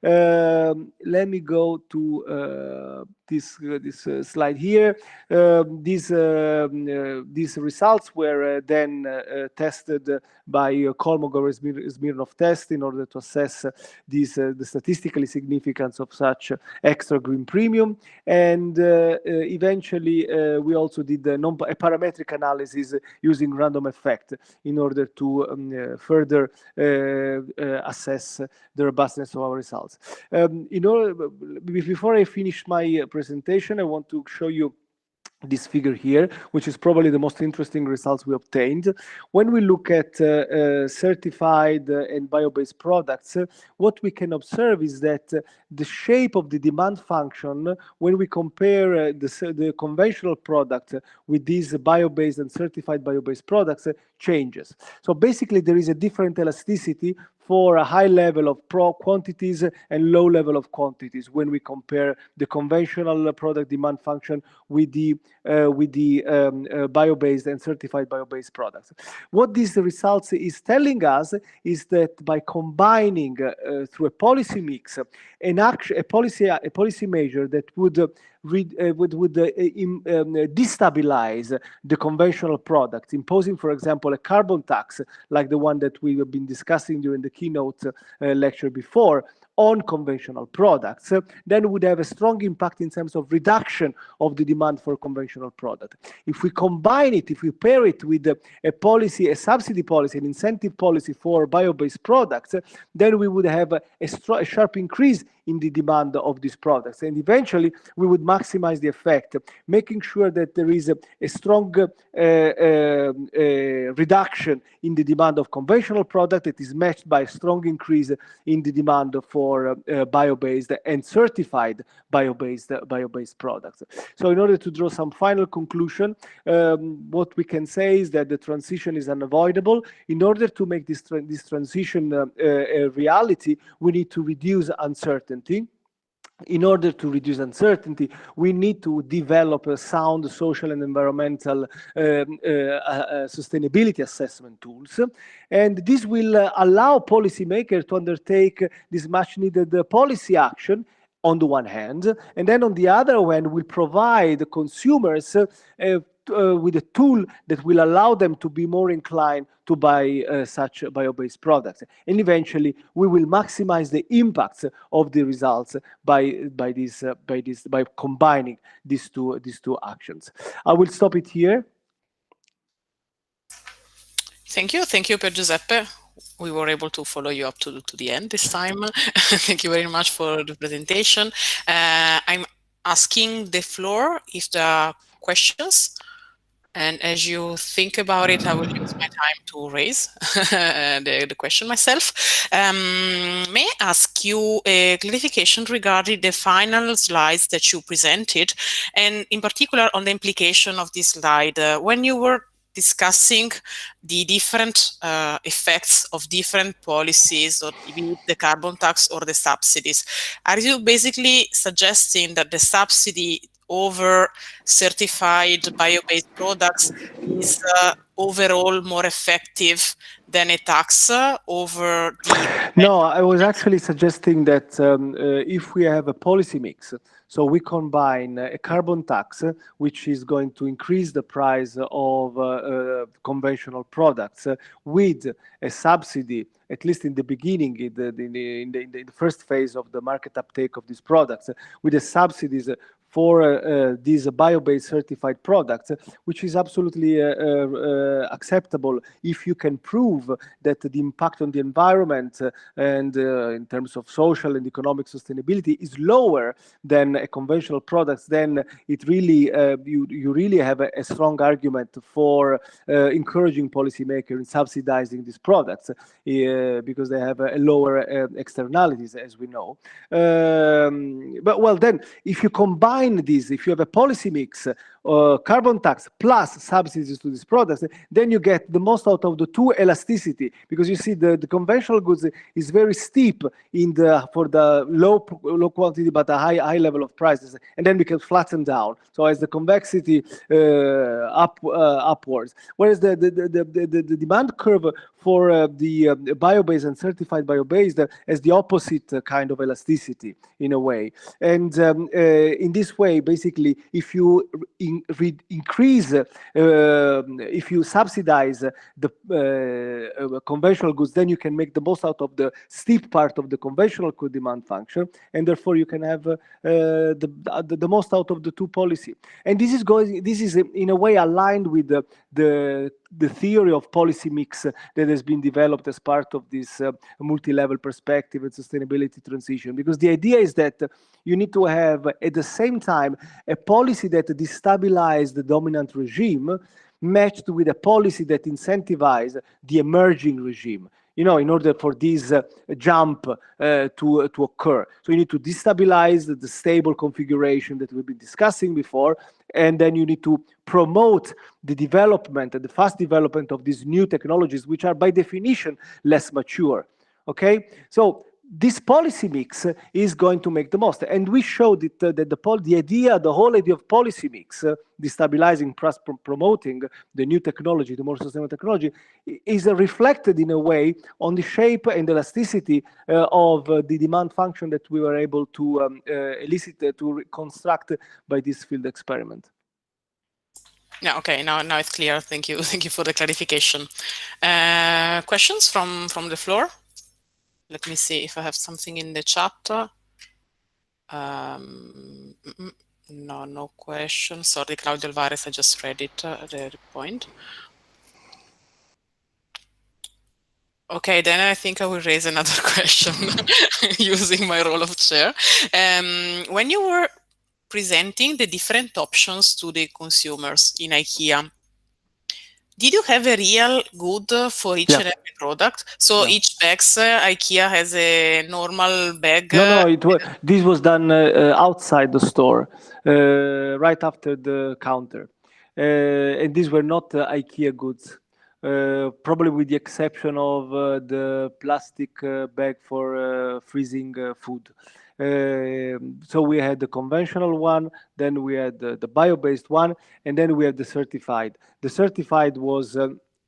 Let me go to this slide here. These results were then tested by Kolmogorov-Smirnov test in order to assess the statistical significance of such extra green premium. And eventually, we also did a parametric analysis using random effect in order to further assess the robustness of our results. Before I finish my presentation, I want to show you this figure here, which is probably the most interesting results we obtained. When we look at certified and bio-based products, what we can observe is that the shape of the demand function, when we compare the conventional product with these bio-based and certified bio-based products, changes. So basically, there is a different elasticity for a high level of quantities and low level of quantities when we compare the conventional product demand function with the bio-based and certified bio-based products. What these results is telling us is that by combining through a policy mix a policy measure that would destabilize the conventional product, imposing, for example, a carbon tax like the one that we have been discussing during the keynote lecture before on conventional products, then would have a strong impact in terms of reduction of the demand for conventional product. If we combine it, if we pair it with a policy, a subsidy policy, an incentive policy for bio-based products, then we would have a sharp increase in the demand of these products. And eventually, we would maximize the effect, making sure that there is a strong reduction in the demand of conventional product that is matched by a strong increase in the demand for bio-based and certified bio-based products. So in order to draw some final conclusion, what we can say is that the transition is unavoidable. In order to make this transition a reality, we need to reduce uncertainty. in order to reduce uncertainty, we need to develop a sound social and environmental sustainability assessment tools. And this will allow policymakers to undertake this much needed policy action on the one hand, and then on the other hand, will provide consumers with a tool that will allow them to be more inclined to buy such bio-based products. And eventually, we will maximize the impacts of the results by combining these two actions. I will stop it here. Thank you, Pier Giuseppe. We were able to follow you up to the end this time. Thank you very much for the presentation. I'm asking the floor if there are questions. And as you think about it, I will use my time to raise the question myself. May I ask you a clarification regarding the final slides that you presented, and in particular on the implication of this slide. When you were discussing the different effects of different policies, or maybe the carbon tax or the subsidies, are you basically suggesting that the subsidy over certified bio-based products is overall more effective than a tax over the... No, I was actually suggesting that if we have a policy mix, so we combine a carbon tax, which is going to increase the price of conventional products, with a subsidy, at least in the beginning, in the first phase of the market uptake of these products, with the subsidies for these bio-based certified products, which is absolutely acceptable if you can prove that the impact on the environment and in terms of social and economic sustainability is lower than a conventional products. Then it really you really have a strong argument for encouraging policymakers in subsidizing these products because they have a lower externalities, as we know. But well, then if you combine these, if you have a policy mix, carbon tax plus subsidies to these products, then you get the most out of the two elasticity, because you see the conventional goods is very steep in for the low quantity but a high level of prices, and then we can flatten down. So as the convexity upwards, whereas the demand curve for the bio-based and certified bio-based has the opposite kind of elasticity in a way. And in this way, basically, if you increase, if you subsidize the conventional goods, then you can make the most out of the steep part of the conventional good demand function, and therefore you can have the most out of the two policy. And this is in a way aligned with the theory of policy mix that has been developed as part of this multi-level perspective and sustainability transition, because the idea is that you need to have at the same time a policy that destabilizes the dominant regime matched with a policy that incentivizes the emerging regime, you know, in order for this jump to occur. So you need to destabilize the stable configuration that we've been discussing before, and then you need to promote the development and the fast development of these new technologies, which are by definition less mature. Okay, so this policy mix is going to make the most, and we showed it that the whole idea of policy mix, destabilizing, promoting the new technology, the more sustainable technology, is reflected in a way on the shape and elasticity of the demand function that we were able to elicit, to construct by this field experiment. Yeah, okay, now it's clear. Thank you for the clarification. Questions from the floor? Let me see if I have something in the chat. No questions. Sorry, Claudio Alvarez, I just read it, the point. Okay, then I think I will raise another question using my role of chair. When you were presenting the different options to the consumers in IKEA, did you have a real good for each and every product? So each bags, IKEA has a normal bag? No, this was done outside the store, right after the counter. And these were not IKEA goods, probably with the exception of the plastic bag for freezing food. So we had the conventional one, then we had the bio-based one, and then we had the certified. The certified was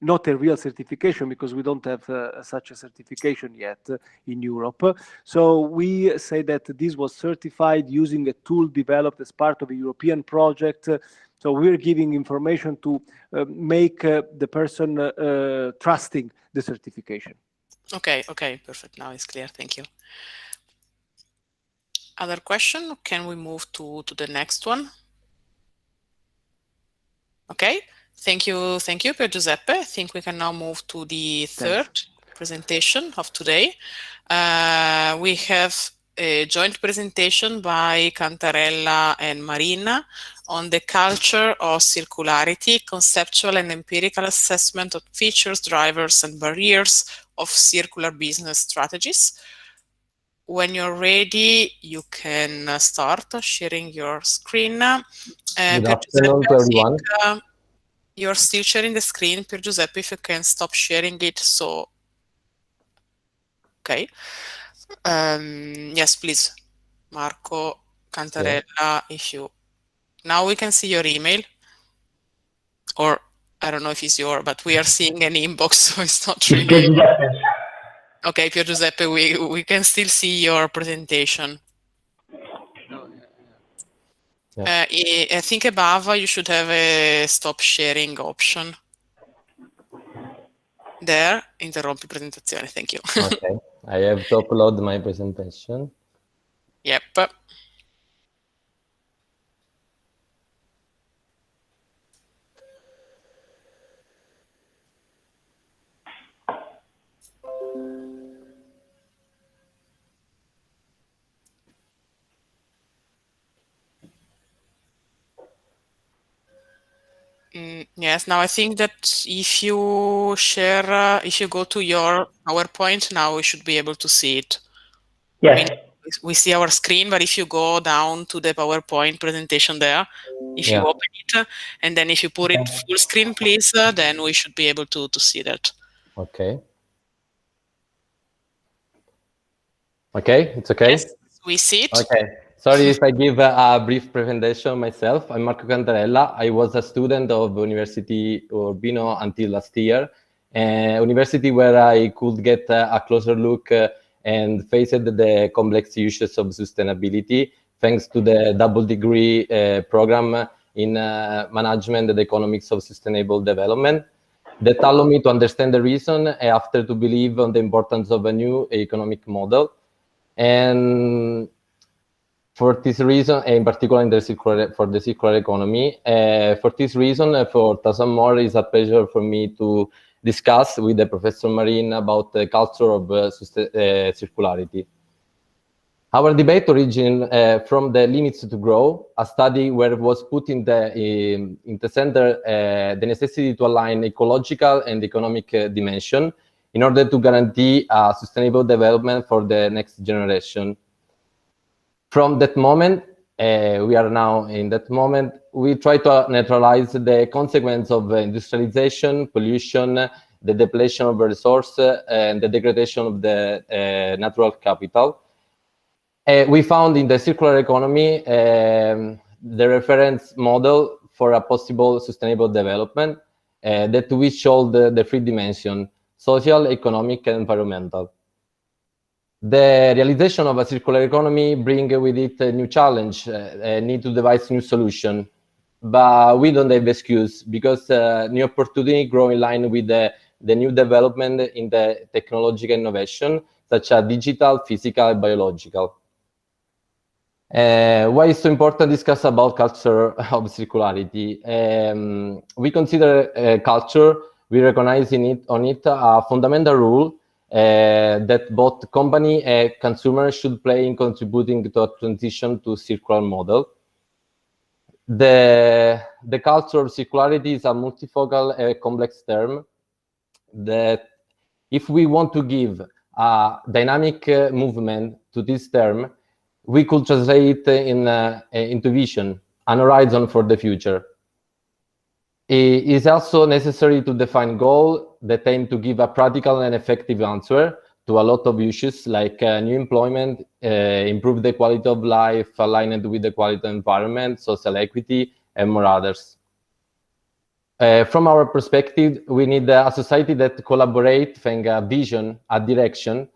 not a real certification because we don't have such a certification yet in Europe. So we say that this was certified using a tool developed as part of a European project. So we're giving information to make the person trusting the certification. Okay, okay, perfect. Now it's clear. Thank you. Other question? Can we move to the next one? Okay, thank you, Pier Giuseppe. I think we can now move to the third presentation of today. We have a joint presentation by Cantarella and Marina on the culture of circularity, conceptual and empirical assessment of features, drivers, and barriers of circular business strategies. When you're ready, you can start sharing your screen. Good afternoon to everyone. You're still sharing the screen, Pier Giuseppe, if you can stop sharing it. So, okay. Yes, please, Marco, Cantarella, if you... Now we can see your email. Or, I don't know if it's your, but we are seeing an inbox, so it's not really... Okay, Pier Giuseppe, we can still see your presentation. Yeah. I think above you should have a stop sharing option. There, interrompi presentazione, thank you. Okay, I have to upload my presentation. Yep. Yes, now I think that if you share, if you go to your PowerPoint, now we should be able to see it. Yes. We see our screen, but if you go down to the PowerPoint presentation there, if you open it, and then if you put it full screen, please, then we should be able to see that. Okay. Okay, it's okay? Yes, we see it. Okay. Sorry if I give a brief presentation myself. I'm Marco Cantarella. I was a student of University Urbino until last year, university where I could get a closer look and face the complex issues of sustainability thanks to the double degree program in management and economics of sustainable development that allowed me to understand the reason after to believe on the importance of a new economic model. And for this reason, in particular in the circular economy, for this reason, for Thousand More, it's a pleasure for me to discuss with the Professor Marin about the culture of circularity. Our debate originated from the Limits to Grow, a study where it was put in the center the necessity to align ecological and economic dimension in order to guarantee a sustainable development for the next generation. From that moment, we are now in that moment, we try to neutralize the consequence of industrialization, pollution, the depletion of resource, and the degradation of the natural capital. We found in the circular economy the reference model for a possible sustainable development that we showed the three dimensions: social, economic, and environmental. The realization of a circular economy brings with it a new challenge, a need to devise new solution. But we don't have excuse because new opportunity grow in line with the new development in the technological innovation, such as digital, physical, and biological. Why it's so important to discuss about culture of circularity? We consider culture, we recognize on it a fundamental role that both company and consumers should play in contributing to a transition to circular model. The culture of circularity is a multifocal, complex term that if we want to give a dynamic movement to this term, we could translate it into vision, an horizon for the future. It is also necessary to define goals that aim to give a practical and effective answer to a lot of issues like new employment, improve the quality of life, aligned with the quality of environment, social equity, and more others. From our perspective, we need a society that collaborates, and a vision, a direction,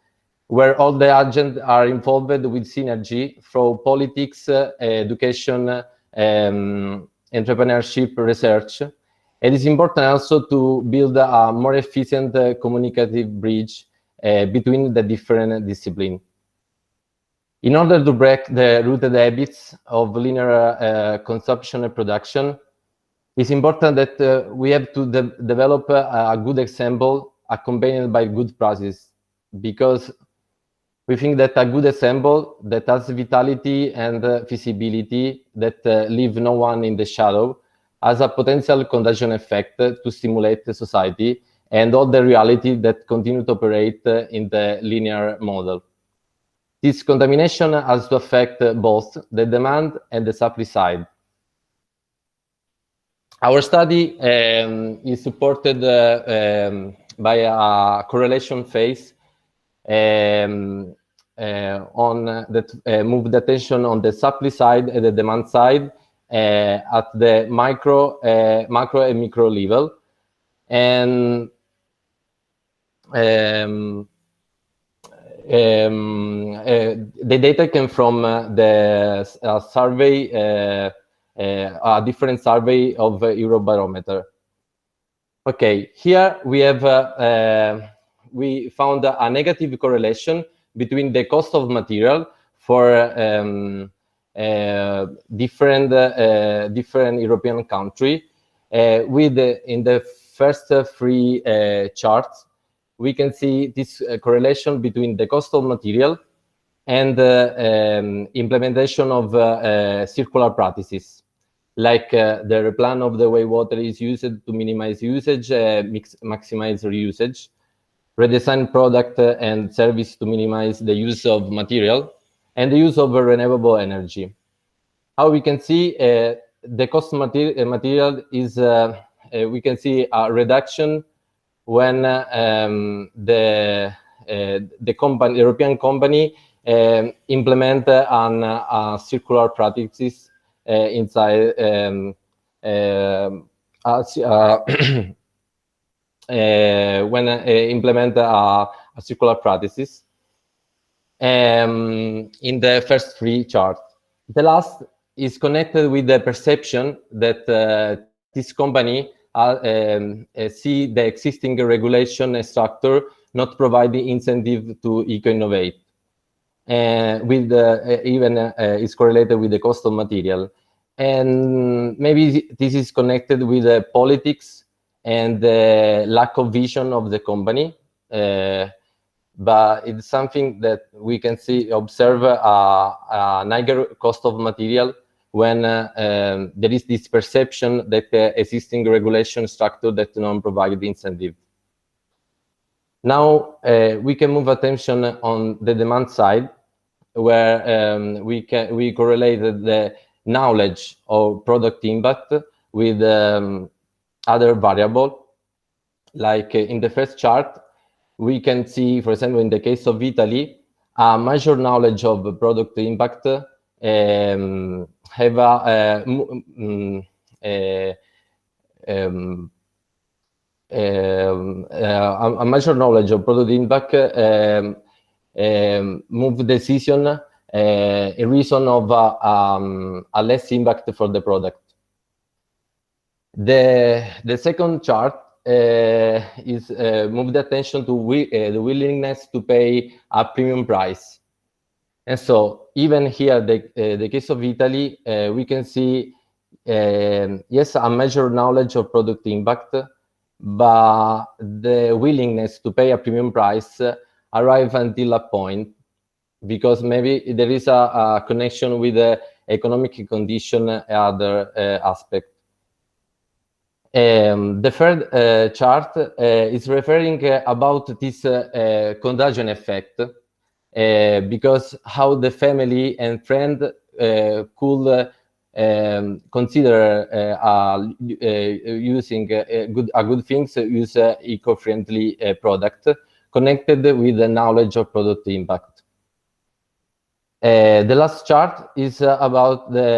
where all the agents are involved with synergy through politics, education, entrepreneurship, research. It is important also to build a more efficient communicative bridge between the different disciplines. In order to break the rooted habits of linear consumption and production, it's important that we have to develop a good example accompanied by good practice, because we think that a good example that has vitality and feasibility, that leave no one in the shadow, has a potential contagion effect to stimulate the society and all the reality that continue to operate in the linear model. This contamination has to affect both the demand and the supply side. Our study is supported by a correlation phase on that move the attention on the supply side and the demand side at the macro and micro level, and the data came from the survey, a different survey of Eurobarometer. Okay, here we have we found a negative correlation between the cost of material for different European country. With in the first three charts, we can see this correlation between the cost of material and implementation of circular practices, like the plan of the way water is used to minimize usage, maximize reusage, redesign product and service to minimize the use of material, and the use of renewable energy. How we can see the cost of material is, we can see a reduction when the European company implement circular practices inside when implement a circular practices in the first three charts. The last is connected with the perception that this company see the existing regulation structure not providing incentive to eco-innovate. With even is correlated with the cost of material. And maybe this is connected with the politics and the lack of vision of the company. But it's something that we can see, observe a higher cost of material when there is this perception that the existing regulation structure that don't provide incentive. Now we can move attention on the demand side, where we correlated the knowledge of product impact with other variable. Like in the first chart, we can see, for example, in the case of Italy, a major knowledge of product impact have a major knowledge of product impact move decision in reason of a less impact for the product. The second chart is move the attention to the willingness to pay a premium price. And so even here, the case of Italy, we can see, yes, a major knowledge of product impact, but the willingness to pay a premium price arrive until a point, because maybe there is a connection with the economic condition and other aspect. The third chart is referring about this contagion effect, because how the family and friend could consider using a good things, use eco-friendly product connected with the knowledge of product impact. The last chart is about the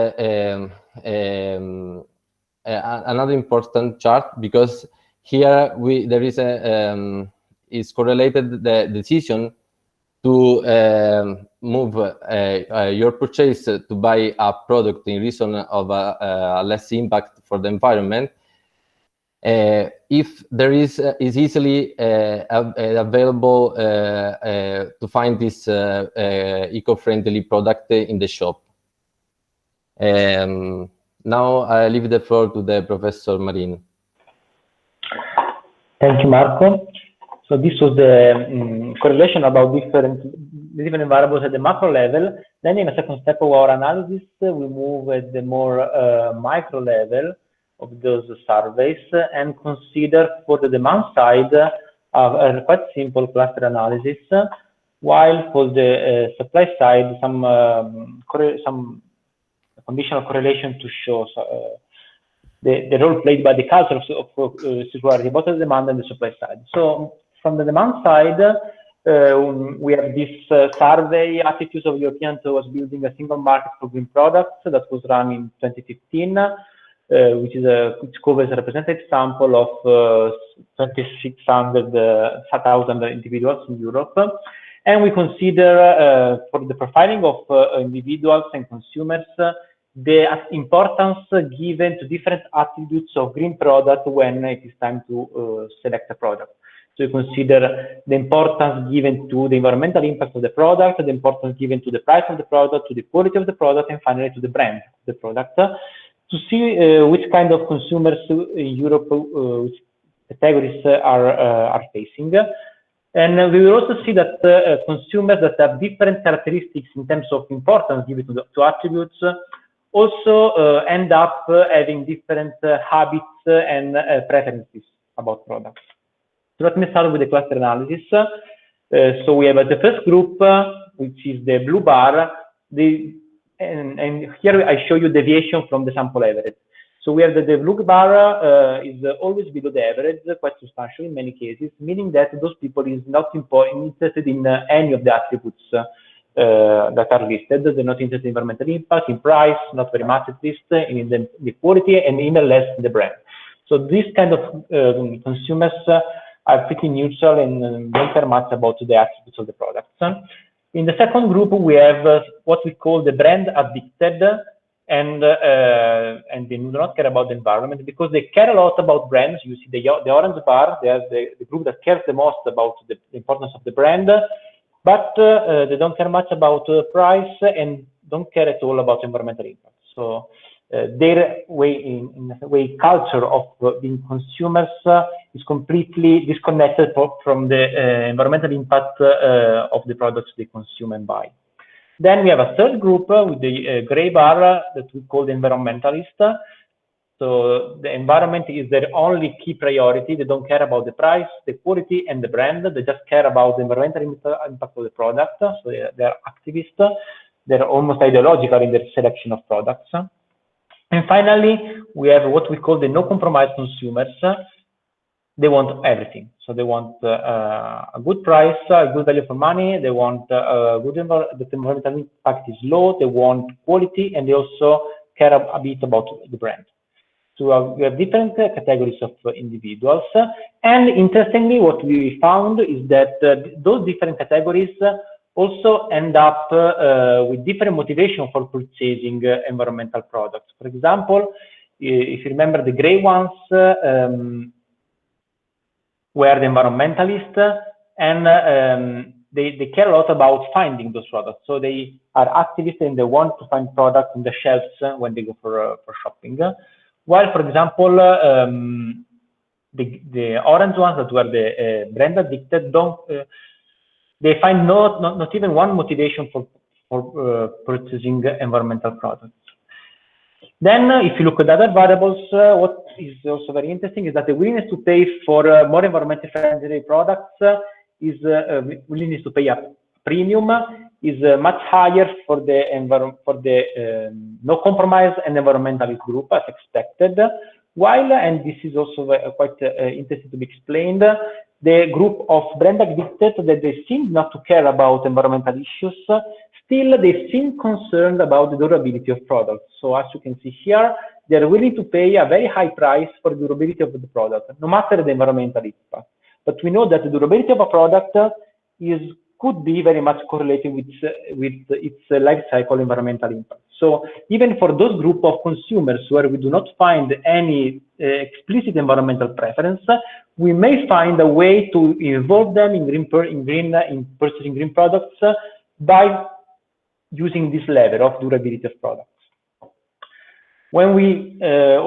another important chart, because here there is a is correlated the decision to move your purchase to buy a product in reason of a less impact for the environment. If there is easily available to find this eco-friendly product in the shop. Now I leave the floor to the Professor Marin. Thank you, Marco. So this was the correlation about different variables at the macro level. Then in a second step of our analysis, we move at the more micro level of those surveys and consider for the demand side a quite simple cluster analysis, while for the supply side some conditional correlation to show the role played by the culture of circularity, both the demand and the supply side. So from the demand side, we have this survey, Attitudes of Europeans towards Building a Single Market for Green Products, that was run in 2015, which covers a representative sample of 2,600 individuals in Europe. And we consider for the profiling of individuals and consumers the importance given to different attributes of green product when it is time to select a product. So you consider the importance given to the environmental impact of the product, the importance given to the price of the product, to the quality of the product, and finally to the brand of the product, to see which kind of consumers in Europe, which categories are facing. And we will also see that consumers that have different characteristics in terms of importance given to attributes also end up having different habits and preferences about products. So let me start with the cluster analysis. So we have the first group, which is the blue bar, and here I show you deviation from the sample average. So we have the blue bar is always below the average, quite substantial in many cases, meaning that those people is not interested in any of the attributes that are listed. They're not interested in environmental impact, in price, not very much at least, in the quality, and even less in the brand. So this kind of consumers are pretty neutral and don't care much about the attributes of the products. In the second group, we have what we call the brand addicted, and they do not care about the environment because they care a lot about brands. You see the orange bar, they are the group that cares the most about the importance of the brand, but they don't care much about price and don't care at all about environmental impact. So their culture of being consumers is completely disconnected from the environmental impact of the products they consume and buy. Then we have a third group with the gray bar that we call the environmentalist. So the environment is their only key priority. They don't care about the price, the quality, and the brand. They just care about the environmental impact of the product. So they are activists. They're almost ideological in their selection of products. And finally, we have what we call the no compromise consumers. They want everything. So they want a good price, a good value for money. They want the environmental impact is low. They want quality, and they also care a bit about the brand. So we have different categories of individuals. And interestingly, what we found is that those different categories also end up with different motivation for purchasing environmental products. For example, if you remember the gray ones, were the environmentalists, and they care a lot about finding those products. So they are activists and they want to find products on the shelves when they go for shopping. While, for example, the orange ones that were the brand addicted they find not even one motivation for purchasing environmental products. Then, if you look at other variables, what is also very interesting is that the willingness to pay for more environmentally friendly products is willingness to pay a premium is much higher for the no compromise and environmentalist group as expected, While, and this is also quite interesting to be explained, the group of brand admitted that they seem not to care about environmental issues, still they seem concerned about the durability of products. So as you can see here, they're willing to pay a very high price for the durability of the product, no matter the environmental impact. But we know that the durability of a product could be very much correlated with its life cycle environmental impact. So even for those group of consumers where we do not find any explicit environmental preference, we may find a way to involve them in purchasing green products by using this level of durability of products. When we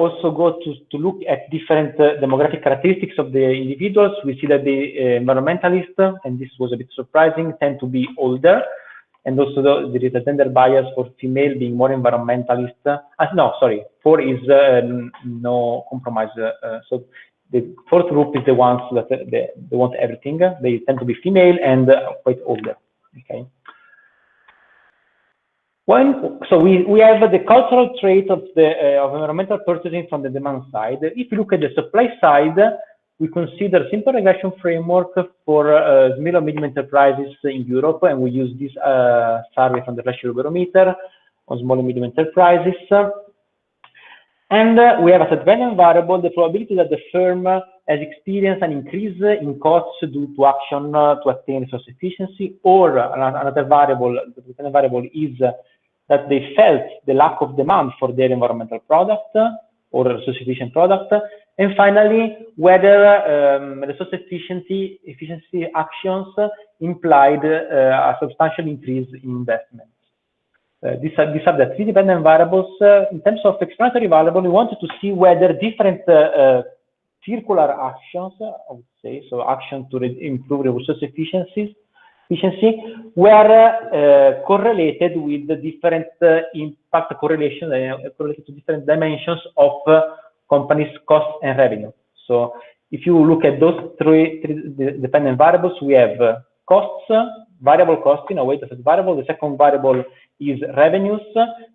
also go to look at different demographic characteristics of the individuals, we see that the environmentalists, and this was a bit surprising, tend to be older, and also there is a gender bias for female being more environmentalist. No, sorry, 4 is no compromise. So the 4th group is the ones that they want everything. They tend to be female and quite older. Okay. So we have the cultural trait of environmental purchasing from the demand side. If you look at the supply side, we consider simple regression framework for small and medium enterprises in Europe, and we use this survey from the Flash Eurobarometer on small and medium enterprises. And we have as a dependent variable the probability that the firm has experienced an increase in costs due to action to attain resource efficiency, or another variable, the dependent variable is that they felt the lack of demand for their environmental product or resource efficient product. And finally, whether resource efficiency actions implied a substantial increase in investments. These are the 3 dependent variables. In terms of explanatory variable, we wanted to see whether different circular actions, I would say, so action to improve resource efficiency, were correlated with the different impact correlation, correlated to different dimensions of companies' cost and revenue. So if you look at those 3 dependent variables, we have costs, variable cost in a way, the first variable. The second variable is revenues.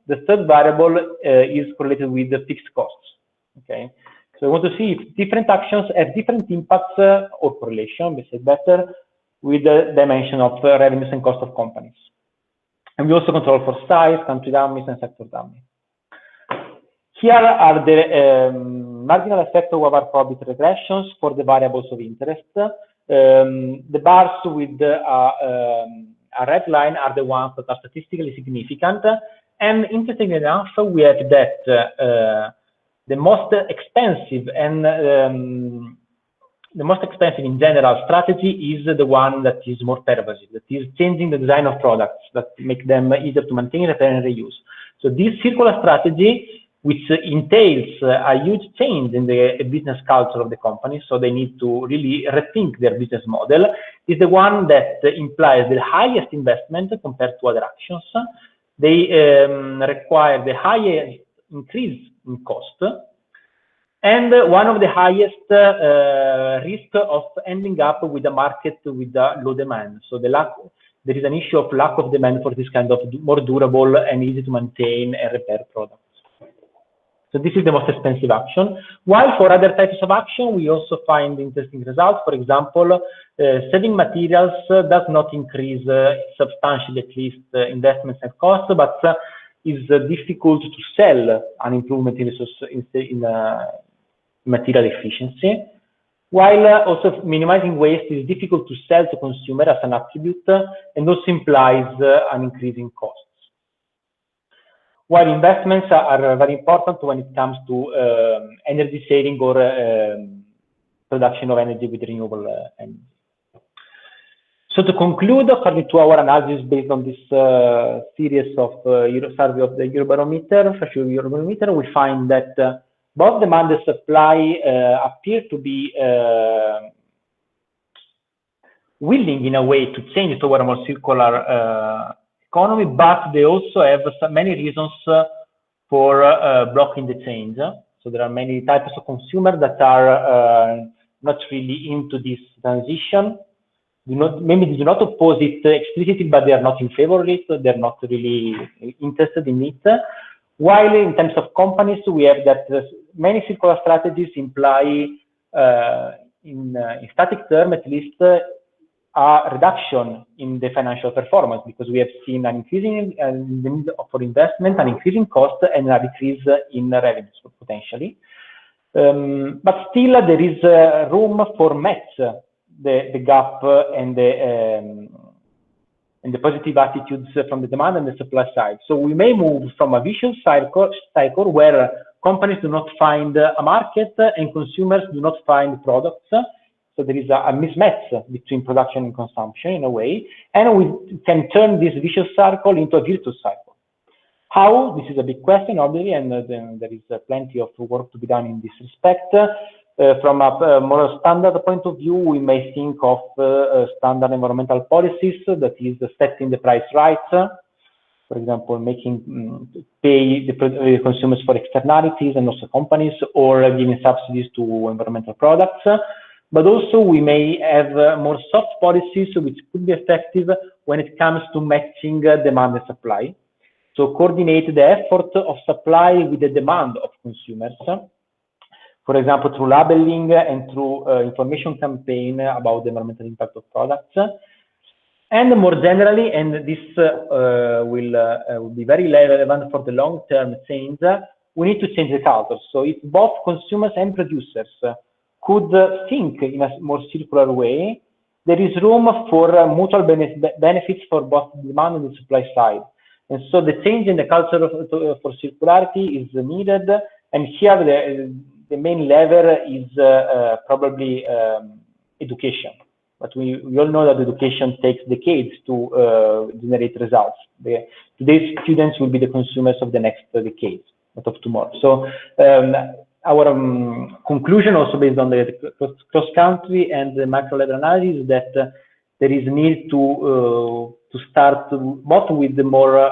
The third variable is correlated with the fixed costs. Okay. So we want to see if different actions have different impacts or correlation, we say better, with the dimension of revenues and cost of companies. And we also control for size, country dummies, and sector dummies. Here are the marginal effect of our probability regressions for the variables of interest. The bars with a red line are the ones that are statistically significant. And interestingly enough, we have that the most expensive and the most expensive in general strategy is the one that is more pervasive, that is changing the design of products that make them easier to maintain, repair, and reuse. So this circular strategy, which entails a huge change in the business culture of the company, so they need to really rethink their business model, is the one that implies the highest investment compared to other actions. They require the highest increase in cost, and one of the highest risk of ending up with a market with a low demand. So there is an issue of lack of demand for this kind of more durable and easy to maintain and repair products. So this is the most expensive action. While for other types of action, we also find interesting results. For example, saving materials does not increase substantially, at least, investments and costs, but is difficult to sell an improvement in material efficiency. While also minimizing waste is difficult to sell to consumer as an attribute, and also implies an increase in costs. While investments are very important when it comes to energy saving or production of energy with renewable energy. So to conclude, according to our analysis based on this series of survey of the Eurobarometer, we find that both demand and supply appear to be willing in a way to change toward a more circular economy, but they also have many reasons for blocking the change. So there are many types of consumers that are not really into this transition. Maybe they do not oppose it explicitly, but they are not in favor of it. They're not really interested in it. While in terms of companies, we have that many circular strategies imply, in static term at least, a reduction in the financial performance, because we have seen an increasing need for investment, an increasing cost, and a decrease in revenues potentially. But still, there is room for match the gap and the positive attitudes from the demand and the supply side. So we may move from a vicious cycle where companies do not find a market and consumers do not find products. So there is a mismatch between production and consumption in a way, and we can turn this vicious cycle into a virtuous cycle. How? This is a big question, obviously, and there is plenty of work to be done in this respect. From a more standard point of view, we may think of standard environmental policies, that is setting the price right. For example, making pay the consumers for externalities and also companies, or giving subsidies to environmental products. But also we may have more soft policies which could be effective when it comes to matching demand and supply. So coordinate the effort of supply with the demand of consumers. For example, through labeling and through information campaign about the environmental impact of products. And more generally, and this will be very relevant for the long-term change, we need to change the culture. So if both consumers and producers could think in a more circular way, there is room for mutual benefits for both demand and the supply side. And so the change in the culture for circularity is needed. And here the main lever is probably education. But we all know that education takes decades to generate results. Today's students will be the consumers of the next decades, not of tomorrow. So our conclusion, also based on the cross-country and the macro-level analysis, is that there is need to start both with the more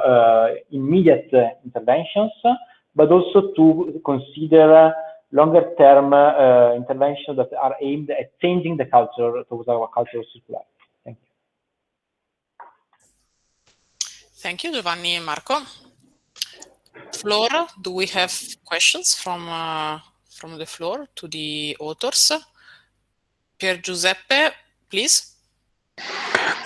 immediate interventions, but also to consider longer-term interventions that are aimed at changing the culture towards our culture of circularity. Thank you. Thank you, Giovanni and Marco. Flora, do we have questions from the floor to the authors? Pier Giuseppe, please.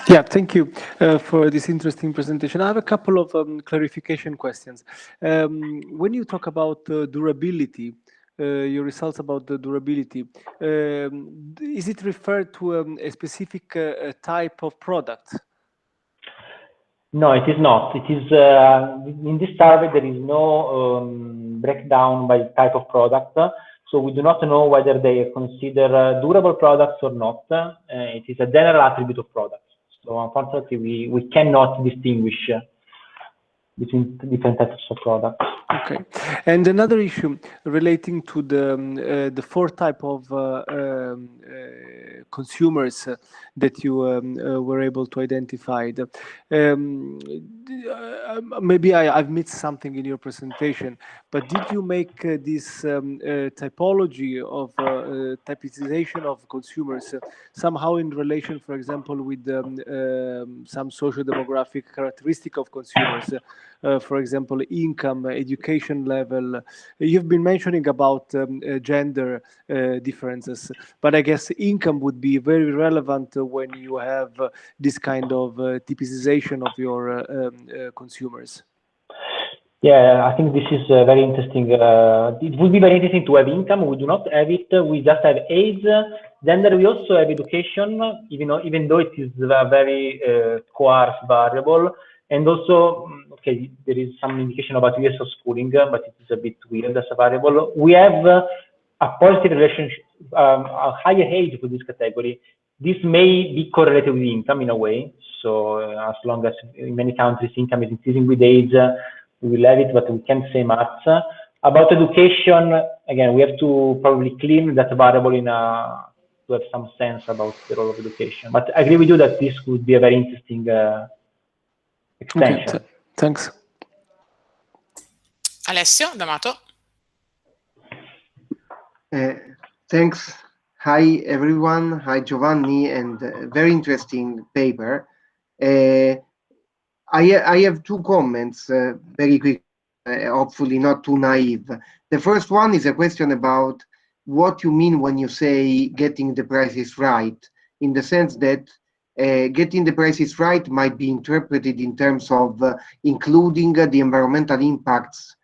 Yeah, thank you for this interesting presentation. I have a couple of clarification questions. When you talk about durability, your results about the durability, is it referred to a specific type of product? No, it is not. It is in this survey there is no breakdown by type of product, so we do not know whether they consider durable products or not. It is a general attribute of products. So unfortunately, we cannot distinguish between different types of products. Okay. And another issue relating to the four type of consumers that you were able to identify. Maybe I've missed something in your presentation, but did you make this typology of typization of consumers somehow in relation, for example, with some socio-demographic characteristic of consumers? For example, income, education level. You've been mentioning about gender differences, but I guess income would be very relevant when you have this kind of typization of your consumers. Yeah, I think this is very interesting. It would be very interesting to have income. We do not have it. We just have age. Gender, we also have education, even though it is a very coarse variable. And also, okay, there is some indication about years of schooling, but it is a bit weird as a variable. We have a positive relationship, a higher age for this category. This may be correlated with income in a way. So as long as in many countries income is increasing with age, we will have it, but we can't say much. About education, again, we have to probably clean that variable to have some sense about the role of education. But I agree with you that this could be a very interesting extension. Okay, thanks. Alessio D'Amato. Thanks. Hi, everyone. Hi, Giovanni, and very interesting paper. I have two comments very quick. hopefully not too naive. The first one is a question about what you mean when you say getting the prices right, in the sense that getting the prices right might be interpreted in terms of including the environmental impacts,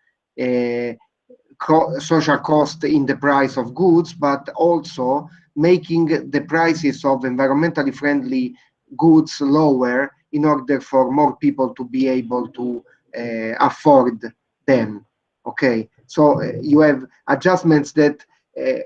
social cost in the price of goods, but also making the prices of environmentally friendly goods lower in order for more people to be able to afford them. Okay, so you have adjustments that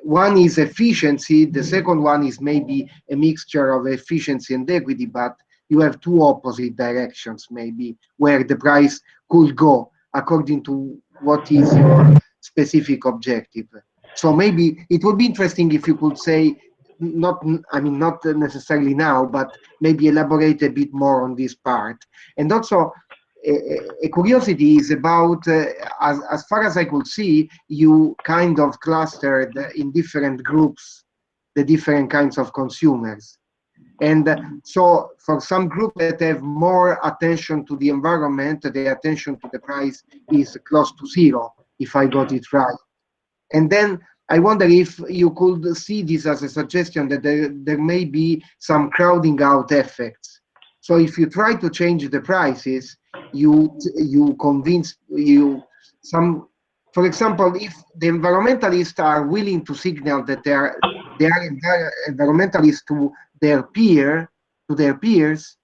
one is efficiency, the second one is maybe a mixture of efficiency and equity, but you have two opposite directions maybe where the price could go according to what is your specific objective. So maybe it would be interesting if you could say, not necessarily now, but maybe elaborate a bit more on this part. And also, a curiosity is about, as far as I could see, you kind of clustered in different groups the different kinds of consumers. And so for some groups that have more attention to the environment, the attention to the price is close to zero, if I got it right. And then I wonder if you could see this as a suggestion that there may be some crowding out effects. So if you try to change the prices, you convince some, for example, if the environmentalists are willing to signal that they are environmentalists to their peers,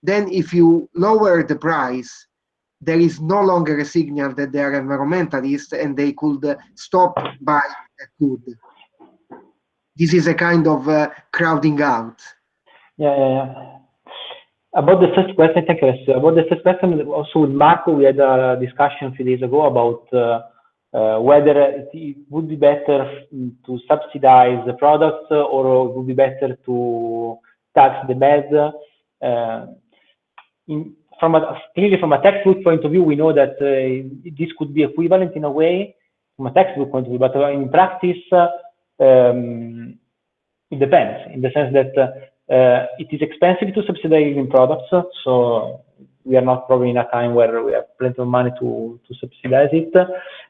then if you lower the price, there is no longer a signal that they are environmentalists and they could stop buying that good. This is a kind of crowding out. Yeah. About the first question, thank you. About the first question, also with Marco, we had a discussion a few days ago about whether it would be better to subsidize the products or it would be better to tax the bad. Clearly, from a textbook point of view, we know that this could be equivalent in a way from a textbook point of view, but in practice, it depends, in the sense that it is expensive to subsidize in products, so we are not probably in a time where we have plenty of money to subsidize it.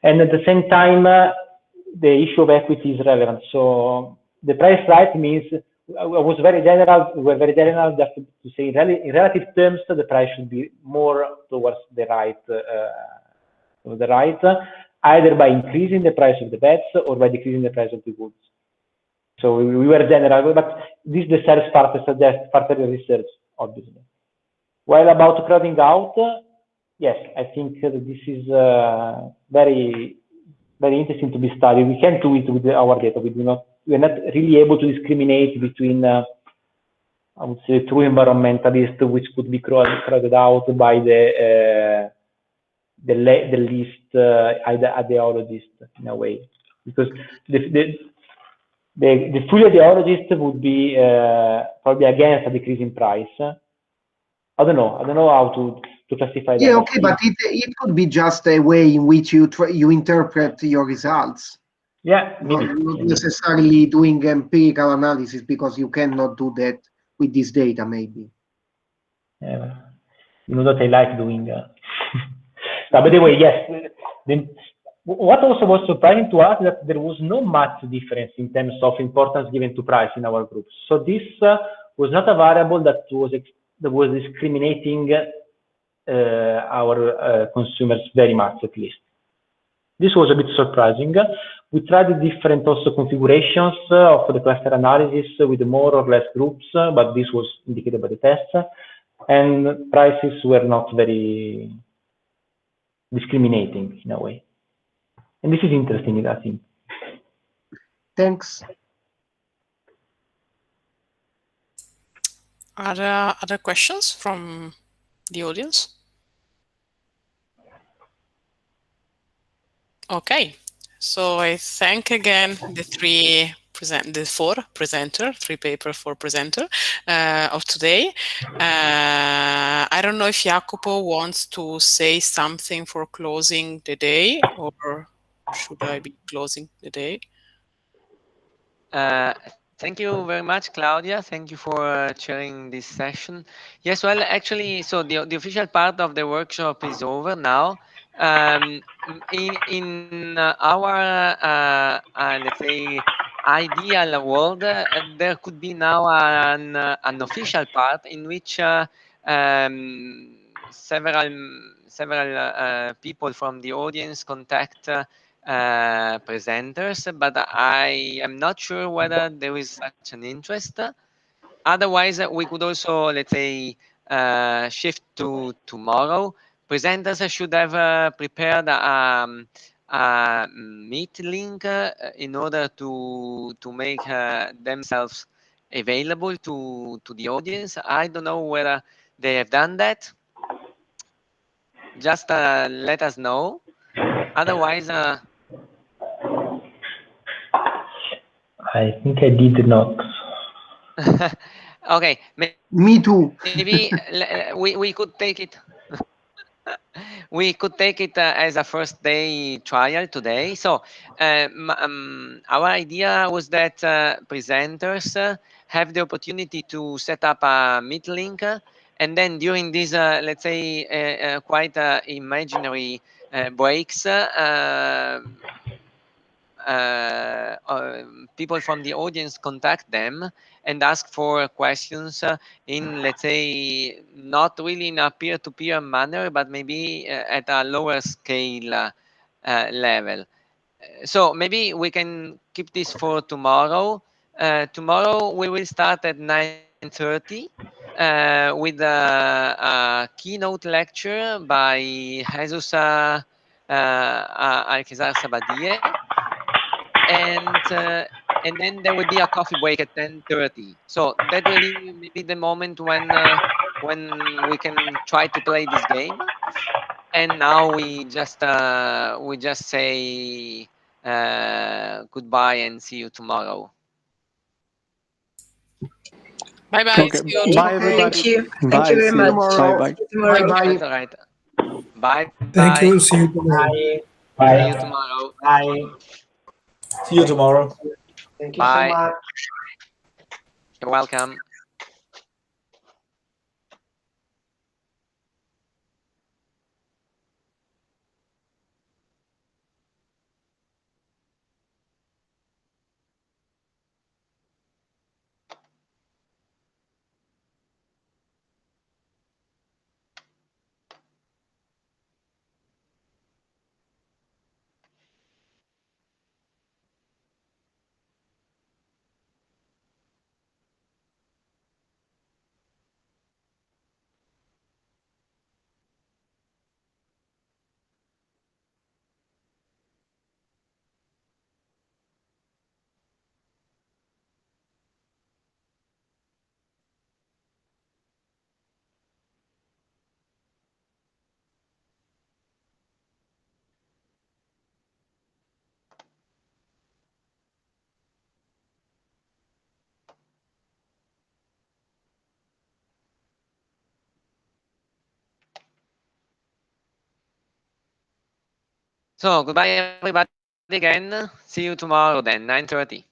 And at the same time, the issue of equity is relevant. So the price right means, I was very general, we were very general just to say in relative terms, the price should be more towards the right, either by increasing the price of the bets or by decreasing the price of the goods. So we were general, but this deserves further research, obviously. While about crowding out, yes, I think that this is very, very interesting to be studied. We can't do it with our data. We're not really able to discriminate between, I would say, true environmentalists, which could be crowded out by the least ideologist in a way, because the full ideologist would be probably against a decrease in price. I don't know how to classify that. Yeah, okay, but it could be just a way in which you interpret your results. Yeah, not necessarily doing empirical analysis, because you cannot do that with this data, maybe. Yeah, you know that I like doing. By the way, yes. What also was surprising to us is that there was no much difference in terms of importance given to price in our groups. So this was not a variable that was discriminating our consumers very much, at least. This was a bit surprising. We tried different also configurations of the cluster analysis with more or less groups, but this was indicated by the test, and prices were not very discriminating in a way. And this is interesting, I think. Thanks. Other questions from the audience? Okay, so I thank again the three paper for presenter of today. I don't know if Jacopo wants to say something for closing the day, or should I be closing the day? Thank you very much, Claudia. Thank you for chairing this session. Yes, well, actually, so the official part of the workshop is over now. In our let's say ideal world, there could be now an official part in which several people from the audience contact presenters, but I am not sure whether there is such an interest. Otherwise, we could also, let's say, shift to tomorrow. Presenters should have prepared a Meet link in order to make themselves available to the audience. I don't know whether they have done that. Just let us know. Otherwise, I think I did not. okay. Me too. Maybe we could take it. We could take it as a first day trial today. So our idea was that presenters have the opportunity to set up a Meet link, and then during these, let's say, quite imaginary breaks, people from the audience contact them and ask for questions in, let's say, not really in a peer-to-peer manner, but maybe at a lower scale level. So maybe we can keep this for tomorrow. Tomorrow we will start at 9:30 with a keynote lecture by Jesus Alcazar Sabadie. And then there will be a coffee break at 10:30. So that will be maybe the moment when we can try to play this game. And now we just say goodbye and see you tomorrow. Bye bye. Okay. See you Bye, tomorrow. everybody. Thank you. Bye. Thank you very See you much. tomorrow. Bye. See you tomorrow. Bye. That's all right. Bye. Thank Bye. you. See you tomorrow. See you tomorrow. Bye. See you tomorrow. Thank you so Bye. much. You're welcome. So goodbye, everybody. Again. See you tomorrow then, 9:30.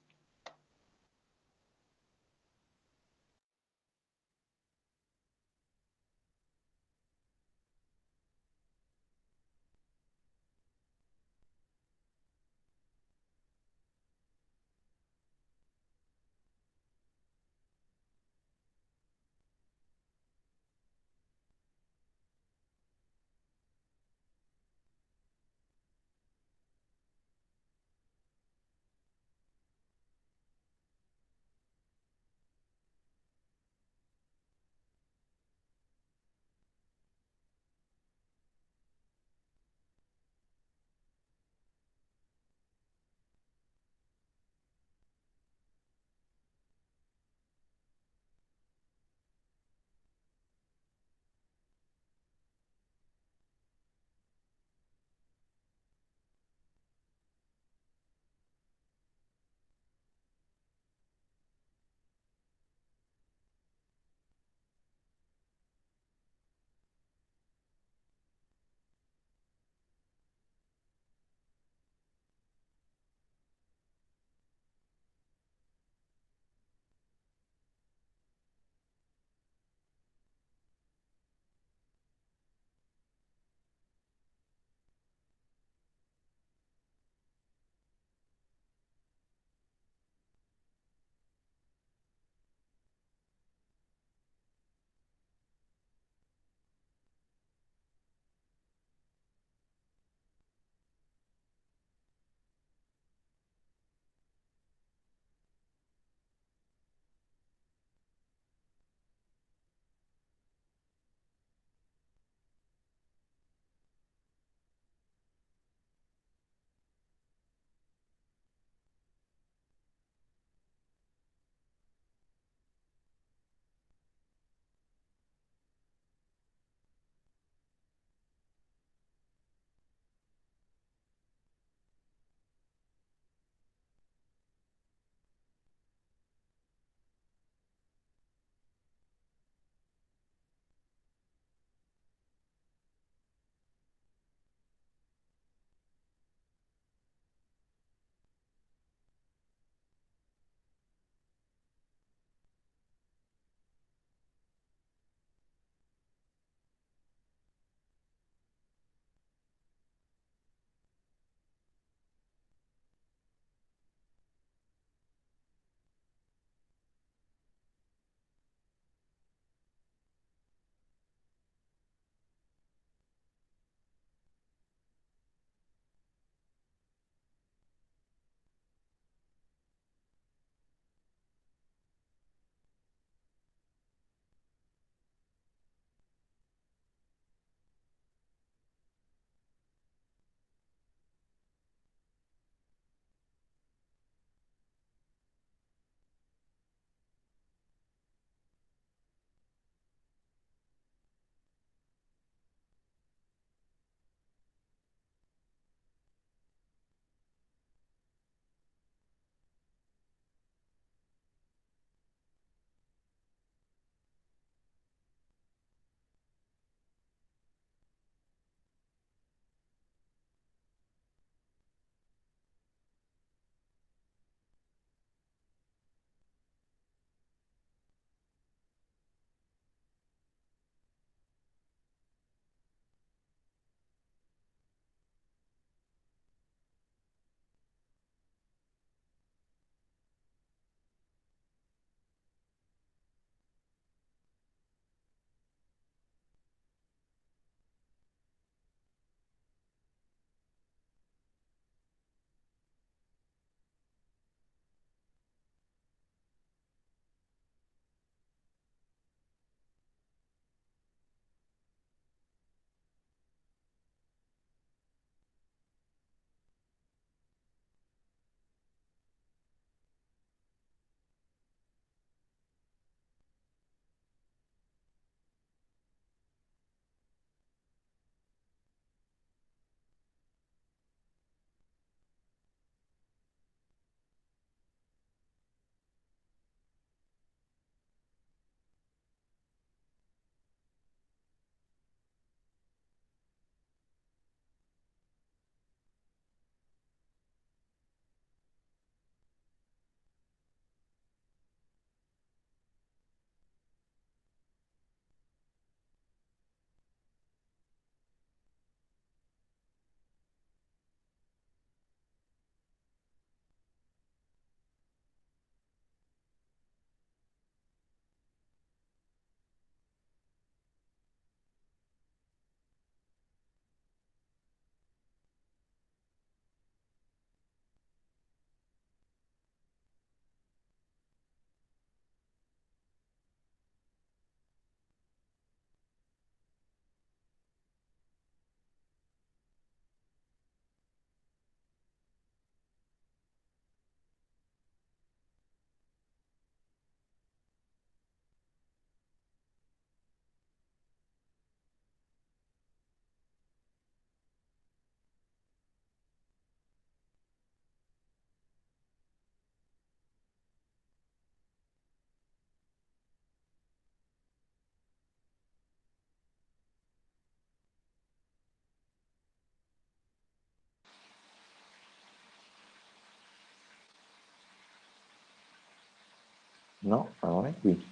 No, ma non è qui.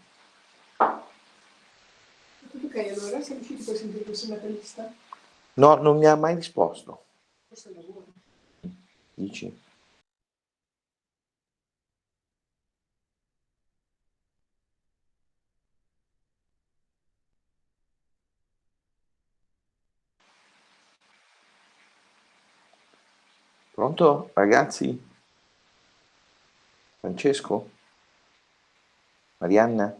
Ok, allora siamo riusciti poi a sentire questo metallista? No, non mi ha mai risposto. Questo è il lavoro. Dici? Pronto, ragazzi? Francesco? Marianna?